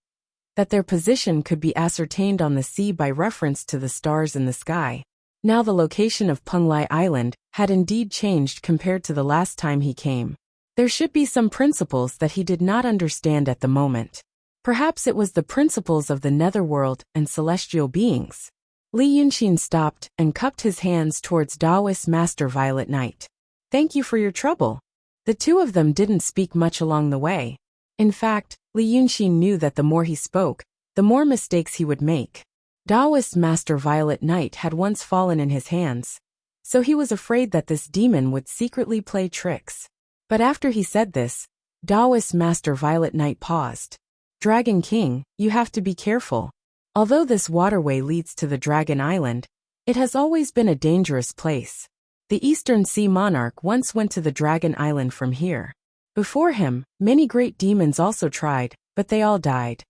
that their position could be ascertained on the sea by reference to the stars in the sky. Now the location of Penglai Island had indeed changed compared to the last time he came. There should be some principles that he did not understand at the moment. Perhaps it was the principles of the netherworld and celestial beings. Li Yunqin stopped and cupped his hands towards Taoist Master Violet Knight. "Thank you for your trouble." The two of them didn't speak much along the way. In fact, Li Yunqin knew that the more he spoke, the more mistakes he would make. Taoist Master Violet Knight had once fallen in his hands, so he was afraid that this demon would secretly play tricks. But after he said this, Taoist Master Violet Knight paused. "Dragon King, you have to be careful. Although this waterway leads to the Dragon Island, it has always been a dangerous place. The Eastern Sea Monarch once went to the Dragon Island from here. Before him, many great demons also tried, but they all died.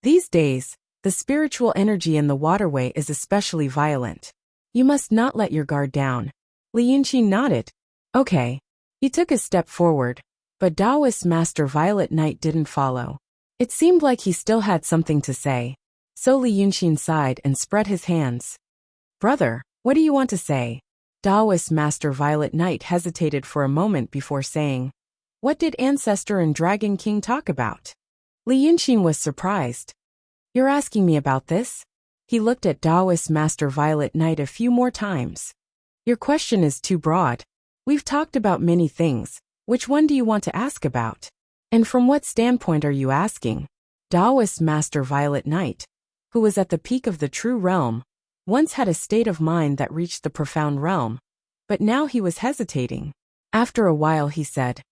These days, the spiritual energy in the waterway is especially violent. You must not let your guard down." Li Yunqin nodded. "Okay." He took a step forward, but Taoist Master Violet Knight didn't follow. It seemed like he still had something to say. So Li Yunqin sighed and spread his hands. "Brother, what do you want to say?" Taoist Master Violet Knight hesitated for a moment before saying, "What did Ancestor and Dragon King talk about?" Li Yunqin was surprised. "You're asking me about this?" He looked at Taoist Master Violet Knight a few more times. "Your question is too broad. We've talked about many things. Which one do you want to ask about? And from what standpoint are you asking?" Taoist Master Violet Knight, who was at the peak of the true realm, once had a state of mind that reached the profound realm, but now he was hesitating. After a while he said,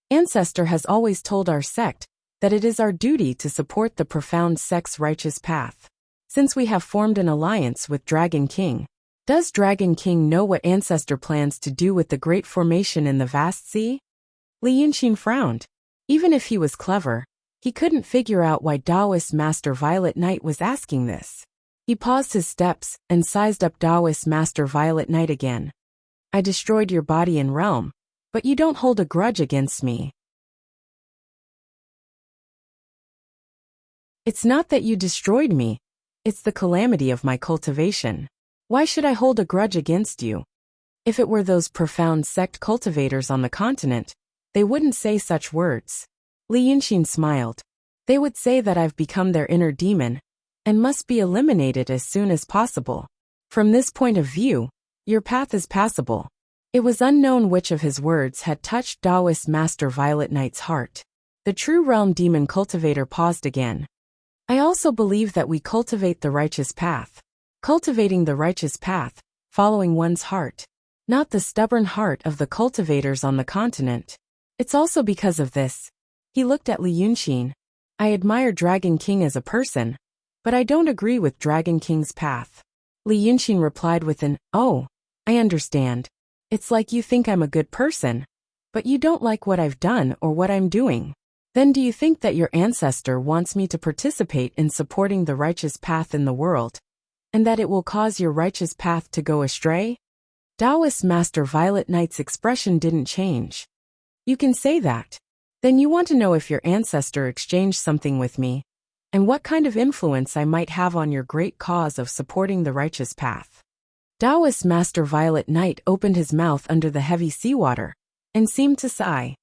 "Ancestor has always told our sect that it is our duty to support the profound sect's righteous path. Since we have formed an alliance with Dragon King, does Dragon King know what Ancestor plans to do with the great formation in the vast sea?" Li Yunqin frowned. Even if he was clever, he couldn't figure out why Taoist Master Violet Knight was asking this. He paused his steps and sized up Taoist Master Violet Knight again. "I destroyed your body and realm, but you don't hold a grudge against me." "It's not that you destroyed me, it's the calamity of my cultivation. Why should I hold a grudge against you? If it were those profound sect cultivators on the continent, they wouldn't say such words." Li Yunqin smiled. "They would say that I've become their inner demon and must be eliminated as soon as possible. From this point of view, your path is passable." It was unknown which of his words had touched Taoist Master Violet Knight's heart. The true realm demon cultivator paused again. "I also believe that we cultivate the righteous path. Cultivating the righteous path, following one's heart, not the stubborn heart of the cultivators on the continent. It's also because of this." He looked at Li Yunqin. "I admire Dragon King as a person, but I don't agree with Dragon King's path." Li Yunqin replied with an, "Oh, I understand. It's like you think I'm a good person, but you don't like what I've done or what I'm doing. Then do you think that your ancestor wants me to participate in supporting the righteous path in the world, and that it will cause your righteous path to go astray?" Taoist Master Violet Knight's expression didn't change. "You can say that. Then you want to know if your ancestor exchanged something with me, and what kind of influence I might have on your great cause of supporting the righteous path." Taoist Master Violet Knight opened his mouth under the heavy seawater and seemed to sigh.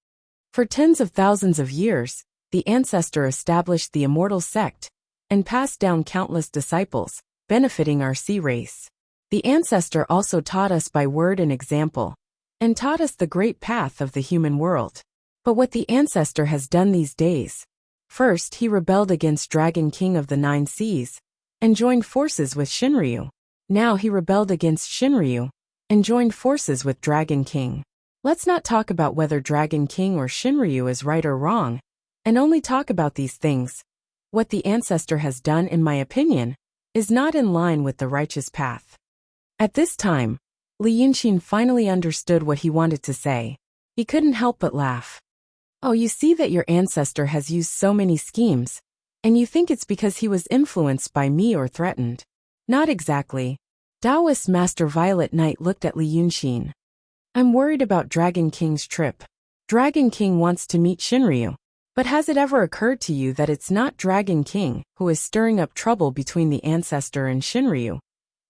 For tens of thousands of years, the ancestor established the immortal sect and passed down countless disciples, benefiting our sea race. The ancestor also taught us by word and example, and taught us the great path of the human world. But what the ancestor has done these days: first, he rebelled against Dragon King of the Nine Seas and joined forces with Shinryu. Now he rebelled against Shinryu and joined forces with Dragon King. Let's not talk about whether Dragon King or Shinryu is right or wrong, and only talk about these things. What the ancestor has done, in my opinion, is not in line with the righteous path. At this time, Li Yunqin finally understood what he wanted to say. He couldn't help but laugh. Oh, you see that your ancestor has used so many schemes, and you think it's because he was influenced by me or threatened. Not exactly. Taoist Master Violet Knight looked at Li Yunqin. I'm worried about Dragon King's trip. Dragon King wants to meet Shinryu. But has it ever occurred to you that it's not Dragon King who is stirring up trouble between the ancestor and Shinryu,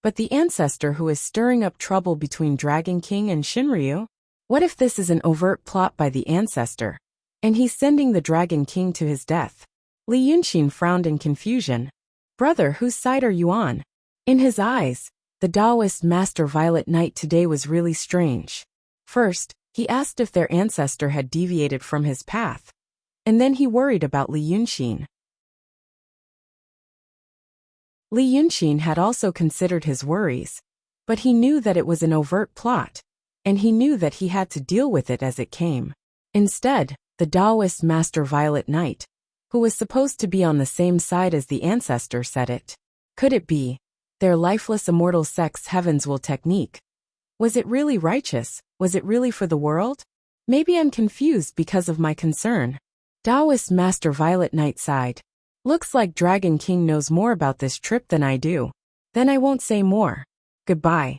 but the ancestor who is stirring up trouble between Dragon King and Shinryu? What if this is an overt plot by the ancestor, and he's sending the Dragon King to his death? Li Yunqin frowned in confusion. Brother, whose side are you on? In his eyes, the Taoist Master Violet Knight today was really strange. First, he asked if their ancestor had deviated from his path, and then he worried about Li Yunqin. Li Yunqin had also considered his worries, but he knew that it was an overt plot, and he knew that he had to deal with it as it came. Instead, the Taoist Master Violet Knight, who was supposed to be on the same side as the ancestor, said it. Could it be their lifeless immortal sect's heaven's will technique? Was it really righteous? Was it really for the world? Maybe I'm confused because of my concern. Taoist Master Violet Knight sighed. Looks like Dragon King knows more about this trip than I do. Then I won't say more. Goodbye.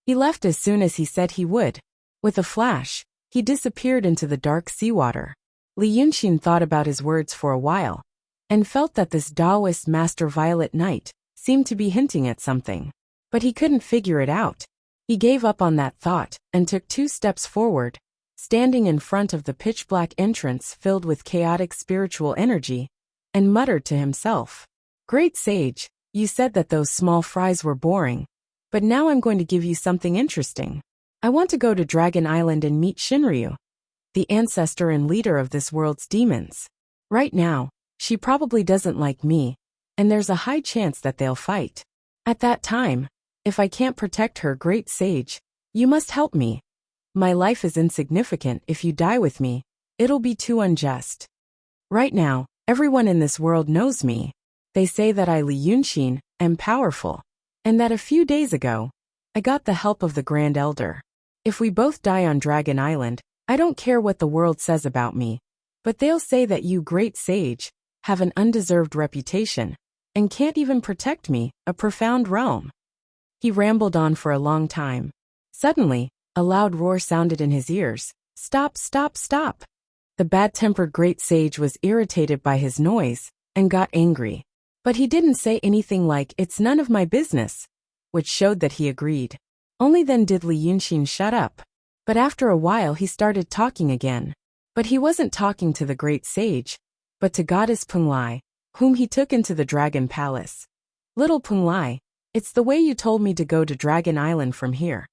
He left as soon as he said he would. With a flash, he disappeared into the dark seawater. Li Yunqin thought about his words for a while, and felt that this Taoist Master Violet Knight seemed to be hinting at something. But he couldn't figure it out. He gave up on that thought, and took 2 steps forward, standing in front of the pitch-black entrance filled with chaotic spiritual energy, and muttered to himself. Great sage, you said that those small fries were boring, but now I'm going to give you something interesting. I want to go to Dragon Island and meet Shinryu, the ancestor and leader of this world's demons. Right now, she probably doesn't like me, and there's a high chance that they'll fight. At that time, if I can't protect her, great sage, you must help me. My life is insignificant. If you die with me, it'll be too unjust. Right now, everyone in this world knows me. They say that I, Li Yunqin, am powerful, and that a few days ago, I got the help of the Grand Elder. If we both die on Dragon Island, I don't care what the world says about me, but they'll say that you, great sage, have an undeserved reputation, and can't even protect me, a profound realm. He rambled on for a long time. Suddenly, a loud roar sounded in his ears. Stop, stop, stop! The bad-tempered great sage was irritated by his noise, and got angry. But he didn't say anything like, it's none of my business, which showed that he agreed. Only then did Li Yunqin shut up. But after a while he started talking again. But he wasn't talking to the great sage, but to Goddess Punglai, whom he took into the Dragon Palace. Little Punglai, it's the way you told me to go to Dragon Island from here.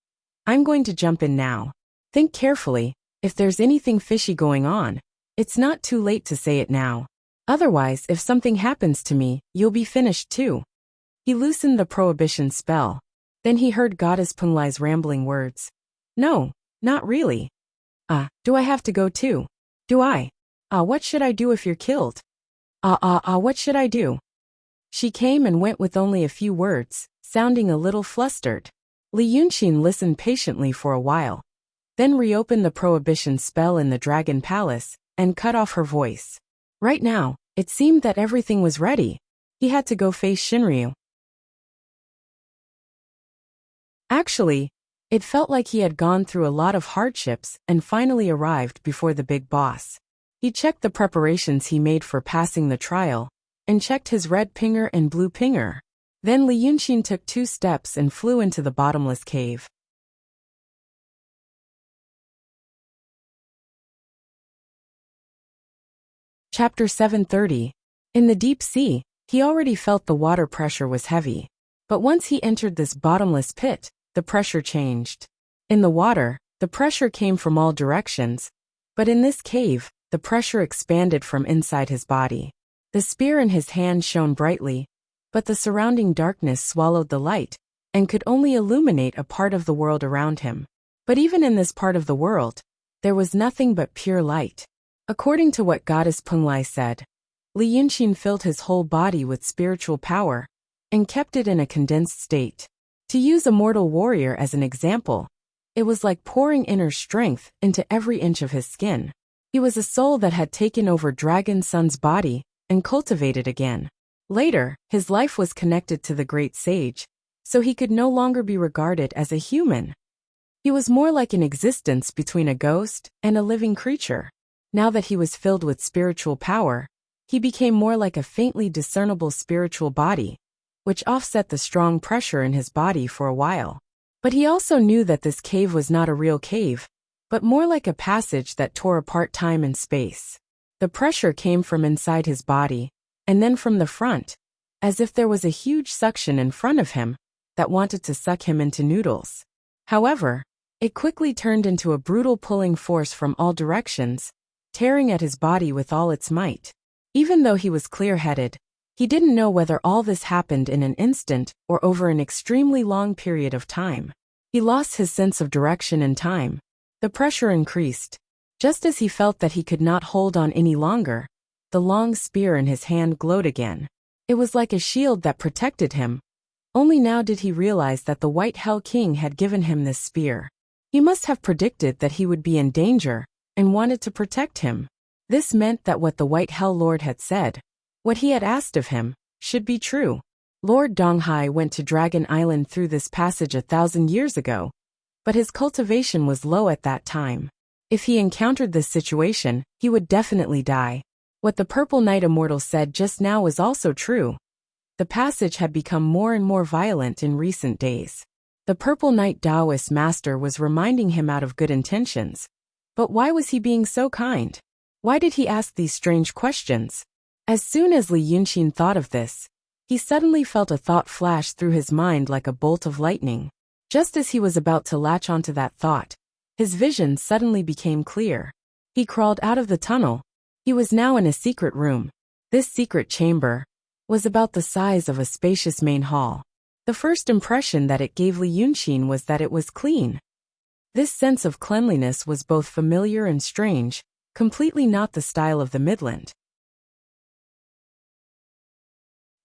I'm going to jump in now. Think carefully. If there's anything fishy going on, it's not too late to say it now. Otherwise, if something happens to me, you'll be finished too. He loosened the prohibition spell. Then he heard Goddess Punglai's rambling words. No, not really. Do I have to go too? Do I? What should I do if you're killed? What should I do? She came and went with only a few words, sounding a little flustered. Li Yunqin listened patiently for a while, then reopened the prohibition spell in the Dragon Palace, and cut off her voice. Right now, it seemed that everything was ready. He had to go face Shinryu. Actually, it felt like he had gone through a lot of hardships and finally arrived before the big boss. He checked the preparations he made for passing the trial, and checked his red pinger and blue pinger. Then Li Yunxin took 2 steps and flew into the bottomless cave. Chapter 730. In the deep sea, he already felt the water pressure was heavy. But once he entered this bottomless pit, the pressure changed. In the water, the pressure came from all directions, but in this cave, the pressure expanded from inside his body. The spear in his hand shone brightly, but the surrounding darkness swallowed the light and could only illuminate a part of the world around him. But even in this part of the world, there was nothing but pure light. According to what Goddess Penglai said, Li Yunxin filled his whole body with spiritual power and kept it in a condensed state. To use a mortal warrior as an example, it was like pouring inner strength into every inch of his skin. He was a soul that had taken over Dragon Sun's body and cultivated again. Later, his life was connected to the great sage, so he could no longer be regarded as a human. He was more like an existence between a ghost and a living creature. Now that he was filled with spiritual power, he became more like a faintly discernible spiritual body, which offset the strong pressure in his body for a while. But he also knew that this cave was not a real cave, but more like a passage that tore apart time and space. The pressure came from inside his body, and then from the front, as if there was a huge suction in front of him that wanted to suck him into noodles. However, it quickly turned into a brutal pulling force from all directions, tearing at his body with all its might. Even though he was clear-headed, he didn't know whether all this happened in an instant or over an extremely long period of time. He lost his sense of direction and time. The pressure increased. Just as he felt that he could not hold on any longer, the long spear in his hand glowed again. It was like a shield that protected him. Only now did he realize that the White Hell King had given him this spear. He must have predicted that he would be in danger and wanted to protect him. This meant that what the White Hell Lord had said, what he had asked of him, should be true. Lord Donghai went to Dragon Island through this passage 1,000 years ago, but his cultivation was low at that time. If he encountered this situation, he would definitely die. What the Purple Knight Immortal said just now was also true. The passage had become more and more violent in recent days. The Purple Knight Taoist master was reminding him out of good intentions. But why was he being so kind? Why did he ask these strange questions? As soon as Li Yunxin thought of this, he suddenly felt a thought flash through his mind like a bolt of lightning. Just as he was about to latch onto that thought, his vision suddenly became clear. He crawled out of the tunnel. He was now in a secret room. This secret chamber was about the size of a spacious main hall. The first impression that it gave Li Yunxin was that it was clean. This sense of cleanliness was both familiar and strange, completely not the style of the Midland.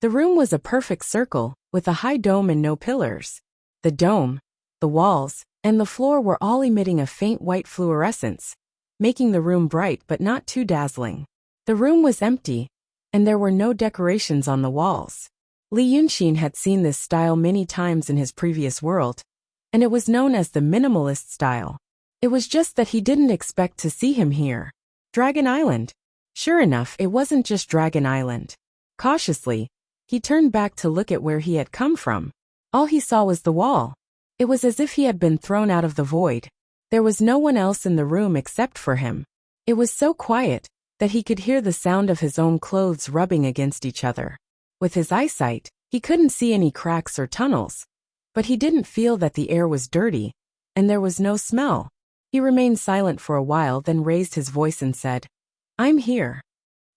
The room was a perfect circle, with a high dome and no pillars. The dome, the walls, and the floor were all emitting a faint white fluorescence, making the room bright but not too dazzling. The room was empty, and there were no decorations on the walls. Li Yunxin had seen this style many times in his previous world, and it was known as the minimalist style. It was just that he didn't expect to see him here. Dragon Island. Sure enough, it wasn't just Dragon Island. Cautiously, he turned back to look at where he had come from. All he saw was the wall. It was as if he had been thrown out of the void. There was no one else in the room except for him. It was so quiet that he could hear the sound of his own clothes rubbing against each other. With his eyesight, he couldn't see any cracks or tunnels, but he didn't feel that the air was dirty, and there was no smell. He remained silent for a while, then raised his voice and said, "I'm here."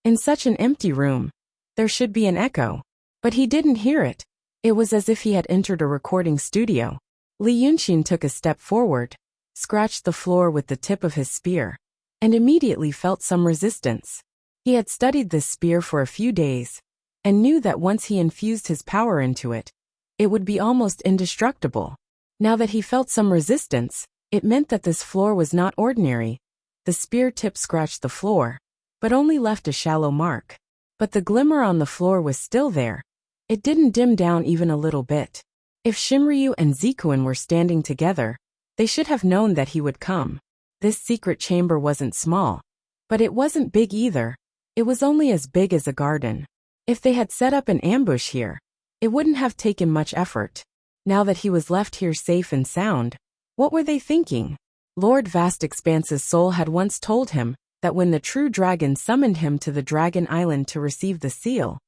In such an empty room, there should be an echo, but he didn't hear it. It was as if he had entered a recording studio. Li Yunxin took a step forward, scratched the floor with the tip of his spear, and immediately felt some resistance. He had studied this spear for a few days, and knew that once he infused his power into it, it would be almost indestructible. Now that he felt some resistance, it meant that this floor was not ordinary. The spear tip scratched the floor, but only left a shallow mark. But the glimmer on the floor was still there. It didn't dim down even a little bit. If Shinryu and Zikuin were standing together, they should have known that he would come. This secret chamber wasn't small, but it wasn't big either. It was only as big as a garden. If they had set up an ambush here, It wouldn't have taken much effort. Now that he was left here safe and sound, what were they thinking? Lord Vast Expanse's soul had once told him that when the true dragon summoned him to the Dragon Island to receive the seal,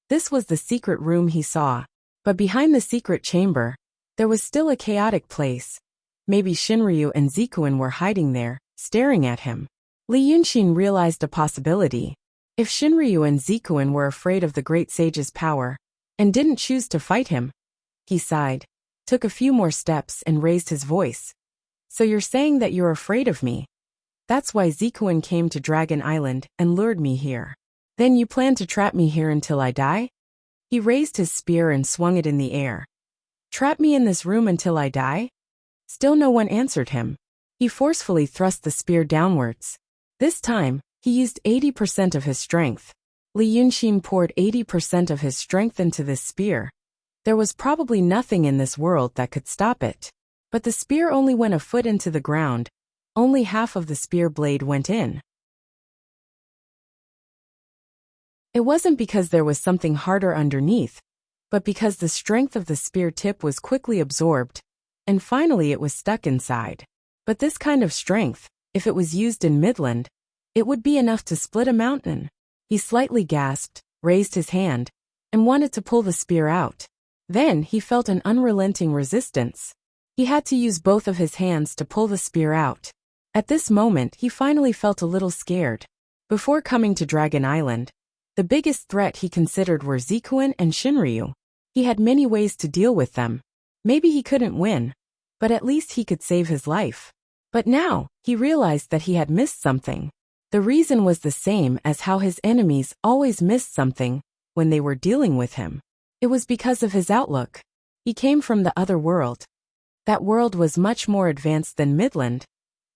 this was the secret room he saw. But behind the secret chamber, there was still a chaotic place. Maybe Shinryu and Zikuin were hiding there, staring at him. Li Yunxin realized a possibility. If Shinryu and Zikuin were afraid of the great sage's power, and didn't choose to fight him, he sighed, took a few more steps and raised his voice. So you're saying that you're afraid of me? That's why Zikuin came to Dragon Island and lured me here. Then you plan to trap me here until I die? He raised his spear and swung it in the air. Trap me in this room until I die? Still no one answered him. He forcefully thrust the spear downwards. This time, he used 80% of his strength. Li Yunxin poured 80% of his strength into this spear. There was probably nothing in this world that could stop it. But the spear only went a foot into the ground. Only half of the spear blade went in. It wasn't because there was something harder underneath, but because the strength of the spear tip was quickly absorbed, and finally it was stuck inside. But this kind of strength, if it was used in Midland, it would be enough to split a mountain. He slightly gasped, raised his hand, and wanted to pull the spear out. Then he felt an unrelenting resistance. He had to use both of his hands to pull the spear out. At this moment he finally felt a little scared. Before coming to Dragon Island, the biggest threat he considered were Zikuin and Shinryu. He had many ways to deal with them. Maybe he couldn't win, but at least he could save his life. But now, he realized that he had missed something. The reason was the same as how his enemies always missed something when they were dealing with him. It was because of his outlook. He came from the other world. That world was much more advanced than Midland.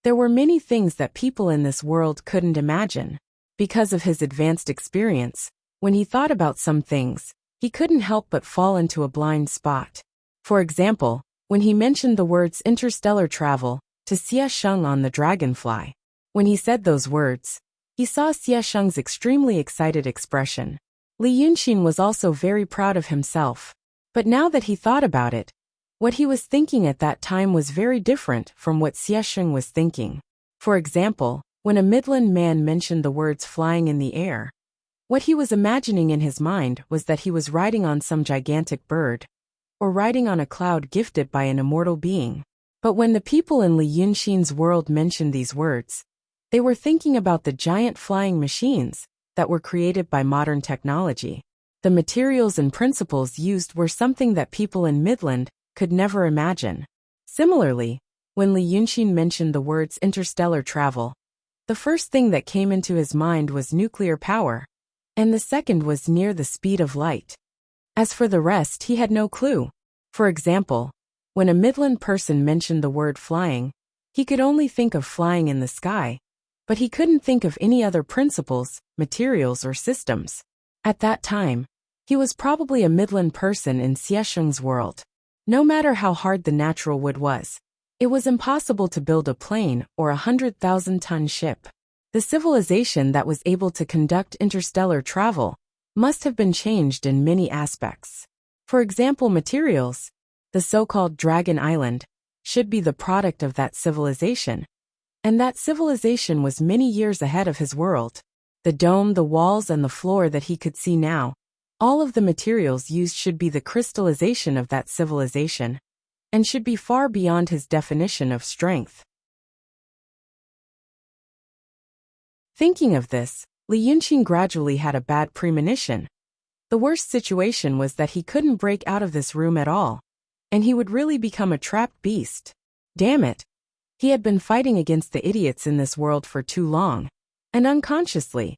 There were many things that people in this world couldn't imagine. Because of his advanced experience, when he thought about some things, he couldn't help but fall into a blind spot. For example, when he mentioned the words interstellar travel to Xie Sheng on the dragonfly. When he said those words, he saw Xie Sheng's extremely excited expression. Li Yunxin was also very proud of himself. But now that he thought about it, what he was thinking at that time was very different from what Xie Sheng was thinking. For example, when a Midland man mentioned the words flying in the air, what he was imagining in his mind was that he was riding on some gigantic bird, or riding on a cloud gifted by an immortal being. But when the people in Li Yunxin's world mentioned these words, they were thinking about the giant flying machines that were created by modern technology. The materials and principles used were something that people in Midland could never imagine. Similarly, when Li Yunxin mentioned the words interstellar travel, the first thing that came into his mind was nuclear power, and the second was near the speed of light. As for the rest, he had no clue. For example, when a Midland person mentioned the word flying, he could only think of flying in the sky, but he couldn't think of any other principles, materials or systems. At that time, he was probably a Midland person in Xie Sheng's world. No matter how hard the natural wood was, it was impossible to build a plane or 100,000-ton ship. The civilization that was able to conduct interstellar travel must have been changed in many aspects. For example, materials. The so-called Dragon Island should be the product of that civilization. And that civilization was many years ahead of his world. The dome, the walls, and the floor that he could see now, all of the materials used should be the crystallization of that civilization, and should be far beyond his definition of strength. Thinking of this, Li Yunxin gradually had a bad premonition. The worst situation was that he couldn't break out of this room at all, and he would really become a trapped beast. Damn it! He had been fighting against the idiots in this world for too long, and unconsciously,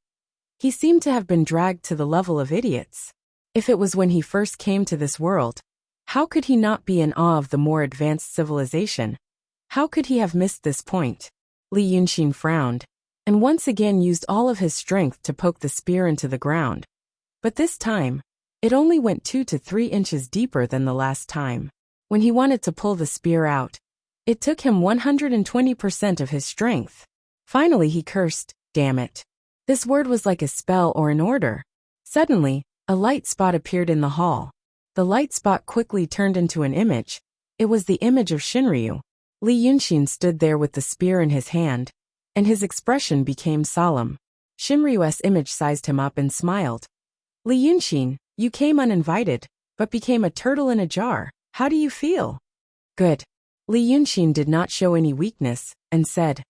he seemed to have been dragged to the level of idiots. If it was when he first came to this world, how could he not be in awe of the more advanced civilization? How could he have missed this point? Li Yunxin frowned, and once again used all of his strength to poke the spear into the ground. But this time, it only went 2 to 3 inches deeper than the last time. When he wanted to pull the spear out, it took him 120% of his strength. Finally he cursed, "Damn it." This word was like a spell or an order. Suddenly, a light spot appeared in the hall. The light spot quickly turned into an image. It was the image of Shinryu. Li Yunxin stood there with the spear in his hand, and his expression became solemn. Shinryu's image sized him up and smiled. Li Yunxin, you came uninvited, but became a turtle in a jar. How do you feel? Good. Li Yunxin did not show any weakness, and said,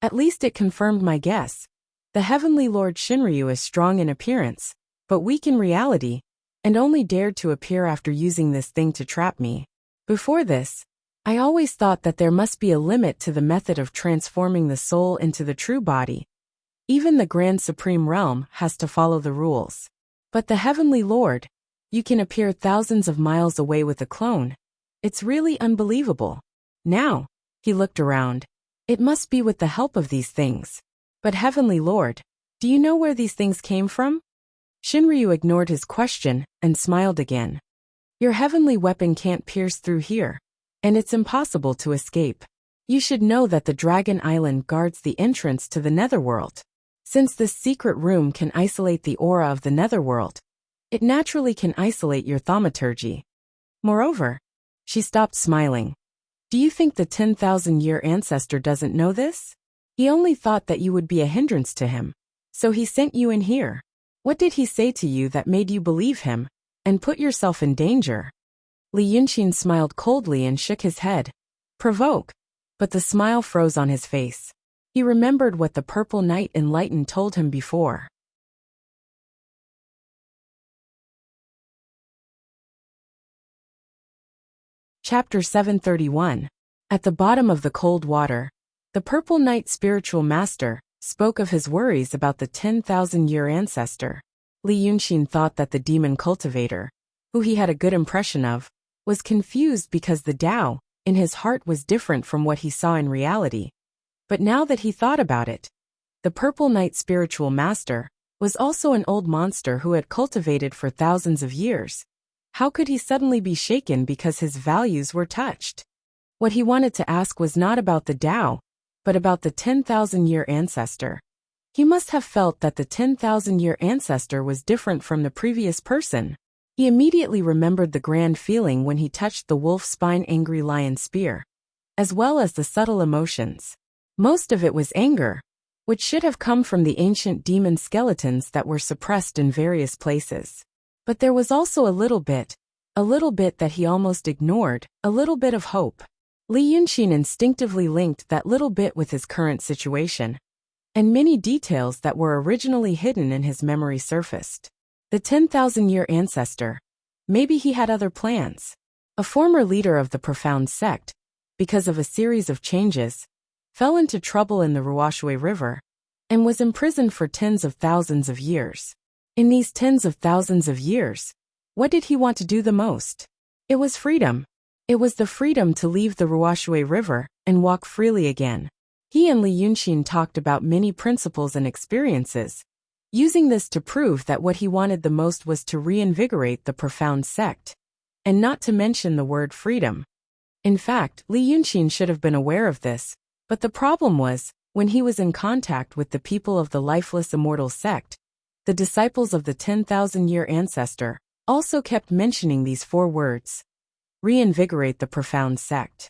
at least it confirmed my guess. The Heavenly Lord Shinryu is strong in appearance, but weak in reality, and only dared to appear after using this thing to trap me. Before this, I always thought that there must be a limit to the method of transforming the soul into the true body. Even the Grand Supreme Realm has to follow the rules. But the Heavenly Lord, you can appear thousands of miles away with a clone. It's really unbelievable. Now, he looked around. It must be with the help of these things. But Heavenly Lord, do you know where these things came from? Shinryu ignored his question and smiled again. Your heavenly weapon can't pierce through here, and it's impossible to escape. You should know that the Dragon Island guards the entrance to the Netherworld. Since this secret room can isolate the aura of the Netherworld, it naturally can isolate your thaumaturgy. Moreover, she stopped smiling. Do you think the 10,000-year ancestor doesn't know this? He only thought that you would be a hindrance to him, so he sent you in here. What did he say to you that made you believe him and put yourself in danger? Li Yunxin smiled coldly and shook his head. Provoke. But the smile froze on his face. He remembered what the Purple Knight Enlightened told him before. Chapter 731. At the bottom of the cold water, the Purple Knight Spiritual Master spoke of his worries about the 10,000-year ancestor. Li Yunxin thought that the demon cultivator, who he had a good impression of, was confused because the Tao in his heart was different from what he saw in reality. But now that he thought about it, the Purple Knight Spiritual Master was also an old monster who had cultivated for thousands of years. How could he suddenly be shaken because his values were touched? What he wanted to ask was not about the Tao, but about the 10,000-year ancestor. He must have felt that the 10,000-year ancestor was different from the previous person. He immediately remembered the grand feeling when he touched the wolf spine angry lion spear, as well as the subtle emotions. Most of it was anger, which should have come from the ancient demon skeletons that were suppressed in various places. But there was also a little bit that he almost ignored, a little bit of hope. Li Yunxin instinctively linked that little bit with his current situation, and many details that were originally hidden in his memory surfaced. The 10,000-year ancestor. Maybe he had other plans. A former leader of the profound sect, because of a series of changes, fell into trouble in the Wuxia River, and was imprisoned for tens of thousands of years. In these tens of thousands of years, what did he want to do the most? It was freedom. It was the freedom to leave the Wuxia River and walk freely again. He and Li Yunxin talked about many principles and experiences, using this to prove that what he wanted the most was to reinvigorate the profound sect, and not to mention the word freedom. In fact, Li Yunxin should have been aware of this, but the problem was, when he was in contact with the people of the lifeless immortal sect, the disciples of the 10,000-year ancestor also kept mentioning these four words: reinvigorate the profound sect.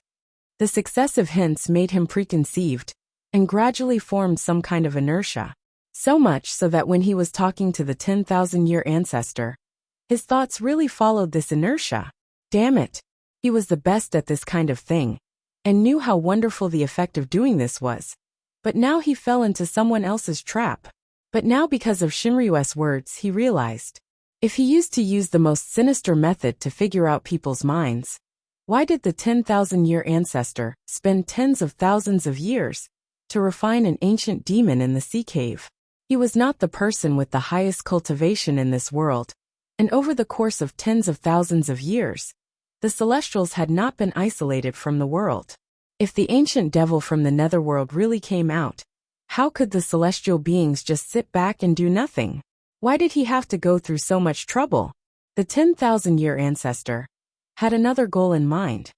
The successive hints made him preconceived, and gradually formed some kind of inertia. So much so that when he was talking to the 10,000-year ancestor, his thoughts really followed this inertia. Damn it! He was the best at this kind of thing, and knew how wonderful the effect of doing this was. But now he fell into someone else's trap. But now, because of Shinryu's words, he realized, if he used to use the most sinister method to figure out people's minds, why did the 10,000-year ancestor spend tens of thousands of years to refine an ancient demon in the sea cave? He was not the person with the highest cultivation in this world, and over the course of tens of thousands of years, the Celestials had not been isolated from the world. If the ancient devil from the netherworld really came out, how could the celestial beings just sit back and do nothing? Why did he have to go through so much trouble? The 10,000-year ancestor had another goal in mind.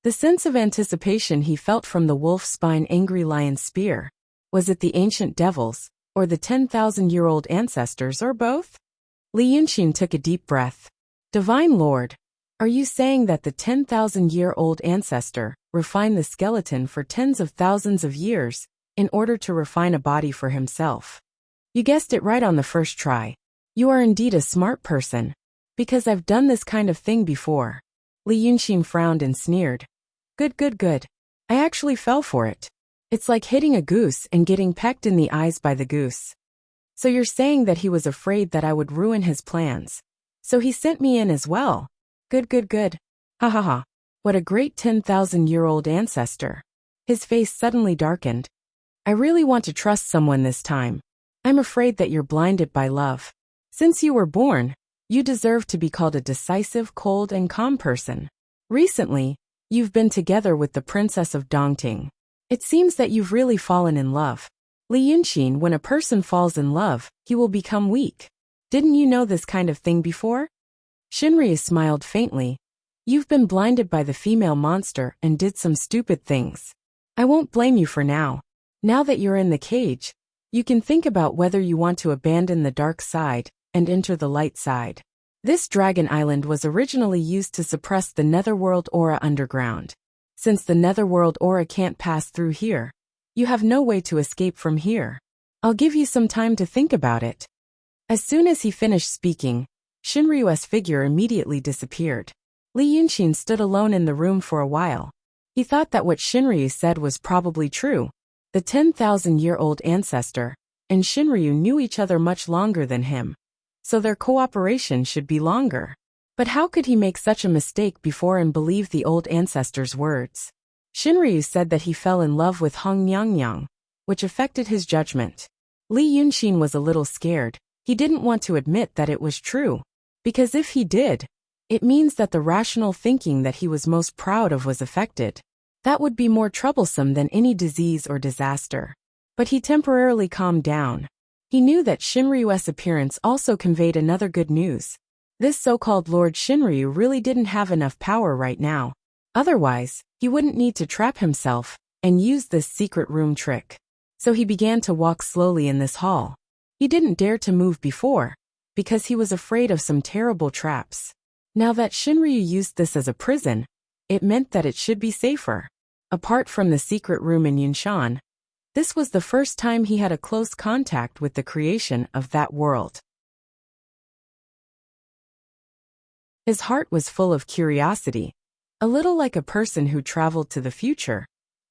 The sense of anticipation he felt from the wolf spine angry lion spear. Was it the ancient devils, or the 10,000-year-old ancestors, or both? Li Yunxin took a deep breath. Divine Lord, are you saying that the 10,000-year-old ancestor refined the skeleton for tens of thousands of years in order to refine a body for himself? You guessed it right on the first try. You are indeed a smart person, because I've done this kind of thing before. Li Yunxin frowned and sneered. Good. I actually fell for it. It's like hitting a goose and getting pecked in the eyes by the goose. So you're saying that he was afraid that I would ruin his plans. So he sent me in as well. Good. Ha ha ha. What a great 10,000-year-old ancestor. His face suddenly darkened. I really want to trust someone this time. I'm afraid that you're blinded by love. Since you were born, you deserve to be called a decisive, cold, and calm person. Recently, you've been together with the Princess of Dongting. It seems that you've really fallen in love. Li Yunxin, when a person falls in love, he will become weak. Didn't you know this kind of thing before? Shinryu smiled faintly. You've been blinded by the female monster and did some stupid things. I won't blame you for now. Now that you're in the cage, you can think about whether you want to abandon the dark side and enter the light side. This dragon island was originally used to suppress the netherworld aura underground. Since the netherworld aura can't pass through here, you have no way to escape from here. I'll give you some time to think about it. As soon as he finished speaking, Shinryu's figure immediately disappeared. Li Yunxin stood alone in the room for a while. He thought that what Shinryu said was probably true. The 10,000-year-old ancestor and Shinryu knew each other much longer than him, so their cooperation should be longer. But how could he make such a mistake before and believe the old ancestor's words? Shinryu said that he fell in love with Hong Nyang, which affected his judgment. Li Yunxin was a little scared. He didn't want to admit that it was true, because if he did, it means that the rational thinking that he was most proud of was affected. That would be more troublesome than any disease or disaster. But he temporarily calmed down. He knew that Shinryu's appearance also conveyed another good news. This so-called Lord Shinryu really didn't have enough power right now. Otherwise, he wouldn't need to trap himself and use this secret room trick. So he began to walk slowly in this hall. He didn't dare to move before, because he was afraid of some terrible traps. Now that Shinryu used this as a prison, it meant that it should be safer. Apart from the secret room in Yunshan, this was the first time he had a close contact with the creation of that world. His heart was full of curiosity, a little like a person who traveled to the future.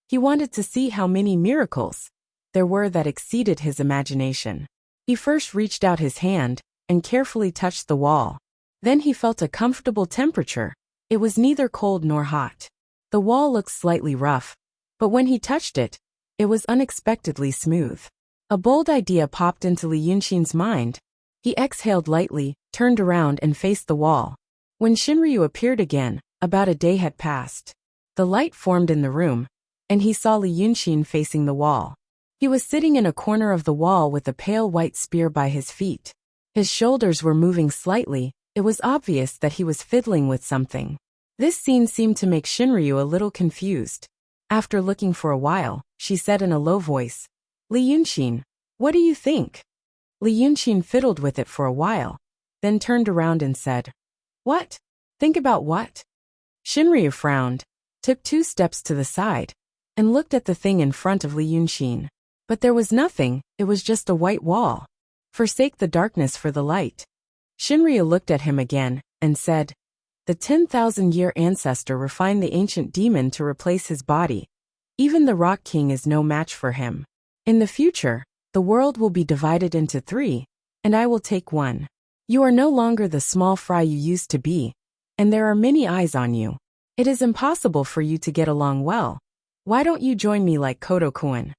He wanted to see how many miracles there were that exceeded his imagination. He first reached out his hand and carefully touched the wall. Then he felt a comfortable temperature. It was neither cold nor hot. The wall looked slightly rough, but when he touched it, it was unexpectedly smooth. A bold idea popped into Li Yunxin's mind. He exhaled lightly, turned around and faced the wall. When Shinryu appeared again, about a day had passed. The light formed in the room, and he saw Li Yunxin facing the wall. He was sitting in a corner of the wall with a pale white spear by his feet. His shoulders were moving slightly. It was obvious that he was fiddling with something. This scene seemed to make Shinryu a little confused. After looking for a while, she said in a low voice, Li Yunxin, what do you think? Li Yunxin fiddled with it for a while, then turned around and said, What? Think about what? Shinryu frowned, took 2 steps to the side, and looked at the thing in front of Li Yunxin. But there was nothing, it was just a white wall. Forsake the darkness for the light. Shinryu looked at him again, and said, The 10,000-year ancestor refined the ancient demon to replace his body. Even the Rock King is no match for him. In the future, the world will be divided into 3, and I will take 1. You are no longer the small fry you used to be, and there are many eyes on you. It is impossible for you to get along well. Why don't you join me like Kodo-kun?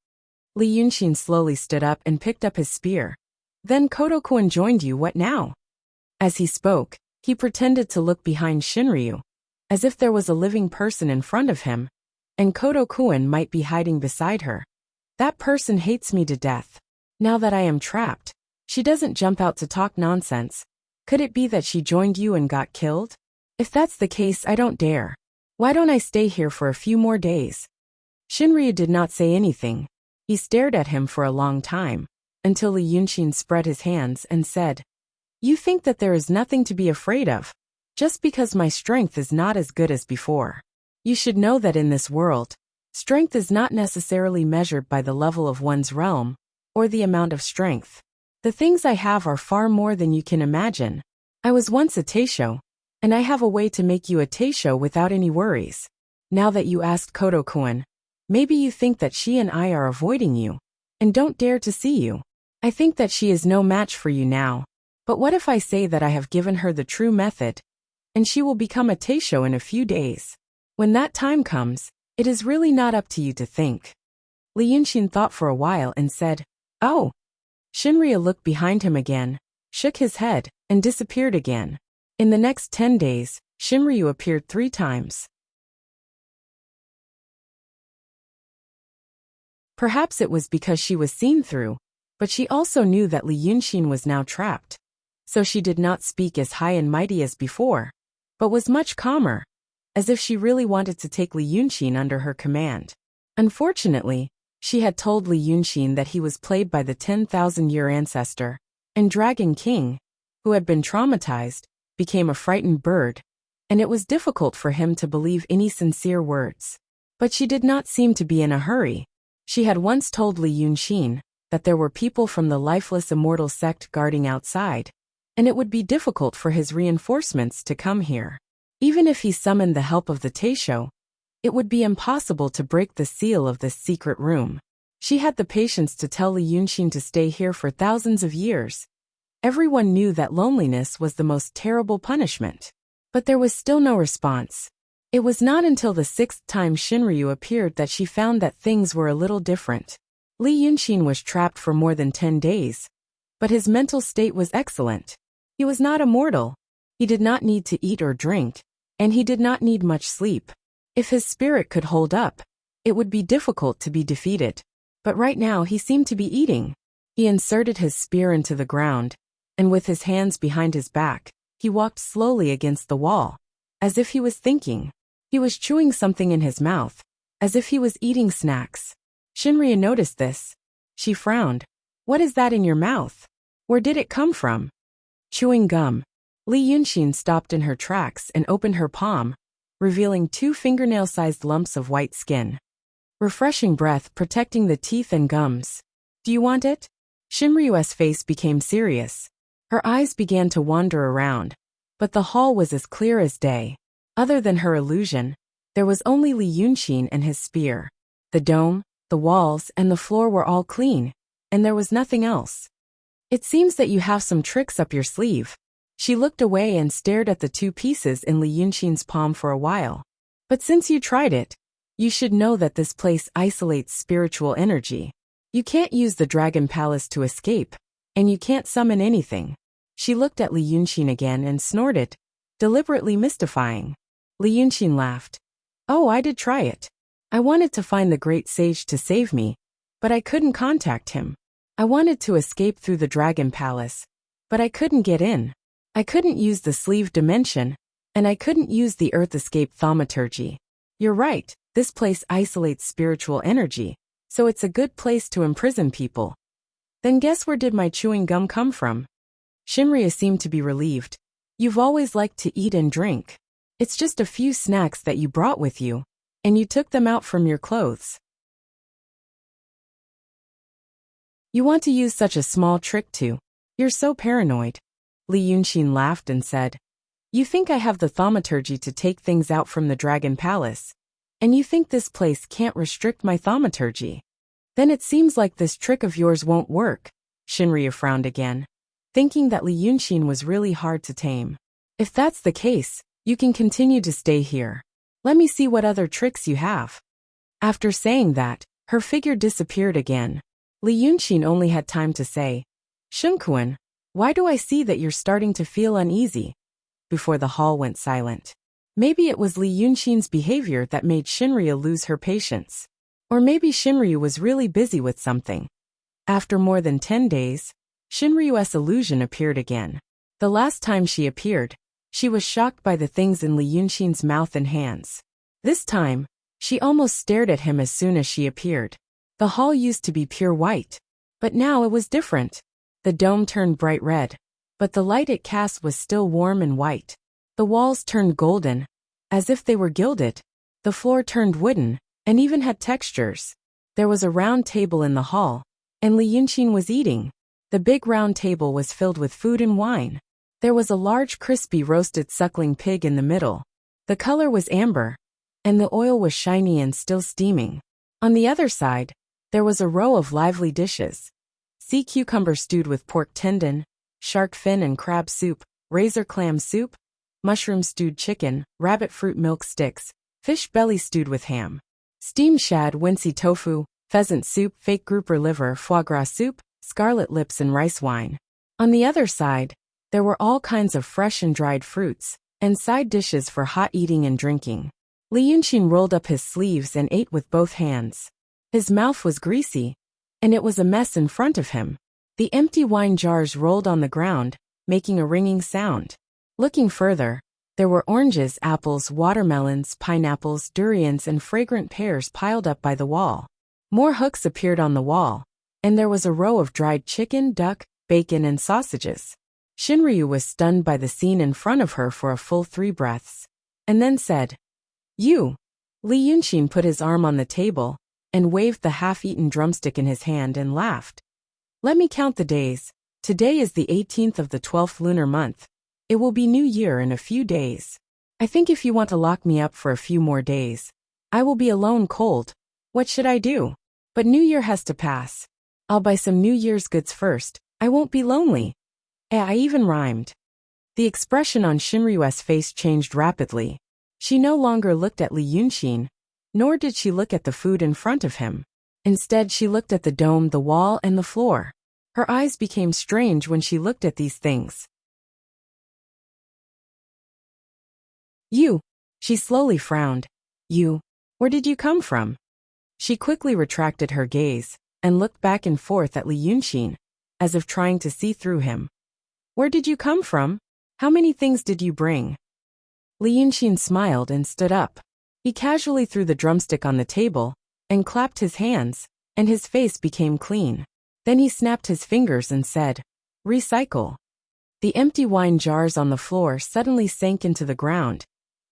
Li Yunxin slowly stood up and picked up his spear. Then Kodo-kun joined you, what now? As he spoke, he pretended to look behind Shinryu, as if there was a living person in front of him, and Kodo-kun might be hiding beside her. That person hates me to death. Now that I am trapped, she doesn't jump out to talk nonsense. Could it be that she joined you and got killed? If that's the case, I don't dare. Why don't I stay here for a few more days? Shinryu did not say anything. He stared at him for a long time, until Li Yunxin spread his hands and said, You think that there is nothing to be afraid of, just because my strength is not as good as before. You should know that in this world, strength is not necessarily measured by the level of one's realm, or the amount of strength. The things I have are far more than you can imagine. I was once a Teisho, and I have a way to make you a Teisho without any worries. Now that you asked Koto-kun, maybe you think that she and I are avoiding you, and don't dare to see you. I think that she is no match for you now. But what if I say that I have given her the true method, and she will become a Teisho in a few days? When that time comes, it is really not up to you to think. Li Yunshin thought for a while and said, "Oh." Shinryu looked behind him again, shook his head, and disappeared again. In the next 10 days, Shinryu appeared 3 times. Perhaps it was because she was seen through, but she also knew that Li Yunshin was now trapped. So she did not speak as high and mighty as before, but was much calmer, as if she really wanted to take Li Yunshin under her command. Unfortunately, she had told Li Yunshin that he was played by the 10,000-year ancestor, and Dragon King, who had been traumatized, became a frightened bird, and it was difficult for him to believe any sincere words. But she did not seem to be in a hurry. She had once told Li Yunshin that there were people from the lifeless immortal sect guarding outside, and it would be difficult for his reinforcements to come here. Even if he summoned the help of the Teisho, it would be impossible to break the seal of this secret room. She had the patience to tell Li Yunshin to stay here for thousands of years. Everyone knew that loneliness was the most terrible punishment. But there was still no response. It was not until the 6th time Shinryu appeared that she found that things were a little different. Li Yunshin was trapped for more than 10 days, but his mental state was excellent. He was not immortal. He did not need to eat or drink, and he did not need much sleep. If his spirit could hold up, it would be difficult to be defeated. But right now he seemed to be eating. He inserted his spear into the ground, and with his hands behind his back, he walked slowly against the wall, as if he was thinking. He was chewing something in his mouth, as if he was eating snacks. Shinryu noticed this. She frowned. "What is that in your mouth? Where did it come from?" "Chewing gum." Li Yunshin stopped in her tracks and opened her palm, revealing 2 fingernail-sized lumps of white skin. Refreshing breath protecting the teeth and gums. "Do you want it?" Shinryu's face became serious. Her eyes began to wander around, but the hall was as clear as day. Other than her illusion, there was only Li Yunshin and his spear. The dome, the walls, and the floor were all clean, and there was nothing else. "It seems that you have some tricks up your sleeve." She looked away and stared at the 2 pieces in Li Yunshin's palm for a while. "But since you tried it, you should know that this place isolates spiritual energy. You can't use the Dragon Palace to escape, and you can't summon anything." She looked at Li Yunshin again and snorted, deliberately mystifying. Li Yunshin laughed. "Oh, I did try it. I wanted to find the great sage to save me, but I couldn't contact him. I wanted to escape through the Dragon Palace, but I couldn't get in. I couldn't use the sleeve dimension, and I couldn't use the earth escape thaumaturgy. You're right, this place isolates spiritual energy, so it's a good place to imprison people." "Then guess where did my chewing gum come from?" Shinryu seemed to be relieved. "You've always liked to eat and drink. It's just a few snacks that you brought with you, and you took them out from your clothes. You want to use such a small trick too. You're so paranoid." Li Yunshin laughed and said, "You think I have the thaumaturgy to take things out from the Dragon Palace, and you think this place can't restrict my thaumaturgy? Then it seems like this trick of yours won't work." Shinryu frowned again, thinking that Li Yunshin was really hard to tame. "If that's the case, you can continue to stay here. Let me see what other tricks you have." After saying that, her figure disappeared again. Li Yunshin only had time to say, "Shunkuin, why do I see that you're starting to feel uneasy?" before the hall went silent. Maybe it was Li Yunshin's behavior that made Shinryu lose her patience. Or maybe Shinryu was really busy with something. After more than 10 days, Shinryu's illusion appeared again. The last time she appeared, she was shocked by the things in Li Yunshin's mouth and hands. This time, she almost stared at him as soon as she appeared. The hall used to be pure white, but now it was different. The dome turned bright red. but the light it cast was still warm and white. The walls turned golden, as if they were gilded. The floor turned wooden, and even had textures. There was a round table in the hall, and Li Yunqin was eating. The big round table was filled with food and wine. There was a large crispy roasted suckling pig in the middle. The color was amber, and the oil was shiny and still steaming. On the other side, there was a row of lively dishes. Sea cucumber stewed with pork tendon, shark fin and crab soup, razor clam soup, mushroom stewed chicken, rabbit fruit milk sticks, fish belly stewed with ham, steamed shad wincy tofu, pheasant soup, fake grouper liver, foie gras soup, scarlet lips and rice wine. On the other side, there were all kinds of fresh and dried fruits, and side dishes for hot eating and drinking. Li Yunqin rolled up his sleeves and ate with both hands. His mouth was greasy, and it was a mess in front of him. The empty wine jars rolled on the ground, making a ringing sound. Looking further, there were oranges, apples, watermelons, pineapples, durians, and fragrant pears piled up by the wall. More hooks appeared on the wall, and there was a row of dried chicken, duck, bacon, and sausages. Shinryu was stunned by the scene in front of her for a full 3 breaths, and then said, "You." Li Yunqin put his arm on the table, and waved the half-eaten drumstick in his hand and laughed. "Let me count the days. Today is the 18th of the 12th lunar month. It will be New Year in a few days. I think if you want to lock me up for a few more days, I will be alone cold. What should I do? But New Year has to pass. I'll buy some New Year's goods first. I won't be lonely. I even rhymed." The expression on Shinryu's face changed rapidly. She no longer looked at Li Yunqin, nor did she look at the food in front of him. Instead, she looked at the dome, the wall, and the floor. Her eyes became strange when she looked at these things. "You." She slowly frowned. "You. Where did you come from?" She quickly retracted her gaze, and looked back and forth at Li Yunqin, as if trying to see through him. "Where did you come from? How many things did you bring?" Li Yunqin smiled and stood up. He casually threw the drumstick on the table, and clapped his hands, and his face became clean. Then he snapped his fingers and said, "Recycle." The empty wine jars on the floor suddenly sank into the ground,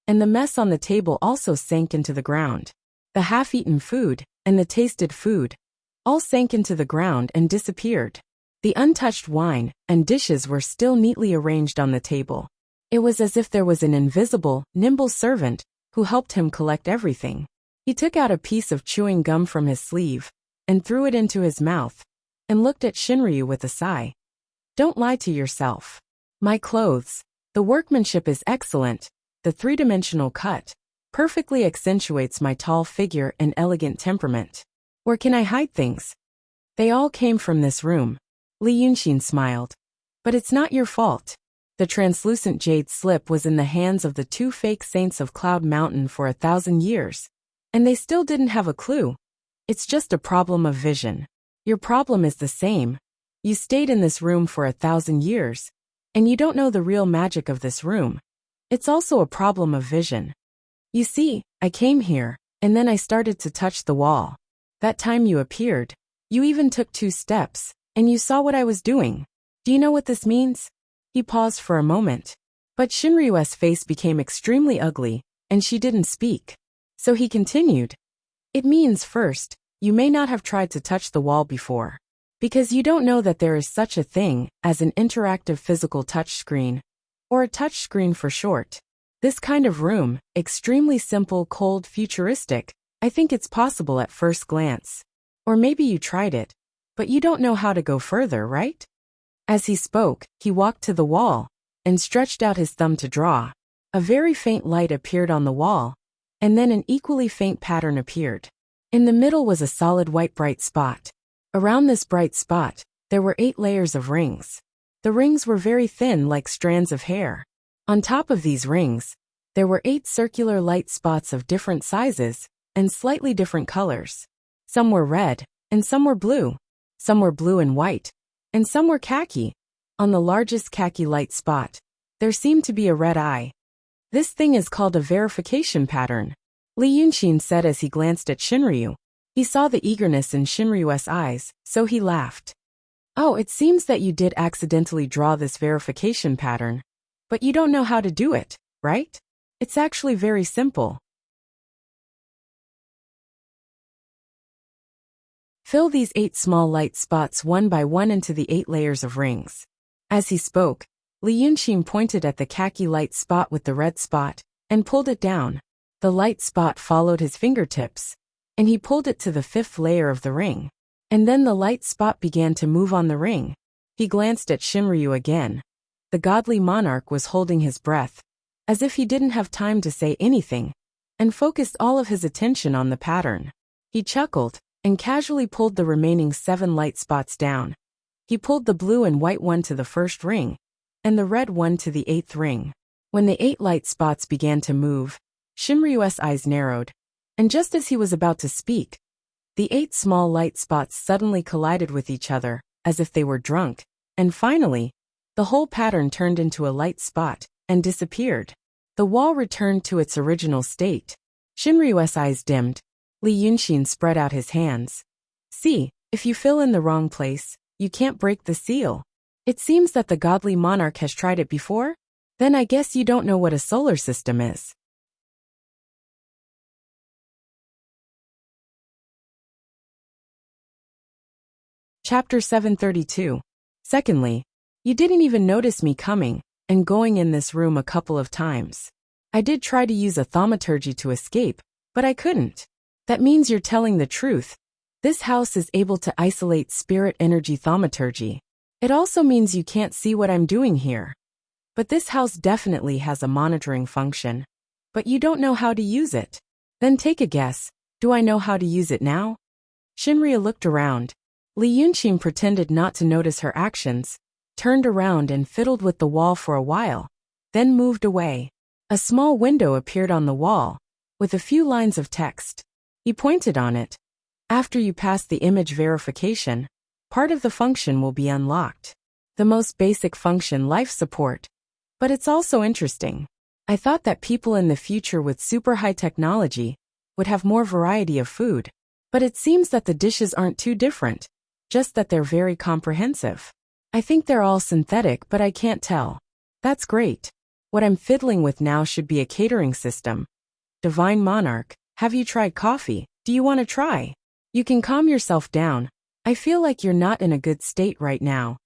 and the mess on the table also sank into the ground. The half-eaten food, and the tasted food, all sank into the ground and disappeared. The untouched wine and dishes were still neatly arranged on the table. It was as if there was an invisible, nimble servant who helped him collect everything. He took out a piece of chewing gum from his sleeve, and threw it into his mouth, and looked at Shinryu with a sigh. "Don't lie to yourself. My clothes, the workmanship is excellent. The 3-dimensional cut perfectly accentuates my tall figure and elegant temperament. Where can I hide things? They all came from this room." Li Yunqin smiled. "But it's not your fault." The translucent jade slip was in the hands of the 2 fake saints of Cloud Mountain for 1,000 years, and they still didn't have a clue. It's just a problem of vision. Your problem is the same. You stayed in this room for 1,000 years, and you don't know the real magic of this room. It's also a problem of vision. You see, I came here, and then I started to touch the wall. That time you appeared. You even took 2 steps, and you saw what I was doing. Do you know what this means? He paused for a moment. But Shinryu's face became extremely ugly, and she didn't speak. So he continued. It means, first, you may not have tried to touch the wall before, because you don't know that there is such a thing as an interactive physical touchscreen, or a touchscreen for short. This kind of room, extremely simple, cold, futuristic, I think it's possible at first glance. Or maybe you tried it, but you don't know how to go further, right? As he spoke, he walked to the wall, and stretched out his thumb to draw. A very faint light appeared on the wall, and then an equally faint pattern appeared. In the middle was a solid white bright spot. Around this bright spot, there were 8 layers of rings. The rings were very thin like strands of hair. On top of these rings, there were 8 circular light spots of different sizes, and slightly different colors. Some were red, and some were blue. Some were blue and white, and some were khaki. On the largest khaki light spot, there seemed to be a red eye. This thing is called a verification pattern, Li Yunqin said as he glanced at Shinryu. He saw the eagerness in Shinryu's eyes, so he laughed. Oh, it seems that you did accidentally draw this verification pattern, but you don't know how to do it, right? It's actually very simple. Fill these 8 small light spots one by one into the 8 layers of rings. As he spoke, Li Yunqing pointed at the khaki light spot with the red spot and pulled it down. The light spot followed his fingertips, and he pulled it to the 5th layer of the ring. And then the light spot began to move on the ring. He glanced at Shinryu again. The godly monarch was holding his breath, as if he didn't have time to say anything, and focused all of his attention on the pattern. He chuckled and casually pulled the remaining 7 light spots down. He pulled the blue and white one to the 1st ring, and the red one to the 8th ring. When the 8 light spots began to move, Shinryu's eyes narrowed, and just as he was about to speak, the 8 small light spots suddenly collided with each other, as if they were drunk, and finally, the whole pattern turned into a light spot and disappeared. The wall returned to its original state. Shinryu's eyes dimmed. Li Yunqing spread out his hands. See, if you fill in the wrong place, you can't break the seal. It seems that the godly monarch has tried it before? Then I guess you don't know what a solar system is. Chapter 732. Secondly, you didn't even notice me coming and going in this room a couple of times. I did try to use a thaumaturgy to escape, but I couldn't. That means you're telling the truth. This house is able to isolate spirit energy thaumaturgy. It also means you can't see what I'm doing here. But this house definitely has a monitoring function. But you don't know how to use it. Then take a guess. Do I know how to use it now? Shinryu looked around. Li Yunqing pretended not to notice her actions, turned around and fiddled with the wall for a while, then moved away. A small window appeared on the wall, with a few lines of text. He pointed on it. After you pass the image verification, part of the function will be unlocked. The most basic function, life support. But it's also interesting. I thought that people in the future with super high technology would have more variety of food. But it seems that the dishes aren't too different, just that they're very comprehensive. I think they're all synthetic, but I can't tell. That's great. What I'm fiddling with now should be a catering system. Divine Monarch, have you tried coffee? Do you want to try? You can calm yourself down. I feel like you're not in a good state right now.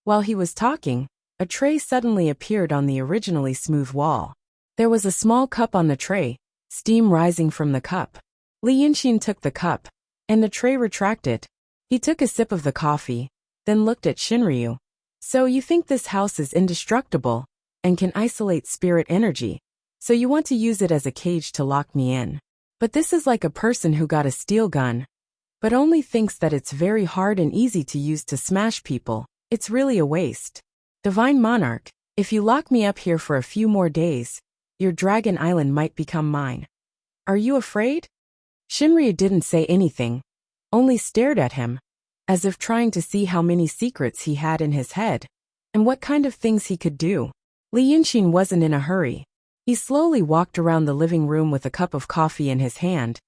While he was talking, a tray suddenly appeared on the originally smooth wall. There was a small cup on the tray, steam rising from the cup. Li Yunqing took the cup, and the tray retracted. He took a sip of the coffee, then looked at Shinryu. So you think this house is indestructible and can isolate spirit energy, so you want to use it as a cage to lock me in. But this is like a person who got a steel gun, but only thinks that it's very hard and easy to use to smash people. It's really a waste. Divine Monarch, if you lock me up here for a few more days, your Dragon Island might become mine. Are you afraid? Shinryu didn't say anything, only stared at him, as if trying to see how many secrets he had in his head, and what kind of things he could do. Li Yunqing wasn't in a hurry. He slowly walked around the living room with a cup of coffee in his hand,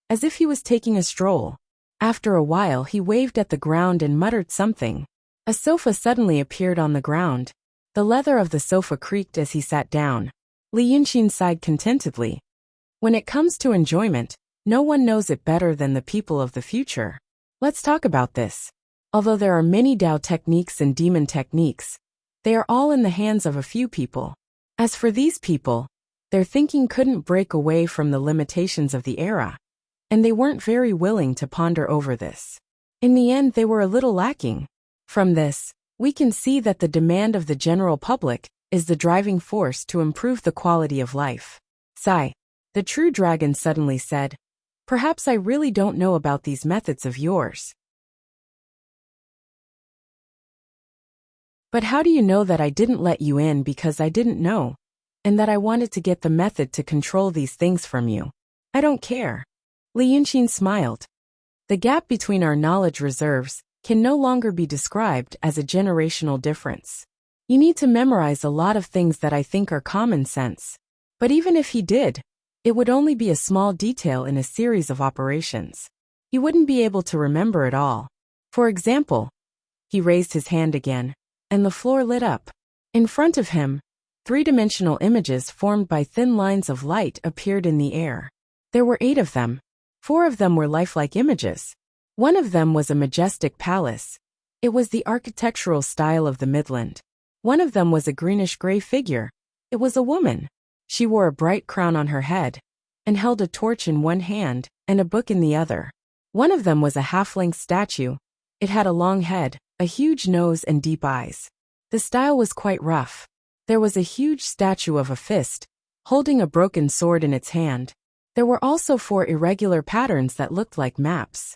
as if he was taking a stroll. After a while he waved at the ground and muttered something. A sofa suddenly appeared on the ground. The leather of the sofa creaked as he sat down. Li Yunqing sighed contentedly. When it comes to enjoyment, no one knows it better than the people of the future. Let's talk about this. Although there are many Dao techniques and demon techniques, they are all in the hands of a few people. As for these people, their thinking couldn't break away from the limitations of the era, and they weren't very willing to ponder over this. In the end, they were a little lacking. From this, we can see that the demand of the general public is the driving force to improve the quality of life. Sigh. The true dragon suddenly said, "Perhaps I really don't know about these methods of yours. But how do you know that I didn't let you in because I didn't know, and that I wanted to get the method to control these things from you? I don't care." Li Yunqing smiled. The gap between our knowledge reserves can no longer be described as a generational difference. You need to memorize a lot of things that I think are common sense. But even if he did, it would only be a small detail in a series of operations. He wouldn't be able to remember it all. For example, He raised his hand again, and the floor lit up. In front of him, three-dimensional images formed by thin lines of light appeared in the air. There were 8 of them. 4 of them were lifelike images. One of them was a majestic palace. It was the architectural style of the Midland. One of them was a greenish-gray figure. It was a woman. She wore a bright crown on her head and held a torch in one hand and a book in the other. One of them was a half-length statue. It had a long head, a huge nose and deep eyes. The style was quite rough. There was a huge statue of a fist, holding a broken sword in its hand. There were also 4 irregular patterns that looked like maps.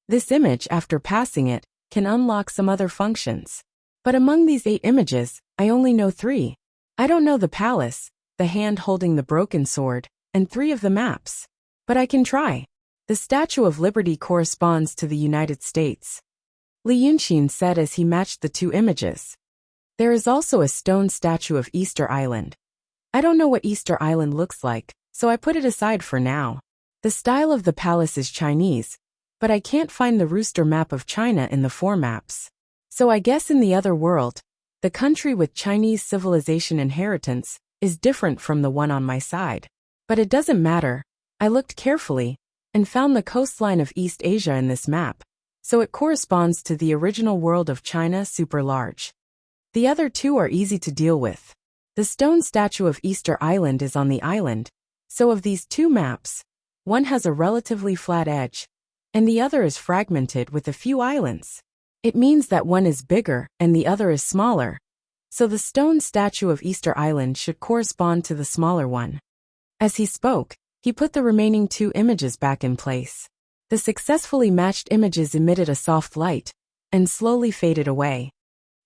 This image, after passing it, can unlock some other functions. But among these 8 images, I only know 3. I don't know the palace, the hand holding the broken sword, and 3 of the maps. But I can try. The Statue of Liberty corresponds to the United States, Li Yunqin said as he matched the 2 images. There is also a stone statue of Easter Island. I don't know what Easter Island looks like, so I put it aside for now. The style of the palace is Chinese, but I can't find the rooster map of China in the 4 maps. So I guess in the other world, the country with Chinese civilization inheritance is different from the one on my side. But it doesn't matter. I looked carefully and found the coastline of East Asia in this map, so it corresponds to the original world of China super large. The other 2 are easy to deal with. The stone statue of Easter Island is on the island, so of these 2 maps, one has a relatively flat edge, and the other is fragmented with a few islands. It means that one is bigger and the other is smaller, so the stone statue of Easter Island should correspond to the smaller one. As he spoke, he put the remaining 2 images back in place. The successfully matched images emitted a soft light and slowly faded away.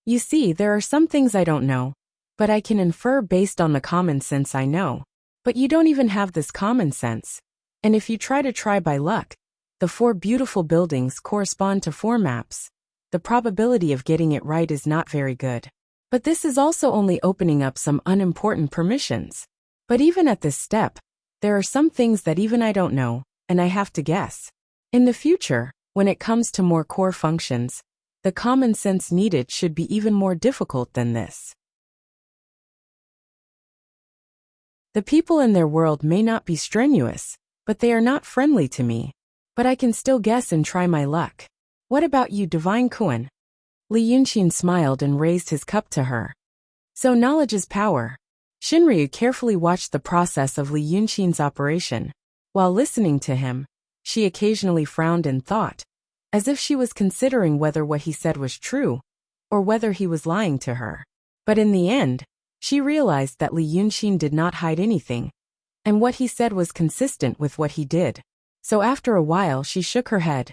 You see, there are some things I don't know, but I can infer based on the common sense I know. But you don't even have this common sense. And if you try by luck, the 4 beautiful buildings correspond to 4 maps. The probability of getting it right is not very good. But this is also only opening up some unimportant permissions. But even at this step, there are some things that even I don't know, and I have to guess. In the future, when it comes to more core functions, the common sense needed should be even more difficult than this. The people in their world may not be strenuous, but they are not friendly to me. But I can still guess and try my luck. What about you, Divine Kuan? Li Yunqin smiled and raised his cup to her. So knowledge is power. Shinryu carefully watched the process of Li Yunqin's operation. While listening to him, she occasionally frowned in thought, as if she was considering whether what he said was true, or whether he was lying to her. But in the end, she realized that Li Yunqin did not hide anything, and what he said was consistent with what he did. So after a while she shook her head.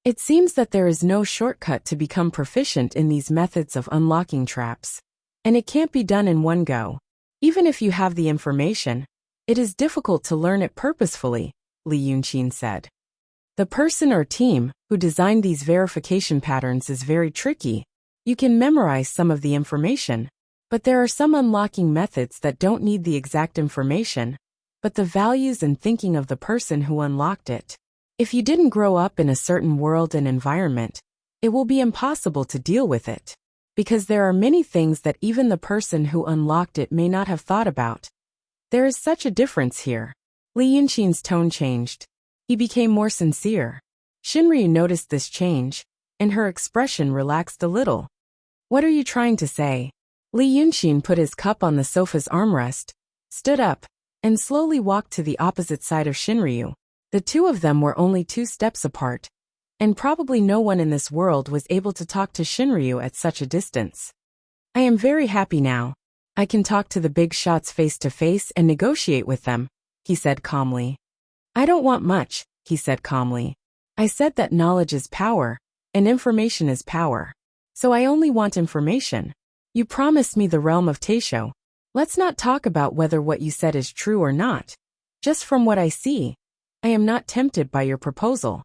It seems that there is no shortcut to become proficient in these methods of unlocking traps, and it can't be done in one go. Even if you have the information, it is difficult to learn it purposefully, Li Yunqin said. The person or team who designed these verification patterns is very tricky. You can memorize some of the information, but there are some unlocking methods that don't need the exact information, but the values and thinking of the person who unlocked it. If you didn't grow up in a certain world and environment, it will be impossible to deal with it, because there are many things that even the person who unlocked it may not have thought about. There is such a difference here. Li Yunqin's tone changed. He became more sincere. Shinryu noticed this change, and her expression relaxed a little. What are you trying to say? Li Yunqin put his cup on the sofa's armrest, stood up, and slowly walked to the opposite side of Shinryu. The 2 of them were only 2 steps apart, and probably no one in this world was able to talk to Shinryu at such a distance. I am very happy now. I can talk to the big shots face to face and negotiate with them, he said calmly. I don't want much, he said calmly. I said that knowledge is power, and information is power. So I only want information. You promised me the realm of Taisho. Let's not talk about whether what you said is true or not. Just from what I see, I am not tempted by your proposal.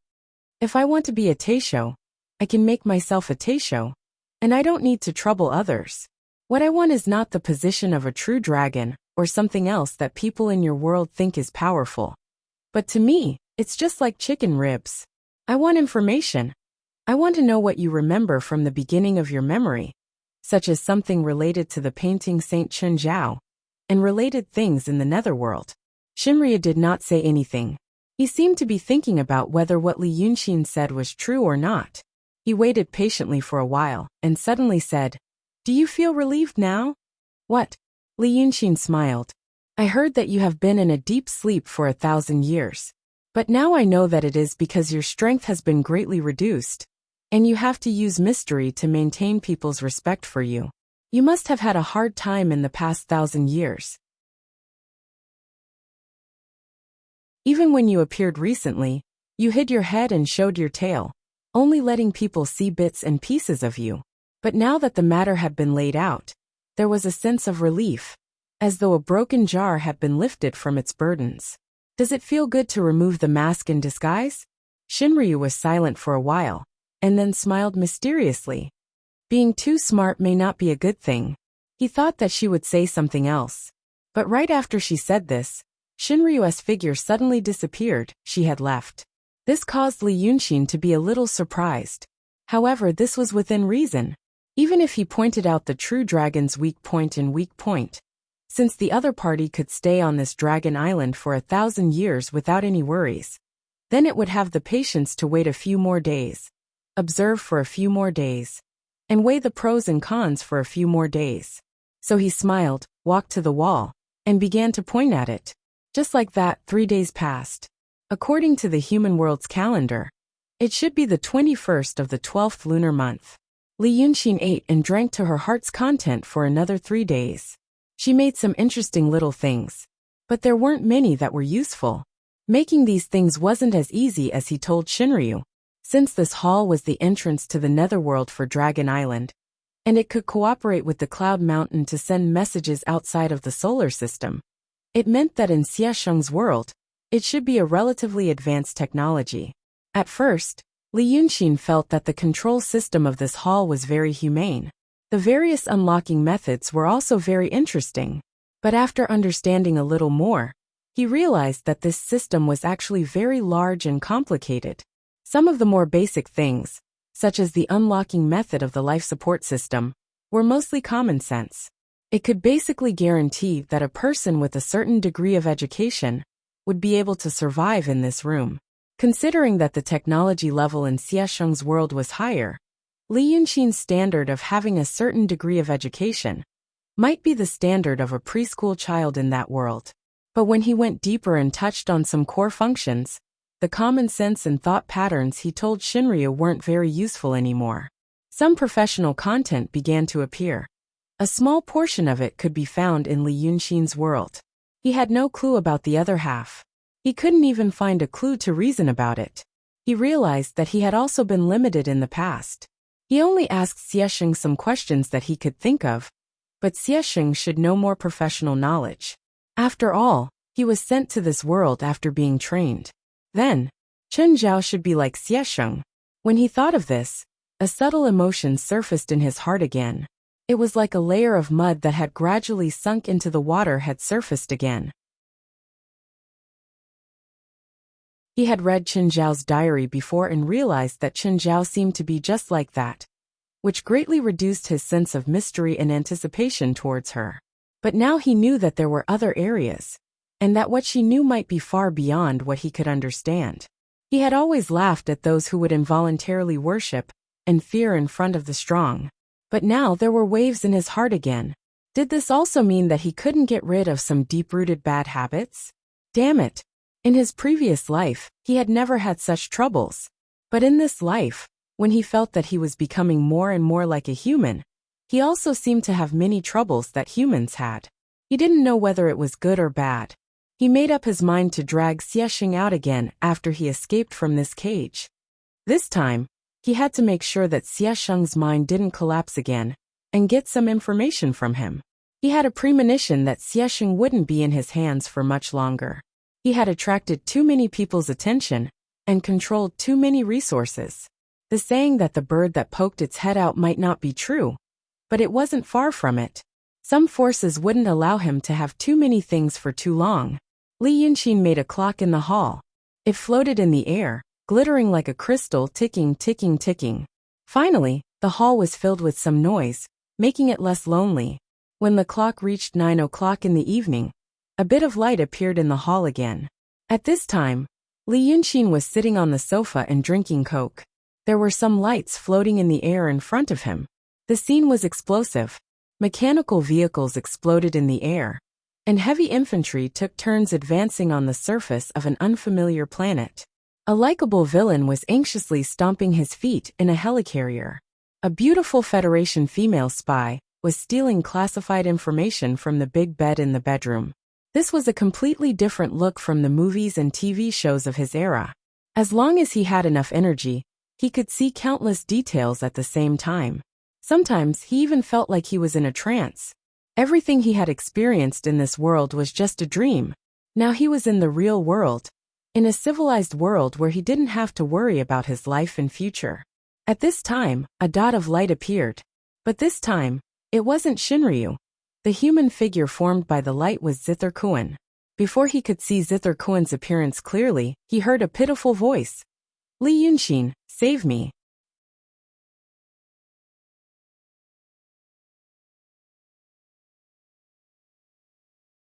If I want to be a Taisho, I can make myself a Taisho, and I don't need to trouble others. What I want is not the position of a true dragon, or something else that people in your world think is powerful. But to me, it's just like chicken ribs. I want information. I want to know what you remember from the beginning of your memory, such as something related to the painting Saint Chen Zhao, and related things in the netherworld. Shinryu did not say anything. He seemed to be thinking about whether what Li Yunxin said was true or not. He waited patiently for a while, and suddenly said, "Do you feel relieved now?" "What?" Li Yunxin smiled. "I heard that you have been in a deep sleep for 1,000 years. But now I know that it is because your strength has been greatly reduced, and you have to use mystery to maintain people's respect for you. You must have had a hard time in the past 1,000 years. Even when you appeared recently, you hid your head and showed your tail, only letting people see bits and pieces of you. But now that the matter had been laid out, there was a sense of relief, as though a broken jar had been lifted from its burdens. Does it feel good to remove the mask in disguise?" Shinryu was silent for a while, and then smiled mysteriously. Being too smart may not be a good thing. He thought that she would say something else. But right after she said this, Shinryu's figure suddenly disappeared. She had left. This caused Li Yunxin to be a little surprised. However, this was within reason. Even if he pointed out the true dragon's weak point and weak point, since the other party could stay on this dragon island for 1,000 years without any worries, then it would have the patience to wait a few more days, observe for a few more days, and weigh the pros and cons for a few more days. So he smiled, walked to the wall, and began to point at it. Just like that, 3 days passed. According to the human world's calendar, it should be the 21st of the 12th lunar month. Li Yunxin ate and drank to her heart's content for another 3 days. She made some interesting little things, but there weren't many that were useful. Making these things wasn't as easy as he told Shinryu, since this hall was the entrance to the netherworld for Dragon Island, and it could cooperate with the Cloud Mountain to send messages outside of the solar system. It meant that in Xiesheng's world, it should be a relatively advanced technology. At first, Li Yunxin felt that the control system of this hall was very humane. The various unlocking methods were also very interesting. But after understanding a little more, he realized that this system was actually very large and complicated. Some of the more basic things, such as the unlocking method of the life support system, were mostly common sense. It could basically guarantee that a person with a certain degree of education would be able to survive in this room. Considering that the technology level in Xiesheng's world was higher, Li Yunxin's standard of having a certain degree of education might be the standard of a preschool child in that world. But when he went deeper and touched on some core functions, the common sense and thought patterns he told Shinryu weren't very useful anymore. Some professional content began to appear. A small portion of it could be found in Li Yunxin's world. He had no clue about the other half. He couldn't even find a clue to reason about it. He realized that he had also been limited in the past. He only asked Xiesheng some questions that he could think of, but Xiesheng should know more professional knowledge. After all, he was sent to this world after being trained. Then, Chen Zhao should be like Xiesheng. When he thought of this, a subtle emotion surfaced in his heart again. It was like a layer of mud that had gradually sunk into the water had surfaced again. He had read Chen Zhao's diary before and realized that Chen Zhao seemed to be just like that, which greatly reduced his sense of mystery and anticipation towards her. But now he knew that there were other areas, and that what she knew might be far beyond what he could understand. He had always laughed at those who would involuntarily worship and fear in front of the strong. But now there were waves in his heart again. Did this also mean that he couldn't get rid of some deep-rooted bad habits? Damn it! In his previous life, he had never had such troubles. But in this life, when he felt that he was becoming more and more like a human, he also seemed to have many troubles that humans had. He didn't know whether it was good or bad. He made up his mind to drag Xiesheng out again after he escaped from this cage. This time, he had to make sure that Xiesheng's mind didn't collapse again, and get some information from him. He had a premonition that Xiesheng wouldn't be in his hands for much longer. He had attracted too many people's attention, and controlled too many resources. The saying that the bird that poked its head out might not be true, but it wasn't far from it. Some forces wouldn't allow him to have too many things for too long. Li Yunxin made a clock in the hall. It floated in the air, glittering like a crystal, ticking, ticking, ticking. Finally, the hall was filled with some noise, making it less lonely. When the clock reached 9 o'clock in the evening, a bit of light appeared in the hall again. At this time, Li Yunxin was sitting on the sofa and drinking Coke. There were some lights floating in the air in front of him. The scene was explosive. Mechanical vehicles exploded in the air, and heavy infantry took turns advancing on the surface of an unfamiliar planet. A likable villain was anxiously stomping his feet in a helicarrier. A beautiful Federation female spy was stealing classified information from the big bed in the bedroom. This was a completely different look from the movies and TV shows of his era. As long as he had enough energy, he could see countless details at the same time. Sometimes he even felt like he was in a trance. Everything he had experienced in this world was just a dream. Now he was in the real world, in a civilized world where he didn't have to worry about his life and future. At this time, a dot of light appeared. But this time, it wasn't Shinryu. The human figure formed by the light was Zither Kuan. Before he could see Zither Kuan's appearance clearly, he heard a pitiful voice. Li Yunxin, save me.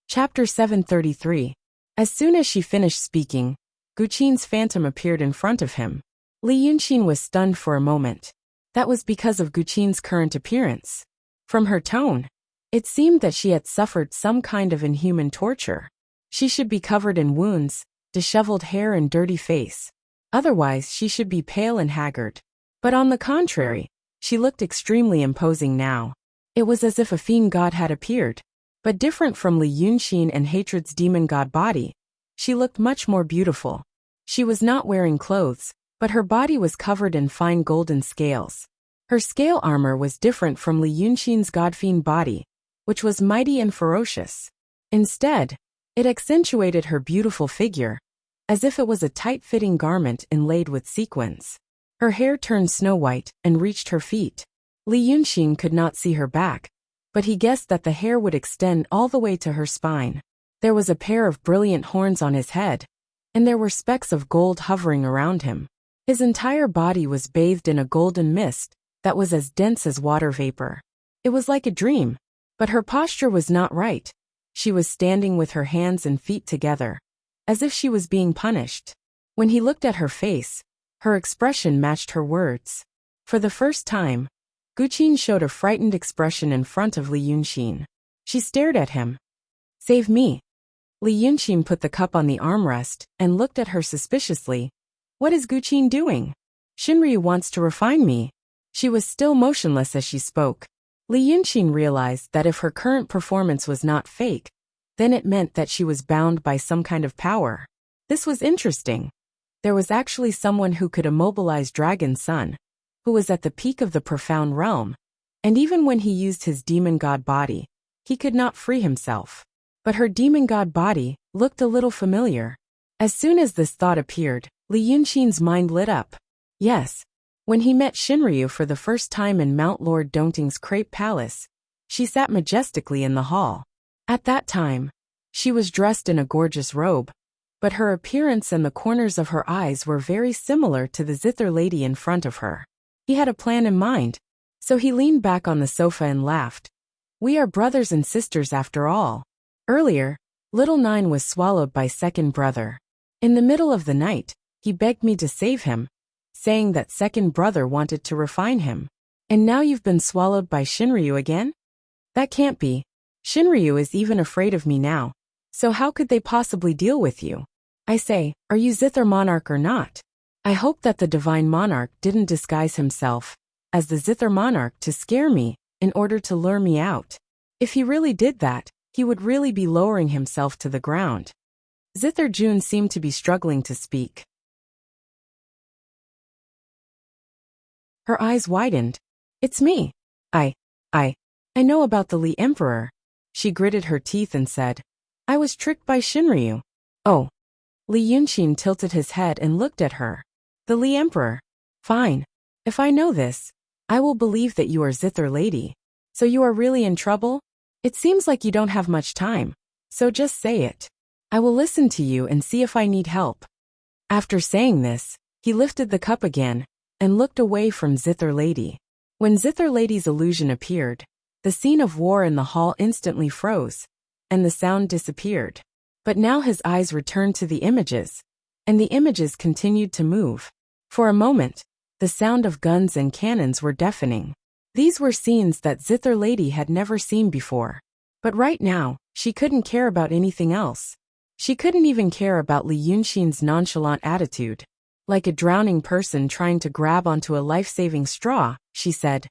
Chapter 733. As soon as she finished speaking, Guqin's phantom appeared in front of him. Li Yunxin was stunned for a moment. That was because of Guqin's current appearance. From her tone, it seemed that she had suffered some kind of inhuman torture. She should be covered in wounds, disheveled hair and dirty face. Otherwise, she should be pale and haggard. But on the contrary, she looked extremely imposing now. It was as if a fiend god had appeared. But different from Li Yunxin and Hatred's demon god body, she looked much more beautiful. She was not wearing clothes, but her body was covered in fine golden scales. Her scale armor was different from Li Yunxin's godfiend body, which was mighty and ferocious. Instead, it accentuated her beautiful figure, as if it was a tight-fitting garment inlaid with sequins. Her hair turned snow-white and reached her feet. Li Yunxin could not see her back, but he guessed that the hair would extend all the way to her spine. There was a pair of brilliant horns on his head, and there were specks of gold hovering around him. His entire body was bathed in a golden mist that was as dense as water vapor. It was like a dream, but her posture was not right. She was standing with her hands and feet together, as if she was being punished. When he looked at her face, her expression matched her words. For the first time, Guqin showed a frightened expression in front of Li Yunxin. She stared at him. Save me. Li Yunxin put the cup on the armrest and looked at her suspiciously. What is Guqin doing? Shinryu wants to refine me. She was still motionless as she spoke. Li Yunxin realized that if her current performance was not fake, then it meant that she was bound by some kind of power. This was interesting. There was actually someone who could immobilize Dragon Sun, who was at the peak of the profound realm, and even when he used his demon god body, he could not free himself. But her demon god body looked a little familiar. As soon as this thought appeared, Li Yunxin's mind lit up. Yes, when he met Shinryu for the first time in Mount Lord Dongting's Crepe Palace, she sat majestically in the hall. At that time, she was dressed in a gorgeous robe, but her appearance and the corners of her eyes were very similar to the Zither lady in front of her. He had a plan in mind, so he leaned back on the sofa and laughed. We are brothers and sisters after all. Earlier, little Nine was swallowed by second brother. In the middle of the night, he begged me to save him, saying that second brother wanted to refine him. And now you've been swallowed by Shinryu again? That can't be. Shinryu is even afraid of me now. So how could they possibly deal with you? I say, are you Zither monarch or not? I hope that the divine monarch didn't disguise himself as the Zither monarch to scare me in order to lure me out. If he really did that, he would really be lowering himself to the ground. Zither June seemed to be struggling to speak. Her eyes widened. It's me. I know about the Li Emperor. She gritted her teeth and said, I was tricked by Shinryu. Oh. Li Yunxin tilted his head and looked at her. The Li Emperor. Fine. If I know this, I will believe that you are Zither lady. So you are really in trouble? It seems like you don't have much time, so just say it. I will listen to you and see if I need help. After saying this, He lifted the cup again and looked away from Zither Lady. When Zither Lady's illusion appeared, the scene of war in the hall instantly froze, and the sound disappeared. But now his eyes returned to the images, and the images continued to move. For a moment, the sound of guns and cannons were deafening. These were scenes that Zither Lady had never seen before. But right now, she couldn't care about anything else. She couldn't even care about Li Yunxin's nonchalant attitude. Like a drowning person trying to grab onto a life-saving straw, she said,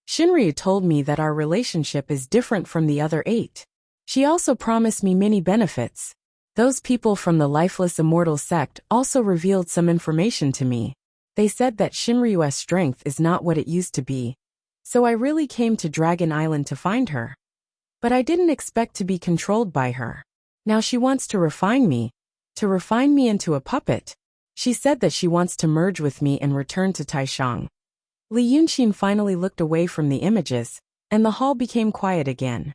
"Shinryu told me that our relationship is different from the other 8. She also promised me many benefits. Those people from the lifeless immortal sect also revealed some information to me. They said that Shinryu's strength is not what it used to be. So I really came to Dragon Island to find her. But I didn't expect to be controlled by her. Now she wants to refine me into a puppet. She said that she wants to merge with me and return to Taishang." Li Yunxin finally looked away from the images, and the hall became quiet again.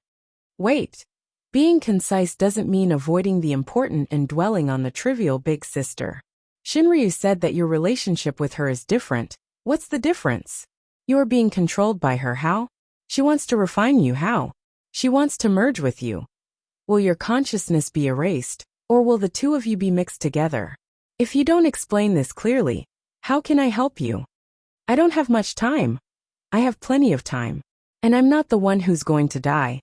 Wait. Being concise doesn't mean avoiding the important and dwelling on the trivial, big sister. Shinryu said that your relationship with her is different. What's the difference? You are being controlled by her, how? She wants to refine you, how? She wants to merge with you. Will your consciousness be erased, or will the two of you be mixed together? If you don't explain this clearly, how can I help you? I don't have much time. I have plenty of time. And I'm not the one who's going to die.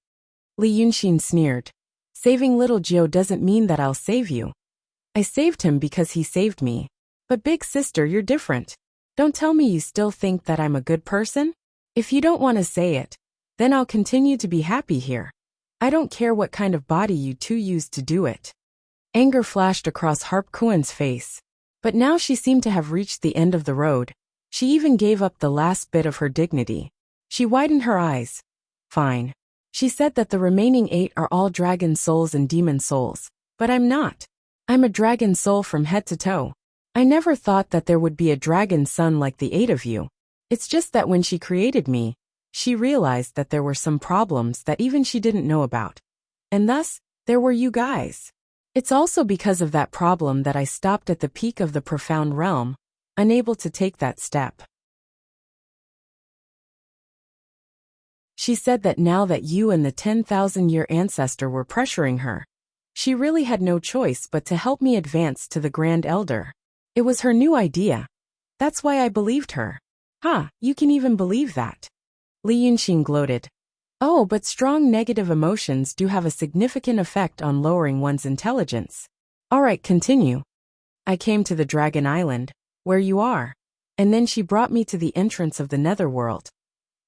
Li Yunxin sneered. Saving little Jiu doesn't mean that I'll save you. I saved him because he saved me. But big sister, you're different. Don't tell me you still think that I'm a good person? If you don't want to say it, then I'll continue to be happy here. I don't care what kind of body you two use to do it. Anger flashed across Harp Kuen's face. But now she seemed to have reached the end of the road. She even gave up the last bit of her dignity. She widened her eyes. Fine. She said that the remaining 8 are all dragon souls and demon souls. But I'm not. I'm a dragon soul from head to toe. I never thought that there would be a dragon son like the 8 of you. It's just that when she created me, she realized that there were some problems that even she didn't know about. And thus, there were you guys. It's also because of that problem that I stopped at the peak of the profound realm, unable to take that step. She said that now that you and the 10,000-year ancestor were pressuring her, she really had no choice but to help me advance to the Grand Elder. It was her new idea. That's why I believed her. You can even believe that. Li Yunxin gloated. Oh, but strong negative emotions do have a significant effect on lowering one's intelligence. Alright, continue. I came to the Dragon Island, where you are. And then she brought me to the entrance of the Netherworld.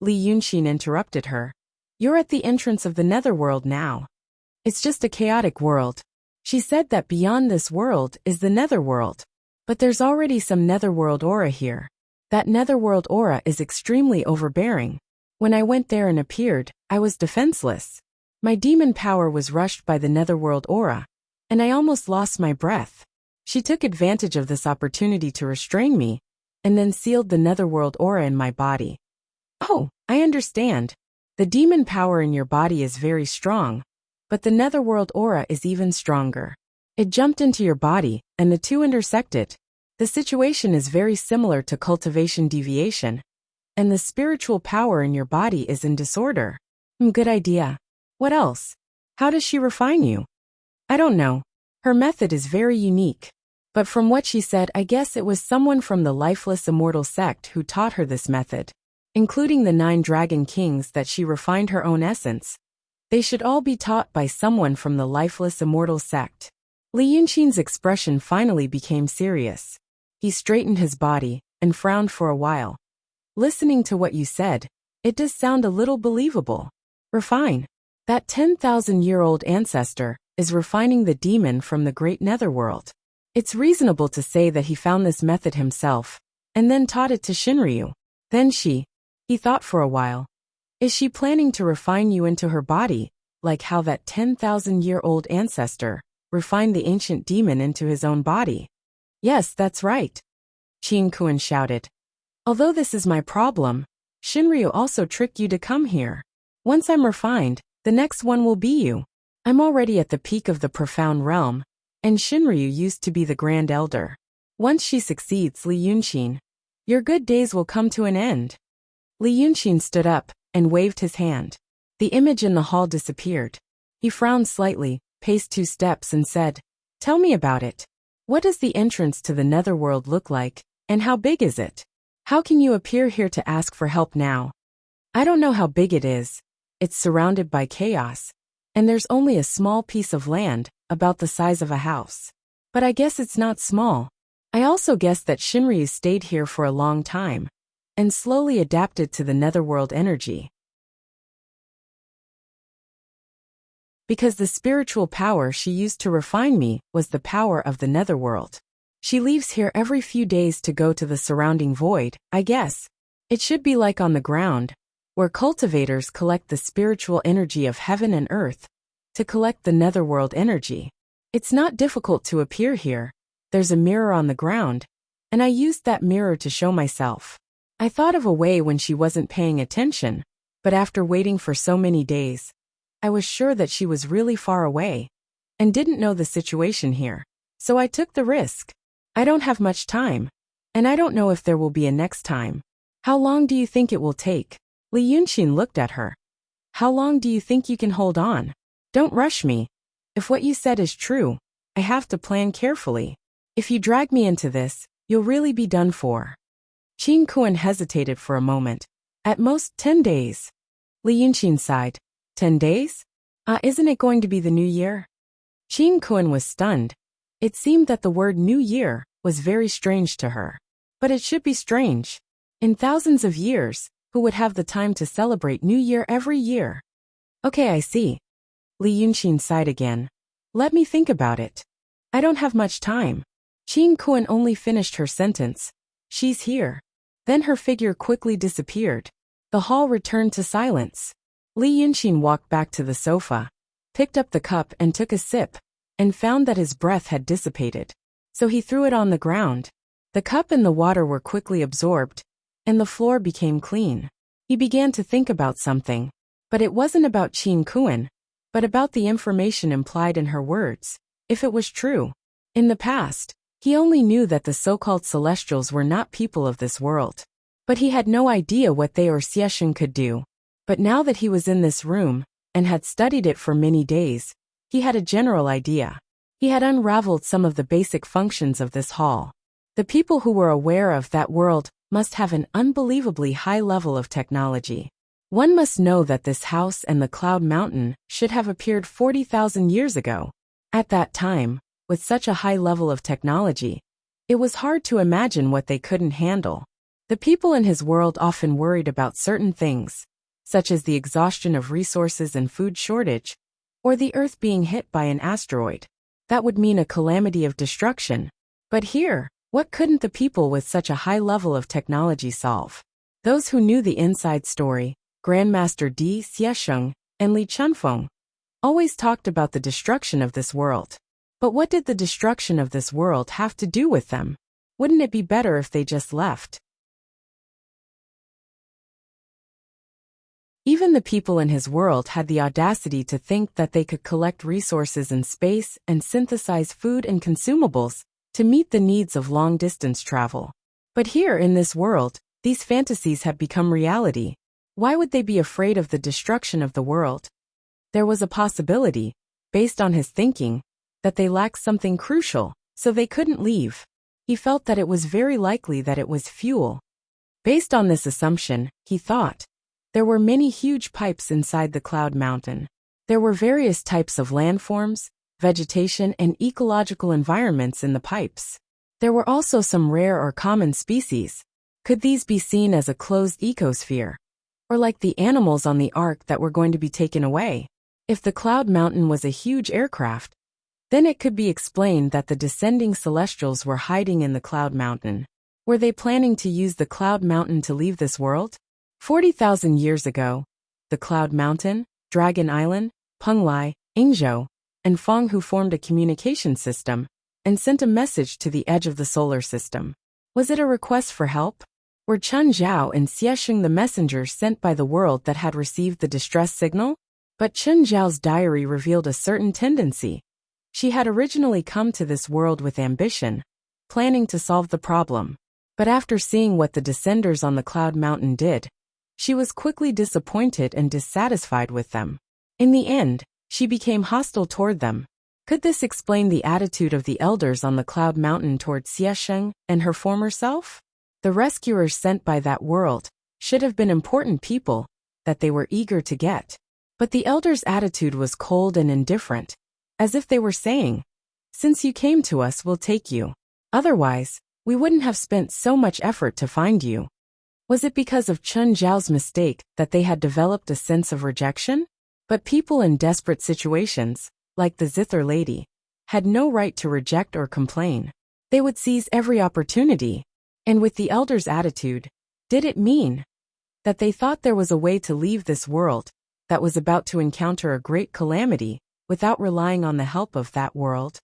Li Yunxin interrupted her. You're at the entrance of the Netherworld now. It's just a chaotic world. She said that beyond this world is the Netherworld. But there's already some Netherworld aura here. That Netherworld aura is extremely overbearing. When I went there and appeared, I was defenseless. My demon power was rushed by the Netherworld aura, and I almost lost my breath. She took advantage of this opportunity to restrain me, and then sealed the Netherworld aura in my body. Oh, I understand. The demon power in your body is very strong, but the Netherworld aura is even stronger. It jumped into your body, and the two intersected. The situation is very similar to cultivation deviation, and the spiritual power in your body is in disorder. Good idea. What else? How does she refine you? I don't know. Her method is very unique. But from what she said, I guess it was someone from the lifeless immortal sect who taught her this method. Including the 9 dragon kings that she refined her own essence. They should all be taught by someone from the lifeless immortal sect. Li Yunxin's expression finally became serious. He straightened his body and frowned for a while. Listening to what you said, it does sound a little believable. Refine. That 10,000-year-old ancestor is refining the demon from the great netherworld. It's reasonable to say that he found this method himself, and then taught it to Shinryu. Then he thought for a while. Is she planning to refine you into her body, like how that 10,000-year-old ancestor refined the ancient demon into his own body? Yes, that's right. Qin Kuan shouted. Although this is my problem, Shinryu also tricked you to come here. Once I'm refined, the next one will be you. I'm already at the peak of the profound realm, and Shinryu used to be the Grand Elder. Once she succeeds, Li Yunqin, your good days will come to an end. Li Yunqin stood up and waved his hand. The image in the hall disappeared. He frowned slightly, paced 2 steps and said, tell me about it. What does the entrance to the netherworld look like, and how big is it? How can you appear here to ask for help now? I don't know how big it is. It's surrounded by chaos, and there's only a small piece of land, about the size of a house. But I guess it's not small. I also guess that Shinryu stayed here for a long time, and slowly adapted to the netherworld energy. Because the spiritual power she used to refine me was the power of the netherworld. She leaves here every few days to go to the surrounding void, I guess. It should be like on the ground, where cultivators collect the spiritual energy of heaven and earth, to collect the netherworld energy. It's not difficult to appear here. There's a mirror on the ground, and I used that mirror to show myself. I thought of a way when she wasn't paying attention, but after waiting for so many days, I was sure that she was really far away, and didn't know the situation here. So I took the risk. I don't have much time, and I don't know if there will be a next time. How long do you think it will take? Li Yunqin looked at her. How long do you think you can hold on? Don't rush me. If what you said is true, I have to plan carefully. If you drag me into this, you'll really be done for. Qin Kuan hesitated for a moment. At most 10 days. Li Yunqin sighed. 10 days? Isn't it going to be the new year? Qin Kuan was stunned. It seemed that the word new year was very strange to her. But it should be strange. In thousands of years, who would have the time to celebrate New Year every year? Okay, I see. Li Yunqin sighed again. Let me think about it. I don't have much time. Qin Kuan only finished her sentence. She's here. Then her figure quickly disappeared. The hall returned to silence. Li Yunqin walked back to the sofa, picked up the cup and took a sip, and found that his breath had dissipated. So he threw it on the ground. The cup and the water were quickly absorbed, and the floor became clean. He began to think about something, but it wasn't about Qin Kuan, but about the information implied in her words, if it was true. In the past, he only knew that the so-called celestials were not people of this world. But he had no idea what they or Xiesheng could do. But now that he was in this room, and had studied it for many days, he had a general idea. He had unraveled some of the basic functions of this hall. The people who were aware of that world must have an unbelievably high level of technology. One must know that this house and the Cloud Mountain should have appeared 40,000 years ago. At that time, with such a high level of technology, it was hard to imagine what they couldn't handle. The people in his world often worried about certain things, such as the exhaustion of resources and food shortage, or the Earth being hit by an asteroid. That would mean a calamity of destruction. But here, what couldn't the people with such a high level of technology solve? Those who knew the inside story, Grandmaster Di Xiesheng and Li Chunfeng, always talked about the destruction of this world. But what did the destruction of this world have to do with them? Wouldn't it be better if they just left? Even the people in his world had the audacity to think that they could collect resources in space and synthesize food and consumables to meet the needs of long-distance travel. But here in this world, these fantasies have become reality. Why would they be afraid of the destruction of the world? There was a possibility, based on his thinking, that they lacked something crucial, so they couldn't leave. He felt that it was very likely that it was fuel. Based on this assumption, he thought, there were many huge pipes inside the Cloud Mountain. There were various types of landforms, vegetation, and ecological environments in the pipes. There were also some rare or common species. Could these be seen as a closed ecosphere? Or like the animals on the ark that were going to be taken away? If the Cloud Mountain was a huge aircraft, then it could be explained that the descending celestials were hiding in the Cloud Mountain. Were they planning to use the Cloud Mountain to leave this world? 40,000 years ago, the Cloud Mountain, Dragon Island, Penglai, Ingzhou, and Fenghu formed a communication system and sent a message to the edge of the solar system. Was it a request for help? Were Chen Zhao and Xiesheng the messengers sent by the world that had received the distress signal? But Chen Zhao's diary revealed a certain tendency. She had originally come to this world with ambition, planning to solve the problem. But after seeing what the descenders on the cloud mountain did, she was quickly disappointed and dissatisfied with them. In the end, she became hostile toward them. Could this explain the attitude of the elders on the cloud mountain toward Xiesheng and her former self? The rescuers sent by that world should have been important people that they were eager to get. But the elders' attitude was cold and indifferent, as if they were saying, "Since you came to us, we'll take you. Otherwise, we wouldn't have spent so much effort to find you." Was it because of Chun Zhao's mistake that they had developed a sense of rejection? But people in desperate situations, like the zither lady, had no right to reject or complain. They would seize every opportunity. And with the elders' attitude, did it mean that they thought there was a way to leave this world that was about to encounter a great calamity without relying on the help of that world?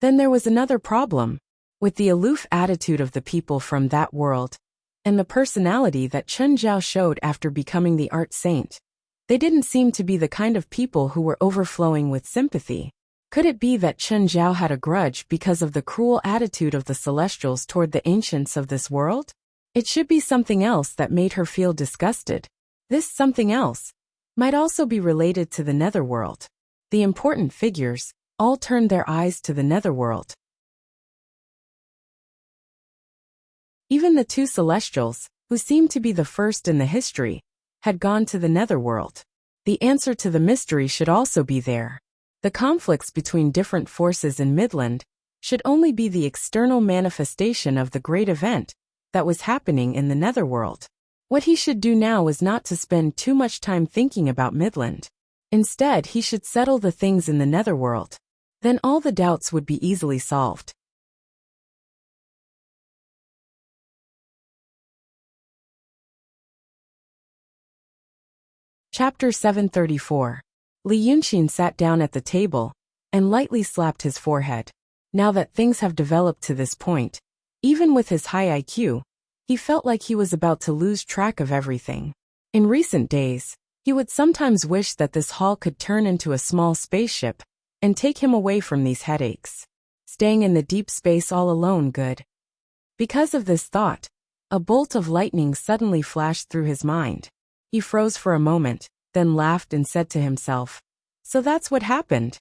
Then there was another problem. With the aloof attitude of the people from that world, and the personality that Chun Zhao showed after becoming the art saint, they didn't seem to be the kind of people who were overflowing with sympathy. Could it be that Chun Zhao had a grudge because of the cruel attitude of the Celestials toward the ancients of this world? It should be something else that made her feel disgusted. This something else might also be related to the netherworld. The important figures all turned their eyes to the netherworld. Even the two Celestials, who seemed to be the first in the history, had gone to the netherworld. The answer to the mystery should also be there. The conflicts between different forces in Midland should only be the external manifestation of the great event that was happening in the netherworld. What he should do now was not to spend too much time thinking about Midland. Instead, he should settle the things in the netherworld. Then all the doubts would be easily solved. Chapter 734. Li Yunxin sat down at the table and lightly slapped his forehead. Now that things have developed to this point, even with his high IQ, he felt like he was about to lose track of everything. In recent days, he would sometimes wish that this hall could turn into a small spaceship and take him away from these headaches. Staying in the deep space all alone good. Because of this thought, a bolt of lightning suddenly flashed through his mind. He froze for a moment, then laughed and said to himself, "So that's what happened."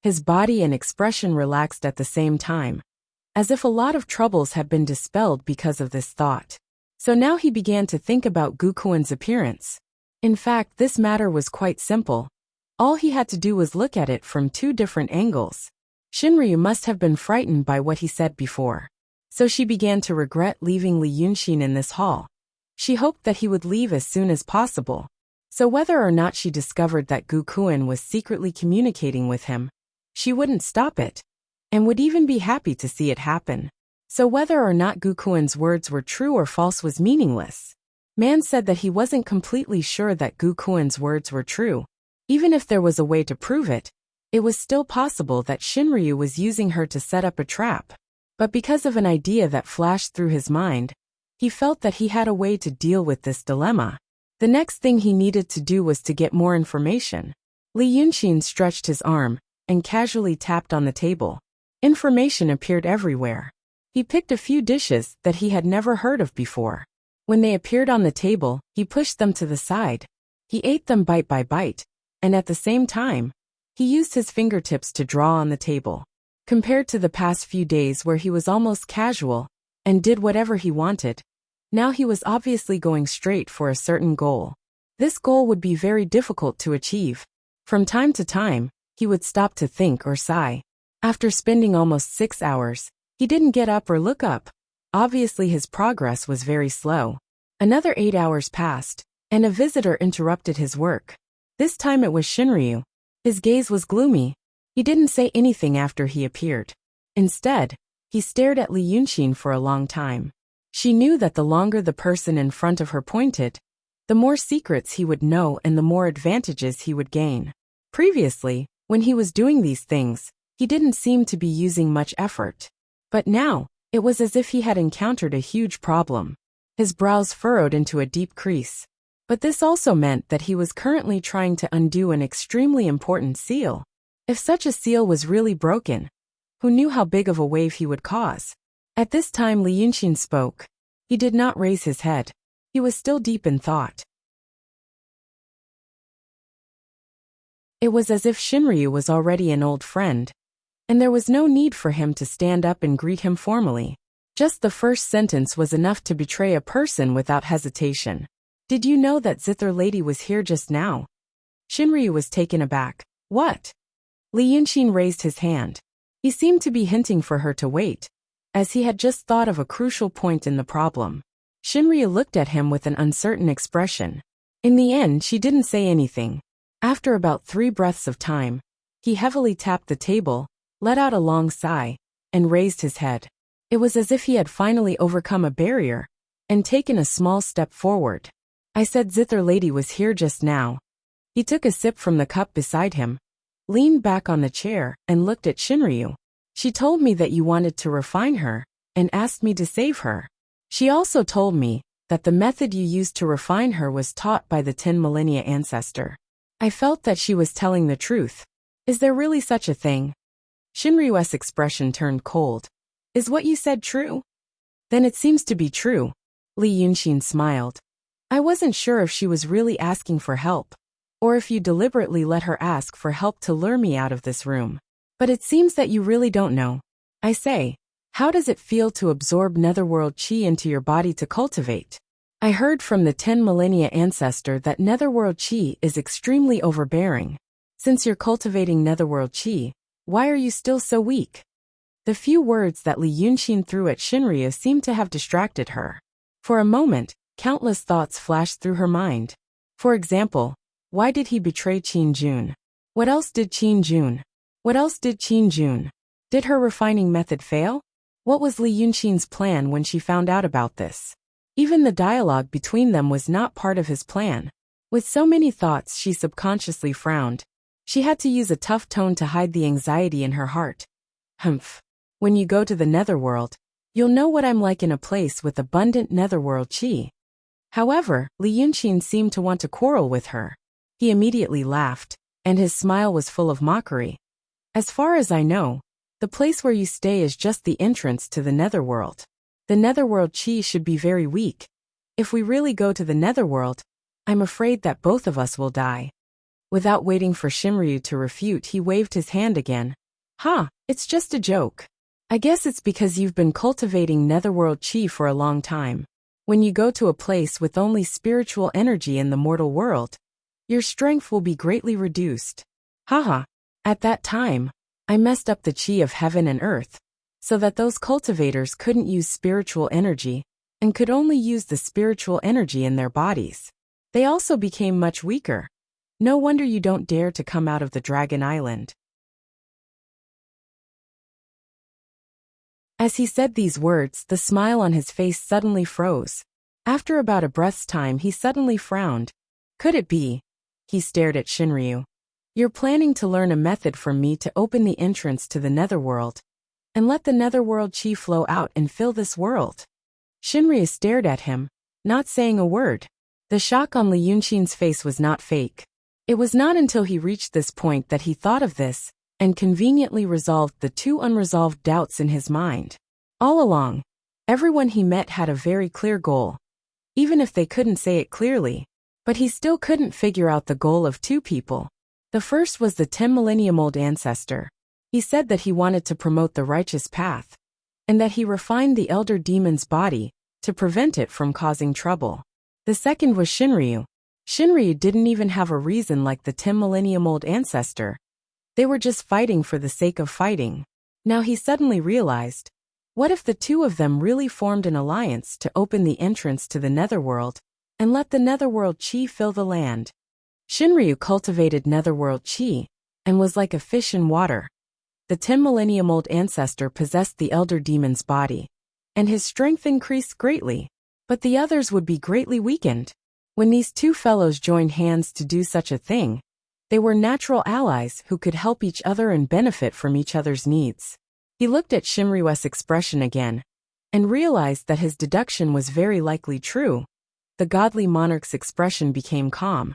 His body and expression relaxed at the same time, as if a lot of troubles had been dispelled because of this thought. So now he began to think about Gukuan's appearance. In fact, this matter was quite simple. All he had to do was look at it from two different angles. Shinryu must have been frightened by what he said before. So she began to regret leaving Li Yunxin in this hall. She hoped that he would leave as soon as possible. So whether or not she discovered that Gukuan was secretly communicating with him, she wouldn't stop it, and would even be happy to see it happen. So whether or not Gukuan's words were true or false was meaningless. Man said that he wasn't completely sure that Gukuan's words were true. Even if there was a way to prove it, it was still possible that Shinryu was using her to set up a trap. But because of an idea that flashed through his mind, he felt that he had a way to deal with this dilemma. The next thing he needed to do was to get more information. Li Yunxin stretched his arm and casually tapped on the table. Information appeared everywhere. He picked a few dishes that he had never heard of before. When they appeared on the table, he pushed them to the side. He ate them bite by bite, and at the same time, he used his fingertips to draw on the table. Compared to the past few days where he was almost casual and did whatever he wanted, now he was obviously going straight for a certain goal. This goal would be very difficult to achieve. From time to time, he would stop to think or sigh. After spending almost 6 hours, he didn't get up or look up. Obviously his progress was very slow. Another 8 hours passed, and a visitor interrupted his work. This time it was Shinryu. His gaze was gloomy. He didn't say anything after he appeared. Instead, he stared at Li Yunxin for a long time. She knew that the longer the person in front of her pointed, the more secrets he would know and the more advantages he would gain. Previously, when he was doing these things, he didn't seem to be using much effort. But now, it was as if he had encountered a huge problem. His brows furrowed into a deep crease. But this also meant that he was currently trying to undo an extremely important seal. If such a seal was really broken, who knew how big of a wave he would cause? At this time Li Yunxin spoke. He did not raise his head. He was still deep in thought. It was as if Shinryu was already an old friend, and there was no need for him to stand up and greet him formally. Just the first sentence was enough to betray a person without hesitation. Did you know that Zither lady was here just now? Shinryu was taken aback. What? Li Yunxin raised his hand. He seemed to be hinting for her to wait, as he had just thought of a crucial point in the problem. Shinryu looked at him with an uncertain expression. In the end, she didn't say anything. After about 3 breaths of time, he heavily tapped the table, let out a long sigh, and raised his head. It was as if he had finally overcome a barrier and taken a small step forward. I said Zither lady was here just now. He took a sip from the cup beside him, leaned back on the chair, and looked at Shinryu. She told me that you wanted to refine her, and asked me to save her. She also told me that the method you used to refine her was taught by the 10 millennia ancestor. I felt that she was telling the truth. Is there really such a thing? Shinryu's expression turned cold. Is what you said true? Then it seems to be true. Li Yunxin smiled. I wasn't sure if she was really asking for help, or if you deliberately let her ask for help to lure me out of this room. But it seems that you really don't know. I say, how does it feel to absorb netherworld chi into your body to cultivate? I heard from the 10 millennia ancestor that netherworld chi is extremely overbearing. Since you're cultivating netherworld chi, why are you still so weak? The few words that Li Yunxin threw at Shinryu seemed to have distracted her. For a moment, countless thoughts flashed through her mind. For example, why did he betray Qin Jun? What else did Qin Jun? What else did Qin Jun? Did her refining method fail? What was Li Yunxin's plan when she found out about this? Even the dialogue between them was not part of his plan. With so many thoughts, she subconsciously frowned. She had to use a tough tone to hide the anxiety in her heart. Humph. When you go to the netherworld, you'll know what I'm like in a place with abundant netherworld chi. However, Li Yunxin seemed to want to quarrel with her. He immediately laughed, and his smile was full of mockery. As far as I know, the place where you stay is just the entrance to the netherworld. The netherworld chi should be very weak. If we really go to the netherworld, I'm afraid that both of us will die. Without waiting for Shinryu to refute, he waved his hand again. It's just a joke. I guess it's because you've been cultivating netherworld chi for a long time. When you go to a place with only spiritual energy in the mortal world, your strength will be greatly reduced. At that time, I messed up the chi of heaven and earth, so that those cultivators couldn't use spiritual energy, and could only use the spiritual energy in their bodies. They also became much weaker. No wonder you don't dare to come out of the Dragon Island. As he said these words, the smile on his face suddenly froze. After about a breath's time, he suddenly frowned. Could it be? He stared at Shinryu. You're planning to learn a method from me to open the entrance to the netherworld, and let the netherworld chi flow out and fill this world. Shinryu stared at him, not saying a word. The shock on Li Yunxin's face was not fake. It was not until he reached this point that he thought of this, and conveniently resolved the 2 unresolved doubts in his mind. All along, everyone he met had a very clear goal, even if they couldn't say it clearly. But he still couldn't figure out the goal of 2 people. The first was the 10 millennium old ancestor. He said that he wanted to promote the righteous path, and that he refined the elder demon's body to prevent it from causing trouble. The second was Shinryu. Shinryu didn't even have a reason like the 10 millennium old ancestor. They were just fighting for the sake of fighting. Now he suddenly realized, what if the 2 of them really formed an alliance to open the entrance to the netherworld, and let the netherworld chi fill the land? Shinryu cultivated netherworld chi, and was like a fish in water. The 10 millennium old ancestor possessed the elder demon's body, and his strength increased greatly, but the others would be greatly weakened. When these 2 fellows joined hands to do such a thing, they were natural allies who could help each other and benefit from each other's needs. He looked at Shinryu's expression again, and realized that his deduction was very likely true. The godly monarch's expression became calm,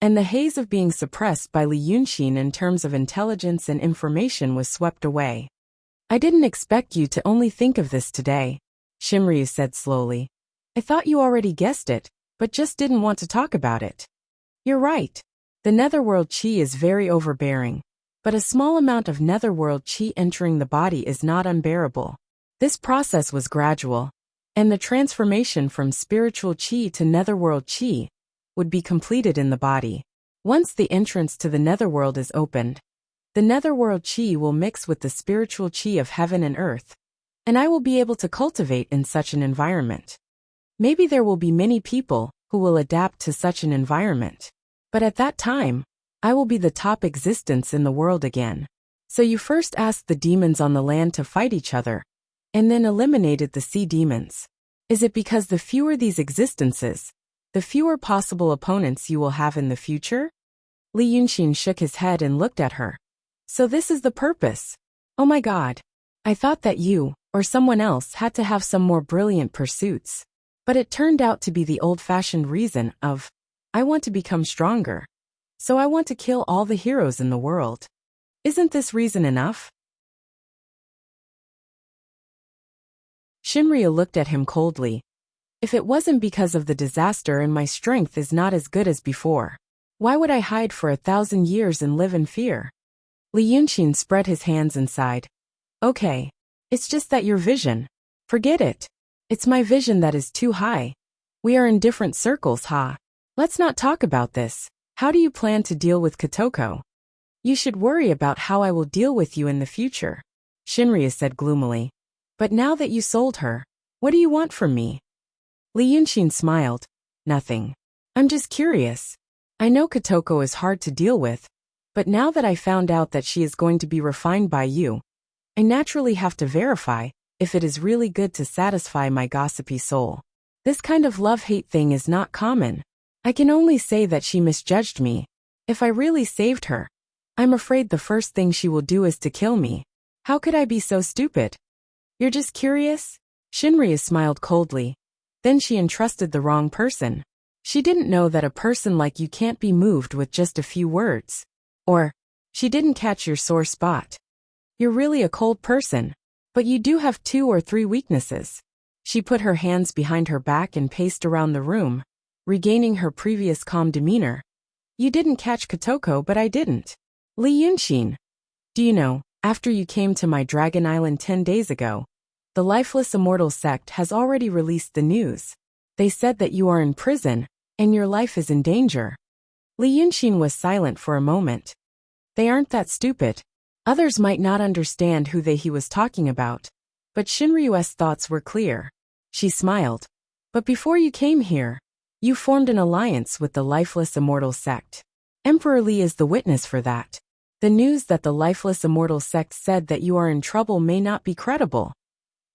and the haze of being suppressed by Li Yunxin in terms of intelligence and information was swept away. I didn't expect you to only think of this today, Shinryu said slowly. I thought you already guessed it, but just didn't want to talk about it. You're right. The netherworld chi is very overbearing, but a small amount of netherworld chi entering the body is not unbearable. This process was gradual, and the transformation from spiritual chi to netherworld chi would be completed in the body. Once the entrance to the netherworld is opened, the netherworld chi will mix with the spiritual chi of heaven and earth, and I will be able to cultivate in such an environment. Maybe there will be many people who will adapt to such an environment, but at that time, I will be the top existence in the world again. So you first asked the demons on the land to fight each other, and then eliminated the sea demons. Is it because the fewer these existences, the fewer possible opponents you will have in the future? Li Yunxin shook his head and looked at her. So this is the purpose. Oh my God. I thought that you, or someone else, had to have some more brilliant pursuits. But it turned out to be the old-fashioned reason of, I want to become stronger. So I want to kill all the heroes in the world. Isn't this reason enough? Shinryu looked at him coldly. If it wasn't because of the disaster and my strength is not as good as before, why would I hide for 1,000 years and live in fear? Li Yunxin spread his hands and sighed. Okay. It's just that your vision. Forget it. It's my vision that is too high. We are in different circles, huh? Let's not talk about this. How do you plan to deal with Kotoko? You should worry about how I will deal with you in the future, Shinryu said gloomily. But now that you sold her, what do you want from me? Li Yunxin smiled. Nothing. I'm just curious. I know Kotoko is hard to deal with, but now that I found out that she is going to be refined by you, I naturally have to verify if it is really good to satisfy my gossipy soul. This kind of love-hate thing is not common. I can only say that she misjudged me. If I really saved her, I'm afraid the first thing she will do is to kill me. How could I be so stupid? You're just curious? Shinryu smiled coldly. Then she entrusted the wrong person. She didn't know that a person like you can't be moved with just a few words. Or, she didn't catch your sore spot. You're really a cold person. But you do have 2 or 3 weaknesses. She put her hands behind her back and paced around the room, regaining her previous calm demeanor. You didn't catch Kotoko, but I didn't. Li Yunxin. Do you know, after you came to my Dragon Island 10 days ago, the Lifeless Immortal sect has already released the news. They said that you are in prison, and your life is in danger. Li Yunxin was silent for a moment. They aren't that stupid. Others might not understand who he was talking about, but Shinryu's thoughts were clear. She smiled. But before you came here, you formed an alliance with the Lifeless Immortal sect. Emperor Li is the witness for that. The news that the Lifeless Immortal sect said that you are in trouble may not be credible.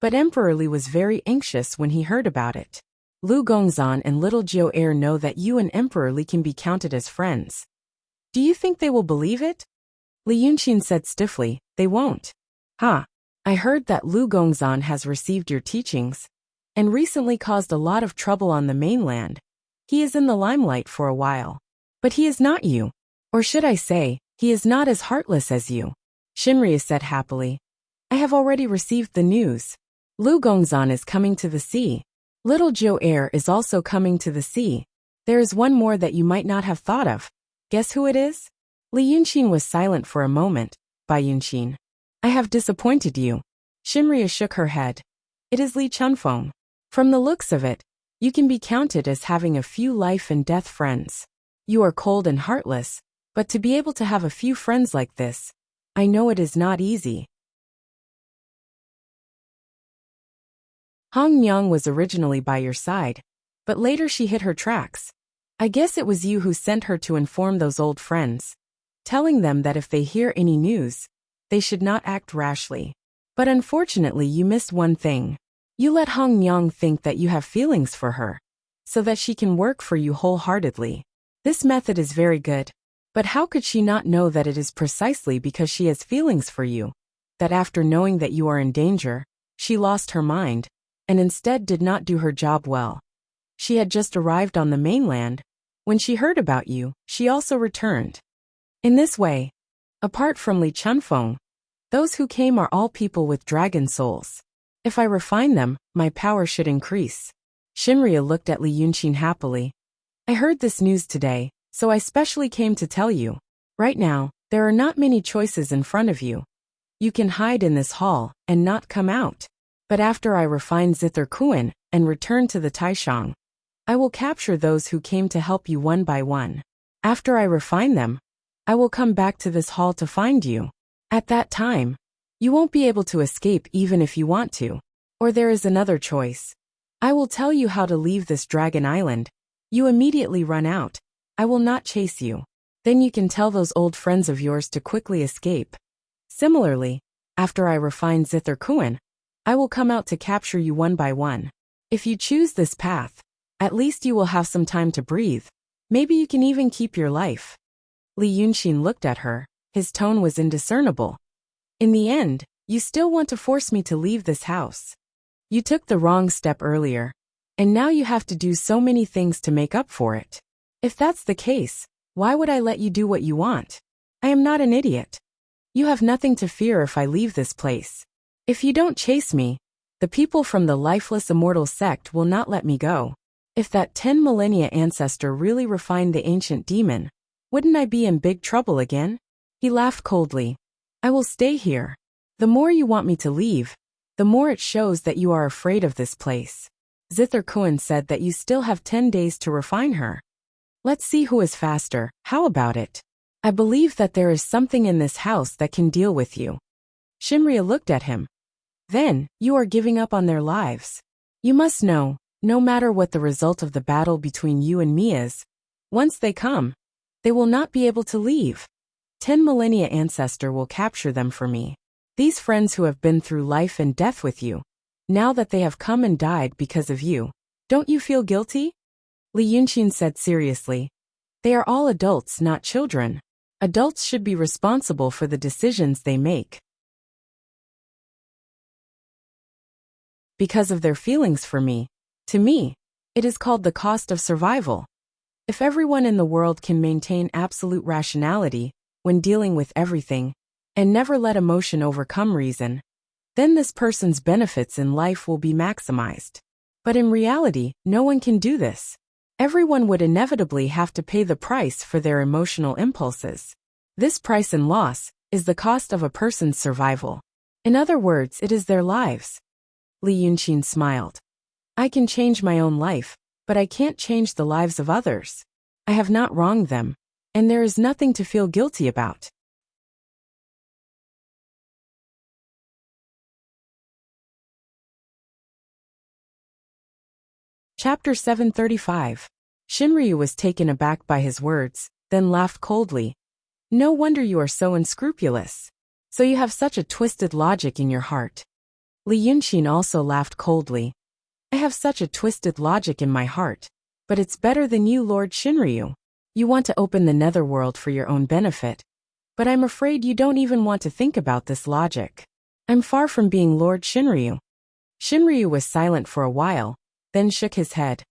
But Emperor Li was very anxious when he heard about it. Lu Gongzan and Little Jiu Air know that you and Emperor Li can be counted as friends. Do you think they will believe it? Li Yunxin said stiffly, they won't. I heard that Lu Gongzan has received your teachings, and recently caused a lot of trouble on the mainland. He is in the limelight for a while. But he is not you. Or should I say, he is not as heartless as you. Shinryu said happily. I have already received the news. Lu Gongzan is coming to the sea. Little Jiu Air is also coming to the sea. There is one more that you might not have thought of. Guess who it is? Li Yunxin was silent for a moment. Bai Yunxin. I have disappointed you. Shinryu shook her head. It is Li Chunfeng. From the looks of it, you can be counted as having a few life and death friends. You are cold and heartless, but to be able to have a few friends like this, I know it is not easy. Hong Nyang was originally by your side, but later she hit her tracks. I guess it was you who sent her to inform those old friends, telling them that if they hear any news, they should not act rashly. But unfortunately you missed one thing. You let Hong Nyang think that you have feelings for her, so that she can work for you wholeheartedly. This method is very good, but how could she not know that it is precisely because she has feelings for you, that after knowing that you are in danger, she lost her mind, and instead did not do her job well. She had just arrived on the mainland. When she heard about you, she also returned. In this way, apart from Li Chunfeng, Those who came are all people with dragon souls. If I refine them, my power should increase. Shinryu looked at Li Yunqin happily. I heard this news today, so I specially came to tell you. Right now, there are not many choices in front of you. You can hide in this hall and not come out. But after I refine Zither Kuan and return to the Taishang, I will capture those who came to help you one by one. After I refine them, I will come back to this hall to find you. At that time, you won't be able to escape even if you want to. Or there is another choice. I will tell you how to leave this dragon island. You immediately run out. I will not chase you. Then you can tell those old friends of yours to quickly escape. Similarly, after I refine Zither Kuan, I will come out to capture you one by one. If you choose this path, at least you will have some time to breathe. Maybe you can even keep your life. Li Yunqin looked at her. His tone was indiscernible. In the end, you still want to force me to leave this house. You took the wrong step earlier, and now you have to do so many things to make up for it. If that's the case, why would I let you do what you want? I am not an idiot. You have nothing to fear if I leave this place. If you don't chase me, the people from the lifeless immortal sect will not let me go. If that 10 millennia ancestor really refined the ancient demon, wouldn't I be in big trouble again? He laughed coldly. I will stay here. The more you want me to leave, the more it shows that you are afraid of this place. Zither Kuan said that you still have 10 days to refine her. Let's see who is faster. How about it? I believe that there is something in this house that can deal with you. Shinryu looked at him. Then, you are giving up on their lives. You must know, no matter what the result of the battle between you and me is, once they come, they will not be able to leave. 10 millennia ancestor will capture them for me. These friends who have been through life and death with you, now that they have come and died because of you, don't you feel guilty? Li Yunqin said seriously. They are all adults, not children. Adults should be responsible for the decisions they make. Because of their feelings for me, to me, it is called the cost of survival. If everyone in the world can maintain absolute rationality when dealing with everything, and never let emotion overcome reason, then this person's benefits in life will be maximized. But in reality, no one can do this. Everyone would inevitably have to pay the price for their emotional impulses. This price and loss is the cost of a person's survival. In other words, it is their lives. Li Yunqin smiled. I can change my own life, but I can't change the lives of others. I have not wronged them, and there is nothing to feel guilty about. Chapter 735. Shinryu was taken aback by his words, then laughed coldly. No wonder you are so unscrupulous. So you have such a twisted logic in your heart. Li Yunqin also laughed coldly. I have such a twisted logic in my heart, but it's better than you, Lord Shinryu. You want to open the netherworld for your own benefit, but I'm afraid you don't even want to think about this logic. I'm far from being Lord Shinryu. Shinryu was silent for a while, then shook his head.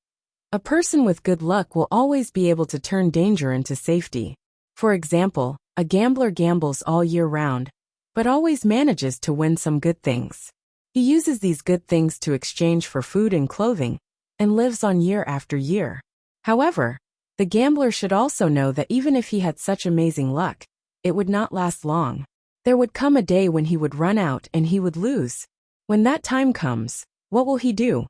A person with good luck will always be able to turn danger into safety. For example, a gambler gambles all year round, but always manages to win some good things. He uses these good things to exchange for food and clothing, and lives on year after year. However, the gambler should also know that even if he had such amazing luck, it would not last long. There would come a day when he would run out and he would lose. When that time comes, what will he do?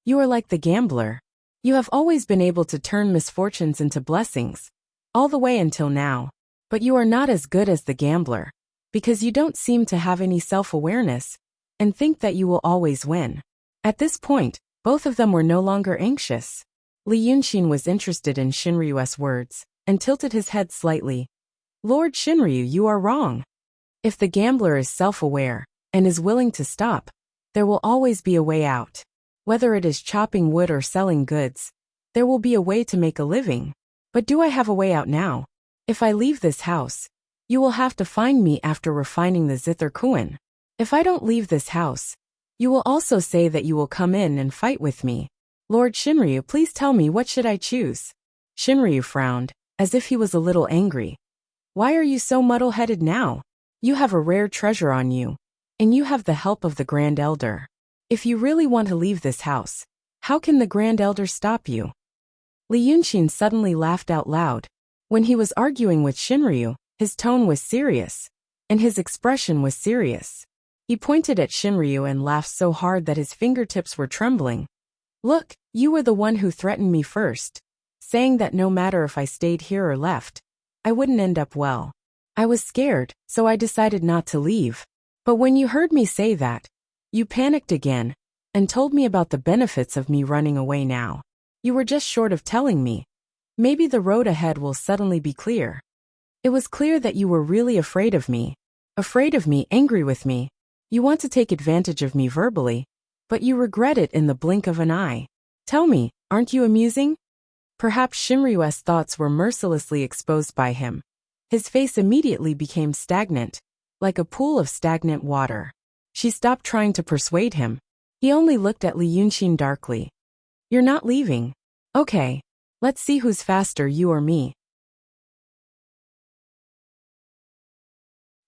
You are like the gambler. You have always been able to turn misfortunes into blessings, all the way until now. But you are not as good as the gambler, because you don't seem to have any self-awareness, and think that you will always win. At this point, both of them were no longer anxious. Li Yunqin was interested in Shinryu's words, and tilted his head slightly. Lord Shinryu, you are wrong. If the gambler is self-aware, and is willing to stop, there will always be a way out. Whether it is chopping wood or selling goods, there will be a way to make a living. But do I have a way out now? If I leave this house, you will have to find me after refining the Zither Kuan. If I don't leave this house, you will also say that you will come in and fight with me. Lord Shinryu, please tell me, what should I choose? Shinryu frowned, as if he was a little angry. Why are you so muddle-headed now? You have a rare treasure on you, and you have the help of the Grand Elder. If you really want to leave this house, how can the Grand Elder stop you?" Li Yunxin suddenly laughed out loud. When he was arguing with Shinryu, his tone was serious, and his expression was serious. He pointed at Shinryu and laughed so hard that his fingertips were trembling. "Look, you were the one who threatened me first, saying that no matter if I stayed here or left, I wouldn't end up well. I was scared, so I decided not to leave. But when you heard me say that, you panicked again, and told me about the benefits of me running away now. You were just short of telling me. Maybe the road ahead will suddenly be clear." It was clear that you were really afraid of me, angry with me. You want to take advantage of me verbally, but you regret it in the blink of an eye. Tell me, aren't you amusing? Perhaps Shinryu's thoughts were mercilessly exposed by him. His face immediately became stagnant, like a pool of stagnant water. She stopped trying to persuade him. He only looked at Li Yunxin darkly. "You're not leaving. Okay. Let's see who's faster, you or me."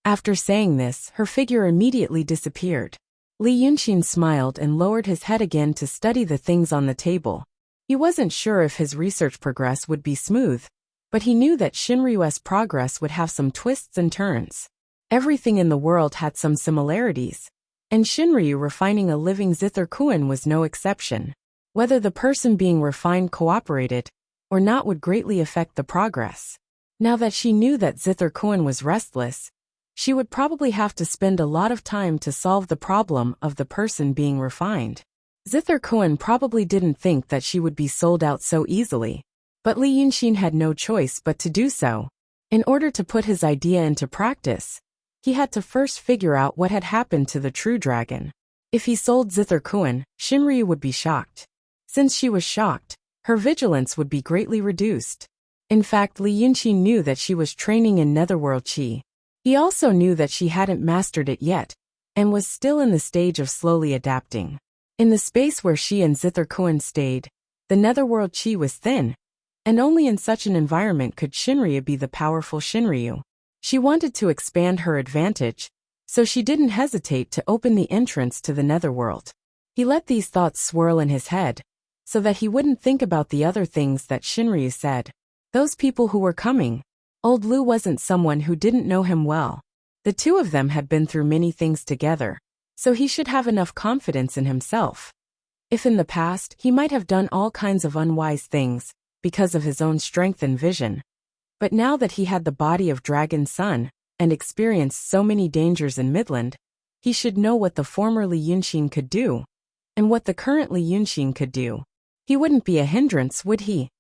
After saying this, her figure immediately disappeared. Li Yunxin smiled and lowered his head again to study the things on the table. He wasn't sure if his research progress would be smooth, but he knew that Shinryu's progress would have some twists and turns. Everything in the world had some similarities, and Shinryu refining a living Zither-kun was no exception. Whether the person being refined cooperated or not would greatly affect the progress. Now that she knew that Zither-kun was restless, she would probably have to spend a lot of time to solve the problem of the person being refined. Zither-kun probably didn't think that she would be sold out so easily, but Li Yunxin had no choice but to do so. In order to put his idea into practice, he had to first figure out what had happened to the true dragon. If he sold Zither-kun, Shinryu would be shocked. Since she was shocked, her vigilance would be greatly reduced. In fact, Li Yunxin knew that she was training in Netherworld Qi. He also knew that she hadn't mastered it yet, and was still in the stage of slowly adapting. In the space where she and Zither-kun stayed, the Netherworld Qi was thin, and only in such an environment could Shinryu be the powerful Shinryu. She wanted to expand her advantage, so she didn't hesitate to open the entrance to the Netherworld. He let these thoughts swirl in his head, so that he wouldn't think about the other things that Shinryu said. Those people who were coming. Old Lu wasn't someone who didn't know him well. The two of them had been through many things together, so he should have enough confidence in himself. If in the past he might have done all kinds of unwise things, because of his own strength and vision. But now that he had the body of Dragon's Son, and experienced so many dangers in Midland, he should know what the former Li Yunxin could do, and what the current Li Yunxin could do. He wouldn't be a hindrance, would he?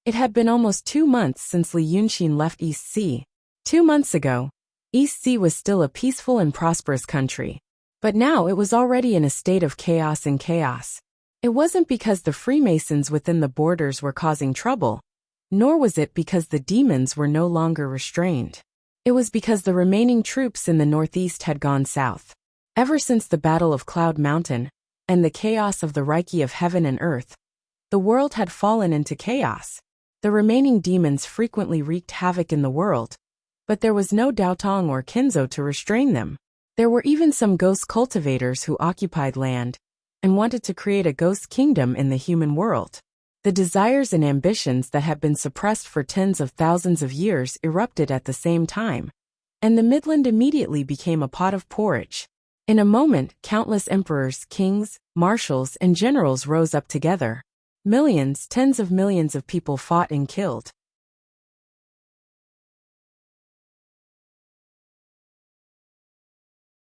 It had been almost 2 months since Li Yunxin left East Sea. 2 months ago, East Sea was still a peaceful and prosperous country. But now it was already in a state of chaos and chaos. It wasn't because the Freemasons within the borders were causing trouble, nor was it because the demons were no longer restrained. It was because the remaining troops in the northeast had gone south. Ever since the Battle of Cloud Mountain, and the chaos of the Reiki of Heaven and Earth, the world had fallen into chaos. The remaining demons frequently wreaked havoc in the world, but there was no Daotong or Kinzo to restrain them. There were even some ghost cultivators who occupied land and wanted to create a ghost kingdom in the human world. The desires and ambitions that had been suppressed for tens of thousands of years erupted at the same time, and the Midland immediately became a pot of porridge. In a moment, countless emperors, kings, marshals, and generals rose up together. Millions, tens of millions of people fought and killed.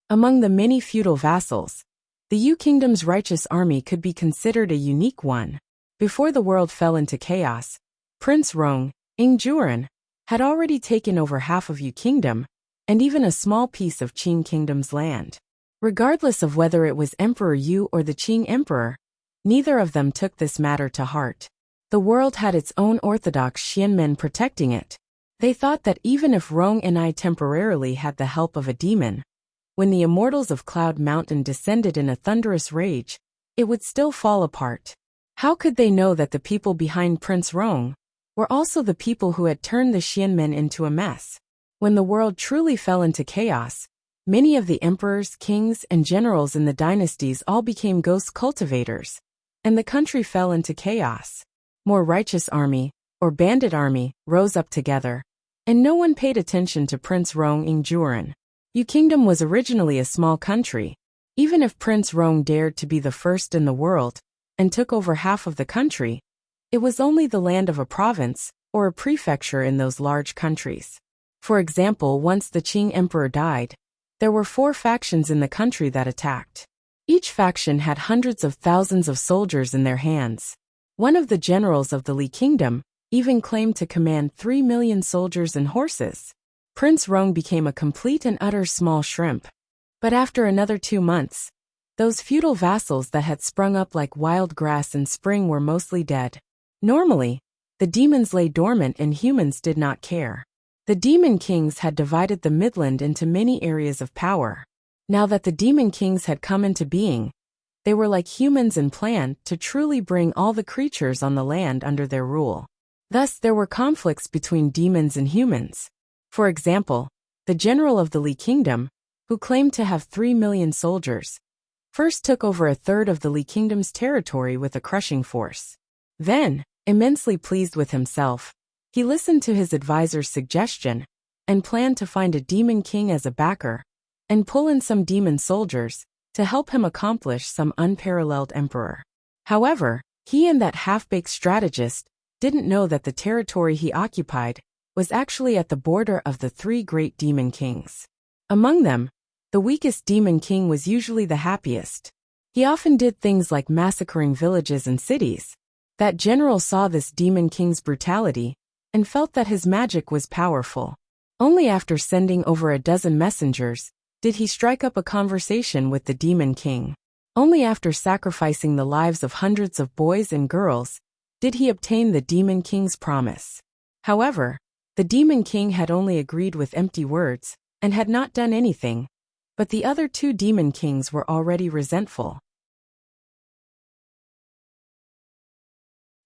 Among the many feudal vassals, the Yu Kingdom's righteous army could be considered a unique one. Before the world fell into chaos, Prince Rong, Ingjuren, had already taken over half of Yu Kingdom, and even a small piece of Qing Kingdom's land. Regardless of whether it was Emperor Yu or the Qing Emperor, neither of them took this matter to heart. The world had its own orthodox Xianmen protecting it. They thought that even if Rong and I temporarily had the help of a demon, when the immortals of Cloud Mountain descended in a thunderous rage, it would still fall apart. How could they know that the people behind Prince Rong were also the people who had turned the Xianmen into a mess? When the world truly fell into chaos, many of the emperors, kings, and generals in the dynasties all became ghost cultivators, and the country fell into chaos. More righteous army, or bandit army, rose up together, and no one paid attention to Prince Rong Ingjuren. Yu Kingdom was originally a small country. Even if Prince Rong dared to be the first in the world, and took over half of the country, it was only the land of a province, or a prefecture in those large countries. For example, once the Qing emperor died, there were 4 factions in the country that attacked. Each faction had hundreds of thousands of soldiers in their hands. One of the generals of the Li Kingdom even claimed to command 3 million soldiers and horses. Prince Rong became a complete and utter small shrimp. But after another 2 months, those feudal vassals that had sprung up like wild grass in spring were mostly dead. Normally, the demons lay dormant and humans did not care. The demon kings had divided the Midland into many areas of power. Now that the demon kings had come into being, they were like humans and planned to truly bring all the creatures on the land under their rule. Thus, there were conflicts between demons and humans. For example, the general of the Li Kingdom, who claimed to have 3 million soldiers, first took over a third of the Li Kingdom's territory with a crushing force. Then, immensely pleased with himself, he listened to his advisor's suggestion and planned to find a demon king as a backer and pull in some demon soldiers to help him accomplish some unparalleled emperor. However, he and that half-baked strategist didn't know that the territory he occupied was actually at the border of the 3 great demon kings. Among them, the weakest demon king was usually the happiest. He often did things like massacring villages and cities. That general saw this demon king's brutality and felt that his magic was powerful. Only after sending over a dozen messengers did he strike up a conversation with the demon king. Only after sacrificing the lives of hundreds of boys and girls did he obtain the demon king's promise. However, the demon king had only agreed with empty words and had not done anything, but the other 2 demon kings were already resentful.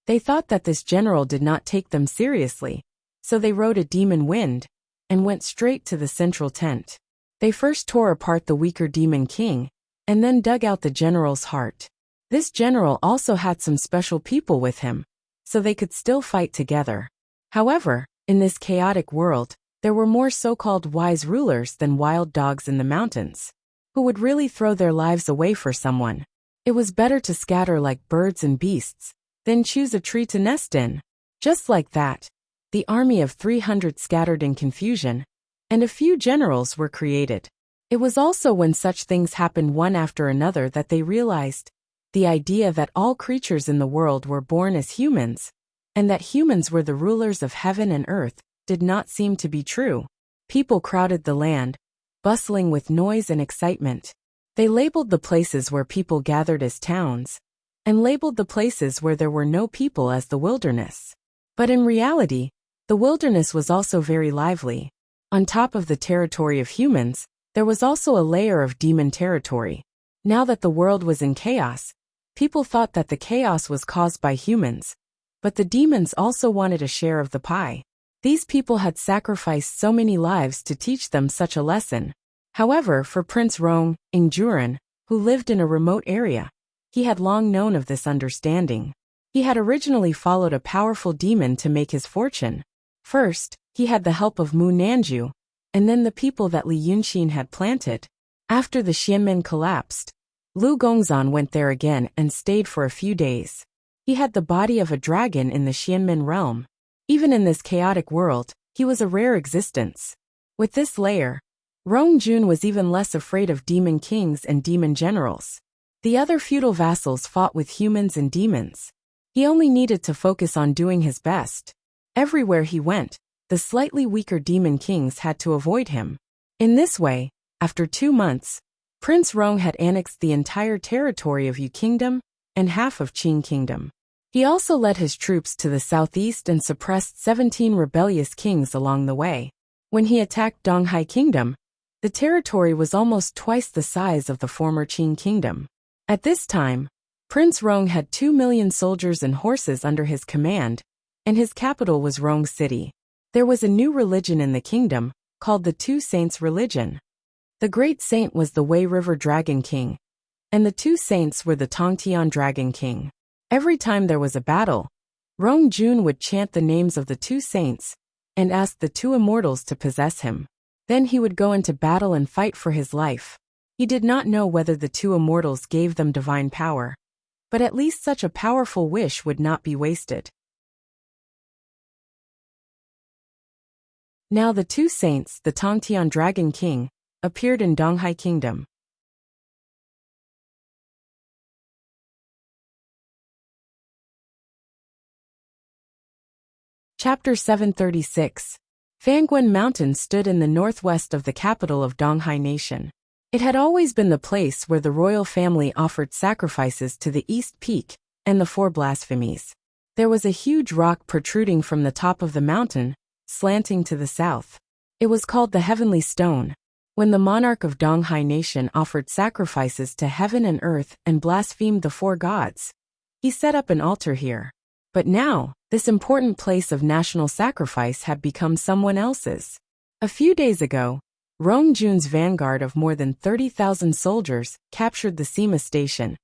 They thought that this general did not take them seriously, so they rode a demon wind and went straight to the central tent. They first tore apart the weaker demon king and then dug out the general's heart. This general also had some special people with him, so they could still fight together. However, in this chaotic world, there were more so-called wise rulers than wild dogs in the mountains, who would really throw their lives away for someone. It was better to scatter like birds and beasts than choose a tree to nest in. Just like that, the army of 300 scattered in confusion, and a few generals were created. It was also when such things happened one after another that they realized the idea that all creatures in the world were born as humans, and that humans were the rulers of heaven and earth, did not seem to be true. People crowded the land, bustling with noise and excitement. They labeled the places where people gathered as towns, and labeled the places where there were no people as the wilderness. But in reality, the wilderness was also very lively. On top of the territory of humans, there was also a layer of demon territory. Now that the world was in chaos, people thought that the chaos was caused by humans, but the demons also wanted a share of the pie. These people had sacrificed so many lives to teach them such a lesson. However, for Prince Rong Ingjuren, who lived in a remote area, he had long known of this understanding. He had originally followed a powerful demon to make his fortune. First, he had the help of Mu Nanju, and then the people that Li Yunxin had planted. After the Xianmen collapsed, Lu Gongzan went there again and stayed for a few days. He had the body of a dragon in the Xianmen realm. Even in this chaotic world, he was a rare existence. With this layer, Rong Jun was even less afraid of demon kings and demon generals. The other feudal vassals fought with humans and demons. He only needed to focus on doing his best. Everywhere he went, the slightly weaker demon kings had to avoid him. In this way, after 2 months, Prince Rong had annexed the entire territory of Yu Kingdom and half of Qing Kingdom. He also led his troops to the southeast and suppressed 17 rebellious kings along the way. When he attacked Donghai Kingdom, the territory was almost twice the size of the former Qing Kingdom. At this time, Prince Rong had 2 million soldiers and horses under his command, and his capital was Rong City. There was a new religion in the kingdom, called the Two Saints religion. The great saint was the Wei River Dragon King, and the two saints were the Tongtian Dragon King. Every time there was a battle, Rong Jun would chant the names of the two saints and ask the two immortals to possess him. Then he would go into battle and fight for his life. He did not know whether the two immortals gave them divine power, but at least such a powerful wish would not be wasted. Now the two saints, the Tongtian Dragon King, appeared in Donghai Kingdom. Chapter 736. Fangguan Mountain stood in the northwest of the capital of Donghai Nation. It had always been the place where the royal family offered sacrifices to the East Peak and the Four Blasphemies. There was a huge rock protruding from the top of the mountain, slanting to the south. It was called the Heavenly Stone. When the monarch of Donghai Nation offered sacrifices to heaven and earth and blasphemed the four gods, he set up an altar here. But now, this important place of national sacrifice had become someone else's. A few days ago, Rong Jun's vanguard of more than 30,000 soldiers captured the Sima Station,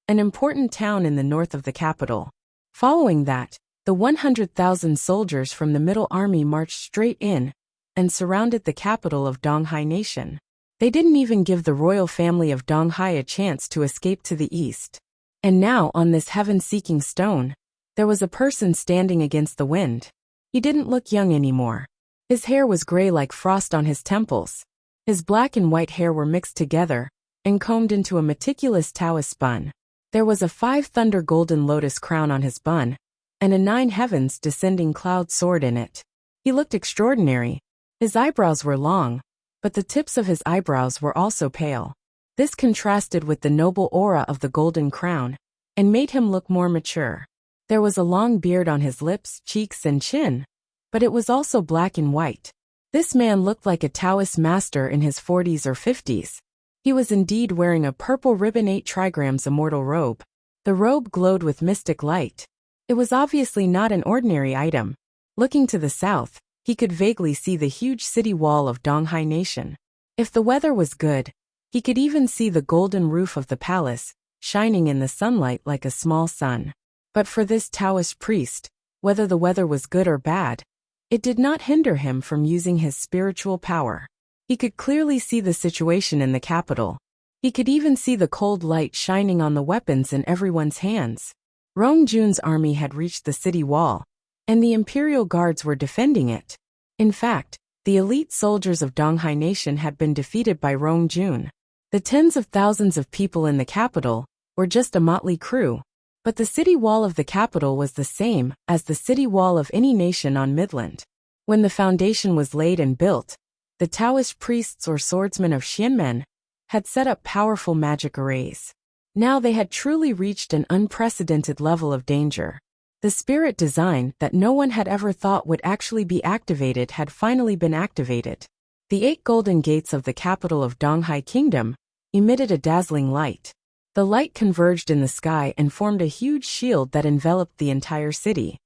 an important town in the north of the capital. Following that, the 100,000 soldiers from the Middle Army marched straight in and surrounded the capital of Donghai Nation. They didn't even give the royal family of Donghai a chance to escape to the east. And now, on this heaven-seeking stone, there was a person standing against the wind. He didn't look young anymore. His hair was gray like frost on his temples. His black and white hair were mixed together and combed into a meticulous Taoist bun. There was a 5-thunder golden lotus crown on his bun and a 9 heavens descending cloud sword in it. He looked extraordinary. His eyebrows were long, but the tips of his eyebrows were also pale. This contrasted with the noble aura of the golden crown and made him look more mature. There was a long beard on his lips, cheeks, and chin, but it was also black and white. This man looked like a Taoist master in his 40s or 50s. He was indeed wearing a purple ribbon 8 trigrams immortal robe. The robe glowed with mystic light. It was obviously not an ordinary item. Looking to the south, he could vaguely see the huge city wall of Donghai Nation. If the weather was good, he could even see the golden roof of the palace, shining in the sunlight like a small sun. But for this Taoist priest, whether the weather was good or bad, it did not hinder him from using his spiritual power. He could clearly see the situation in the capital. He could even see the cold light shining on the weapons in everyone's hands. Rong Jun's army had reached the city wall, and the imperial guards were defending it. In fact, the elite soldiers of Donghai Nation had been defeated by Rong Jun. The tens of thousands of people in the capital were just a motley crew, but the city wall of the capital was the same as the city wall of any nation on Midland. When the foundation was laid and built, the Taoist priests or swordsmen of Xianmen had set up powerful magic arrays. Now they had truly reached an unprecedented level of danger. The spirit design that no one had ever thought would actually be activated had finally been activated. The 8 golden gates of the capital of Donghai Kingdom emitted a dazzling light. The light converged in the sky and formed a huge shield that enveloped the entire city.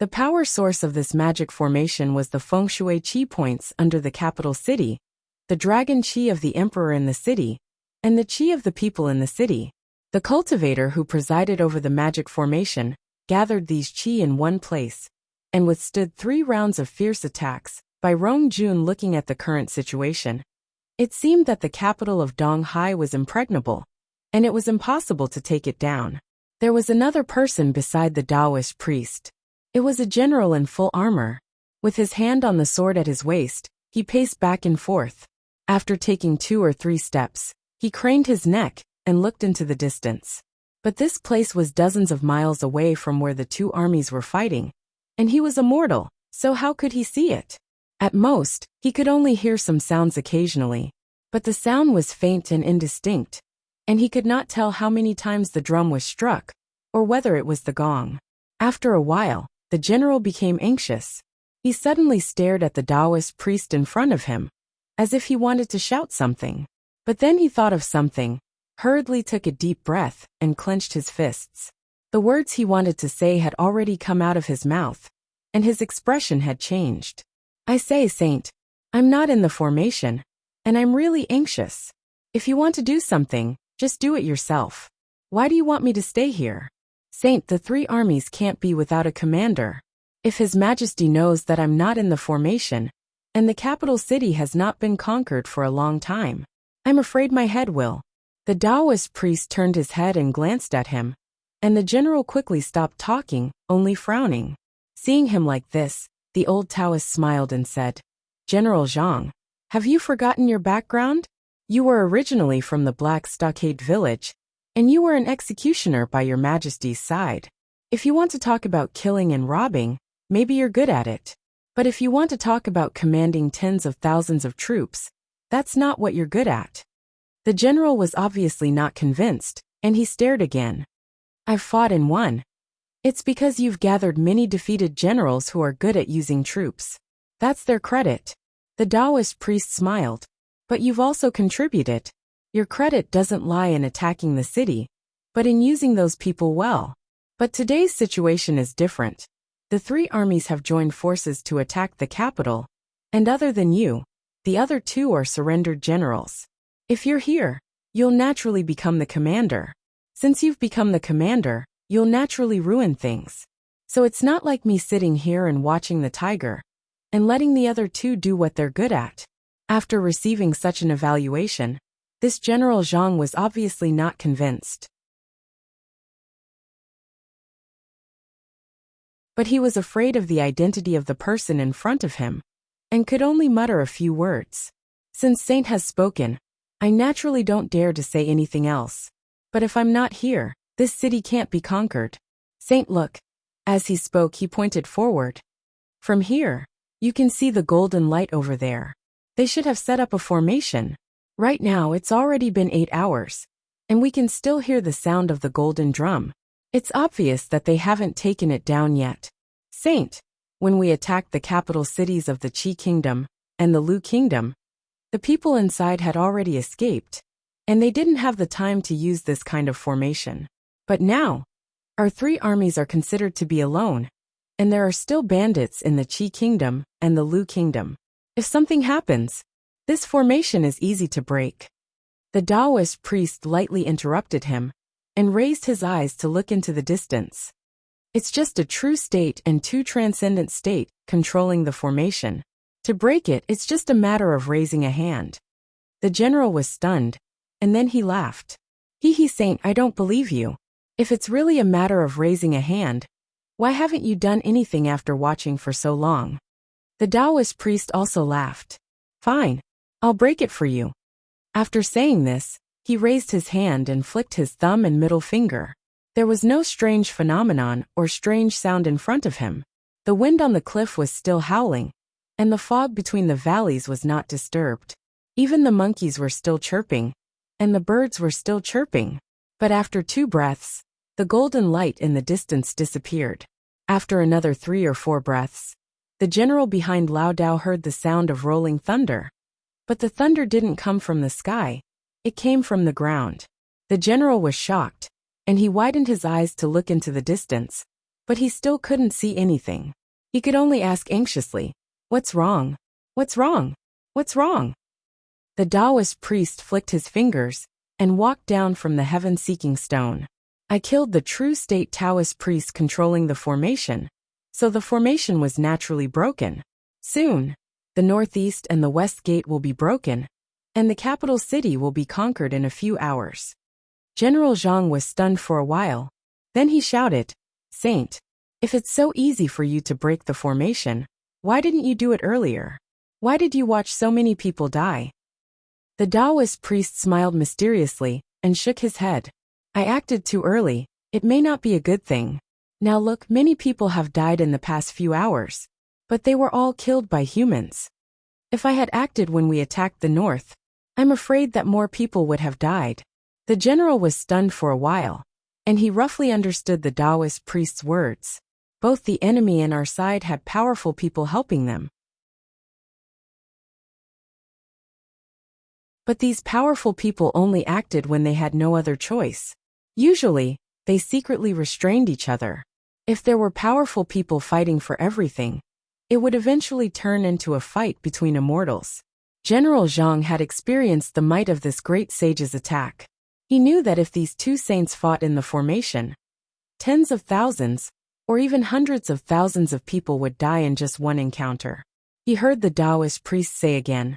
The power source of this magic formation was the feng shui chi points under the capital city, the dragon chi of the emperor in the city, and the chi of the people in the city. The cultivator who presided over the magic formation gathered these chi in one place and withstood 3 rounds of fierce attacks by Rong Jun. Looking at the current situation, it seemed that the capital of Donghai was impregnable, and it was impossible to take it down. There was another person beside the Taoist priest. It was a general in full armor. With his hand on the sword at his waist, he paced back and forth. After taking 2 or 3 steps, he craned his neck and looked into the distance. But this place was dozens of miles away from where the 2 armies were fighting, and he was immortal, so how could he see it? At most, he could only hear some sounds occasionally, but the sound was faint and indistinct, and he could not tell how many times the drum was struck, or whether it was the gong. After a while, the general became anxious. He suddenly stared at the Taoist priest in front of him, as if he wanted to shout something. But then he thought of something, hurriedly took a deep breath, and clenched his fists. The words he wanted to say had already come out of his mouth, and his expression had changed. I say, Saint, I'm not in the formation, and I'm really anxious. If you want to do something, just do it yourself. Why do you want me to stay here? Saint, the three armies can't be without a commander. If His Majesty knows that I'm not in the formation, and the capital city has not been conquered for a long time, I'm afraid my head will. The Taoist priest turned his head and glanced at him, and the general quickly stopped talking, only frowning. Seeing him like this, the old Taoist smiled and said, General Zhang, have you forgotten your background? You were originally from the Black Stockade village, and you were an executioner by your Majesty's side. If you want to talk about killing and robbing, maybe you're good at it. But if you want to talk about commanding tens of thousands of troops, that's not what you're good at. The general was obviously not convinced, and he stared again. I've fought and won. It's because you've gathered many defeated generals who are good at using troops. That's their credit. The Taoist priest smiled. But you've also contributed. Your credit doesn't lie in attacking the city, but in using those people well. But today's situation is different. The three armies have joined forces to attack the capital, and other than you, the other two are surrendered generals. If you're here, you'll naturally become the commander. Since you've become the commander, you'll naturally ruin things. So it's not like me sitting here and watching the tiger, and letting the other two do what they're good at. After receiving such an evaluation, this General Zhang was obviously not convinced. But he was afraid of the identity of the person in front of him, and could only mutter a few words. Since Saint has spoken, I naturally don't dare to say anything else. But if I'm not here, this city can't be conquered. Saint, look. As he spoke, he pointed forward. From here, you can see the golden light over there. They should have set up a formation. Right now it's already been 8 hours, and we can still hear the sound of the golden drum. It's obvious that they haven't taken it down yet. Saint, when we attacked the capital cities of the Qi Kingdom and the Lu Kingdom, the people inside had already escaped, and they didn't have the time to use this kind of formation. But now, our three armies are considered to be alone, and there are still bandits in the Qi Kingdom and the Lu Kingdom. If something happens, this formation is easy to break. The Taoist priest lightly interrupted him, and raised his eyes to look into the distance. It's just a true state and two transcendent state controlling the formation. To break it, it's just a matter of raising a hand. The general was stunned, and then he laughed. He Saint, I don't believe you. If it's really a matter of raising a hand, why haven't you done anything after watching for so long? The Taoist priest also laughed. Fine, I'll break it for you. After saying this, he raised his hand and flicked his thumb and middle finger. There was no strange phenomenon or strange sound in front of him. The wind on the cliff was still howling, and the fog between the valleys was not disturbed. Even the monkeys were still chirping, and the birds were still chirping. But after 2 breaths, the golden light in the distance disappeared. After another 3 or 4 breaths, the general behind Lao Dao heard the sound of rolling thunder. But the thunder didn't come from the sky, it came from the ground. The general was shocked, and he widened his eyes to look into the distance, but he still couldn't see anything. He could only ask anxiously, "What's wrong? What's wrong? What's wrong?" The Taoist priest flicked his fingers and walked down from the heaven-seeking stone. I killed the true state Taoist priest controlling the formation, so the formation was naturally broken. Soon, the northeast and the west gate will be broken, and the capital city will be conquered in a few hours. General Zhang was stunned for a while. Then he shouted, "Saint, if it's so easy for you to break the formation, why didn't you do it earlier? Why did you watch so many people die?" The Taoist priest smiled mysteriously and shook his head. "I acted too early. It may not be a good thing. Now look, many people have died in the past few hours, but they were all killed by humans. If I had acted when we attacked the north, I'm afraid that more people would have died." The general was stunned for a while, and he roughly understood the Taoist priest's words. Both the enemy and our side had powerful people helping them. But these powerful people only acted when they had no other choice. Usually, they secretly restrained each other. If there were powerful people fighting for everything, it would eventually turn into a fight between immortals. General Zhang had experienced the might of this great sage's attack. He knew that if these two saints fought in the formation, tens of thousands, or even hundreds of thousands of people would die in just one encounter. He heard the Taoist priest say again,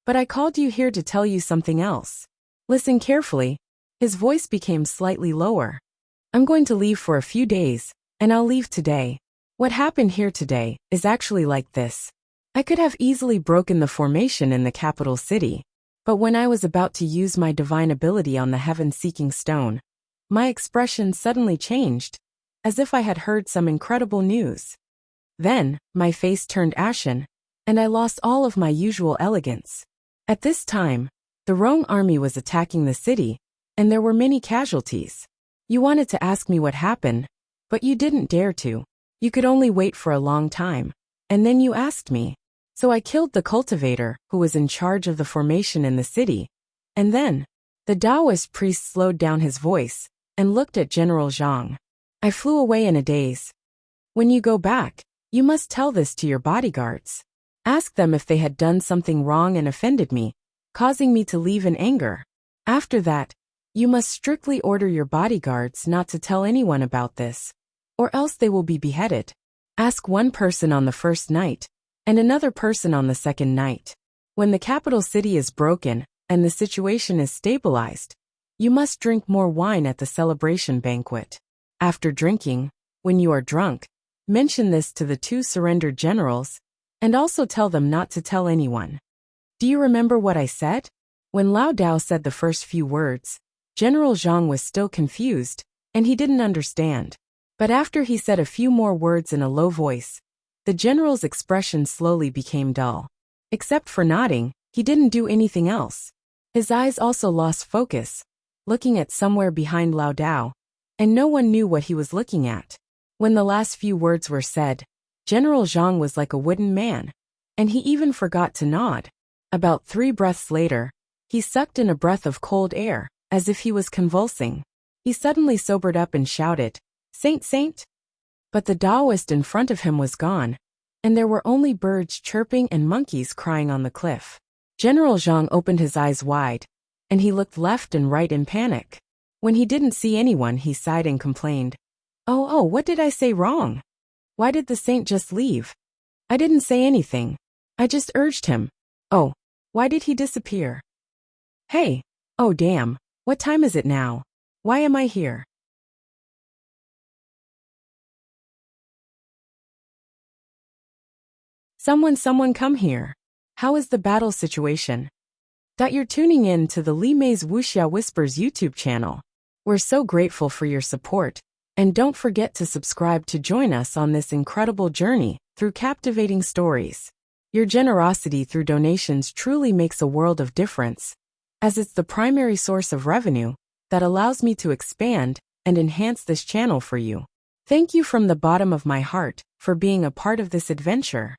"But I called you here to tell you something else. Listen carefully." His voice became slightly lower. "I'm going to leave for a few days, and I'll leave today. What happened here today is actually like this. I could have easily broken the formation in the capital city, but when I was about to use my divine ability on the heaven-seeking stone, my expression suddenly changed, as if I had heard some incredible news. Then, my face turned ashen, and I lost all of my usual elegance. At this time, the Rong army was attacking the city, and there were many casualties. You wanted to ask me what happened, but you didn't dare to. You could only wait for a long time, and then you asked me. So I killed the cultivator who was in charge of the formation in the city, and then, the Taoist priest slowed down his voice and looked at General Zhang. I flew away in a daze. When you go back, you must tell this to your bodyguards. Ask them if they had done something wrong and offended me, causing me to leave in anger. After that, you must strictly order your bodyguards not to tell anyone about this, or else they will be beheaded. Ask one person on the first night, and another person on the second night. When the capital city is broken and the situation is stabilized, you must drink more wine at the celebration banquet. After drinking, when you are drunk, mention this to the two surrendered generals, and also tell them not to tell anyone. Do you remember what I said? When Lao Dao said the first few words, General Zhang was still confused, and he didn't understand. But after he said a few more words in a low voice, the general's expression slowly became dull. Except for nodding, he didn't do anything else. His eyes also lost focus, looking at somewhere behind Lao Dao, and no one knew what he was looking at. When the last few words were said, General Zhang was like a wooden man, and he even forgot to nod. About 3 breaths later, he sucked in a breath of cold air, as if he was convulsing. He suddenly sobered up and shouted, "Saint, saint!" But the Taoist in front of him was gone, and there were only birds chirping and monkeys crying on the cliff. General Zhang opened his eyes wide, and he looked left and right in panic. When he didn't see anyone, he sighed and complained, Oh, what did I say wrong? Why did the saint just leave? I didn't say anything. I just urged him. Oh, why did he disappear? Hey, oh damn, what time is it now? Why am I here? Someone come here. How is the battle situation? You're tuning in to the Li Mei's Wuxia Whispers YouTube channel. We're so grateful for your support, and don't forget to subscribe to join us on this incredible journey through captivating stories. Your generosity through donations truly makes a world of difference, as it's the primary source of revenue that allows me to expand and enhance this channel for you. Thank you from the bottom of my heart for being a part of this adventure.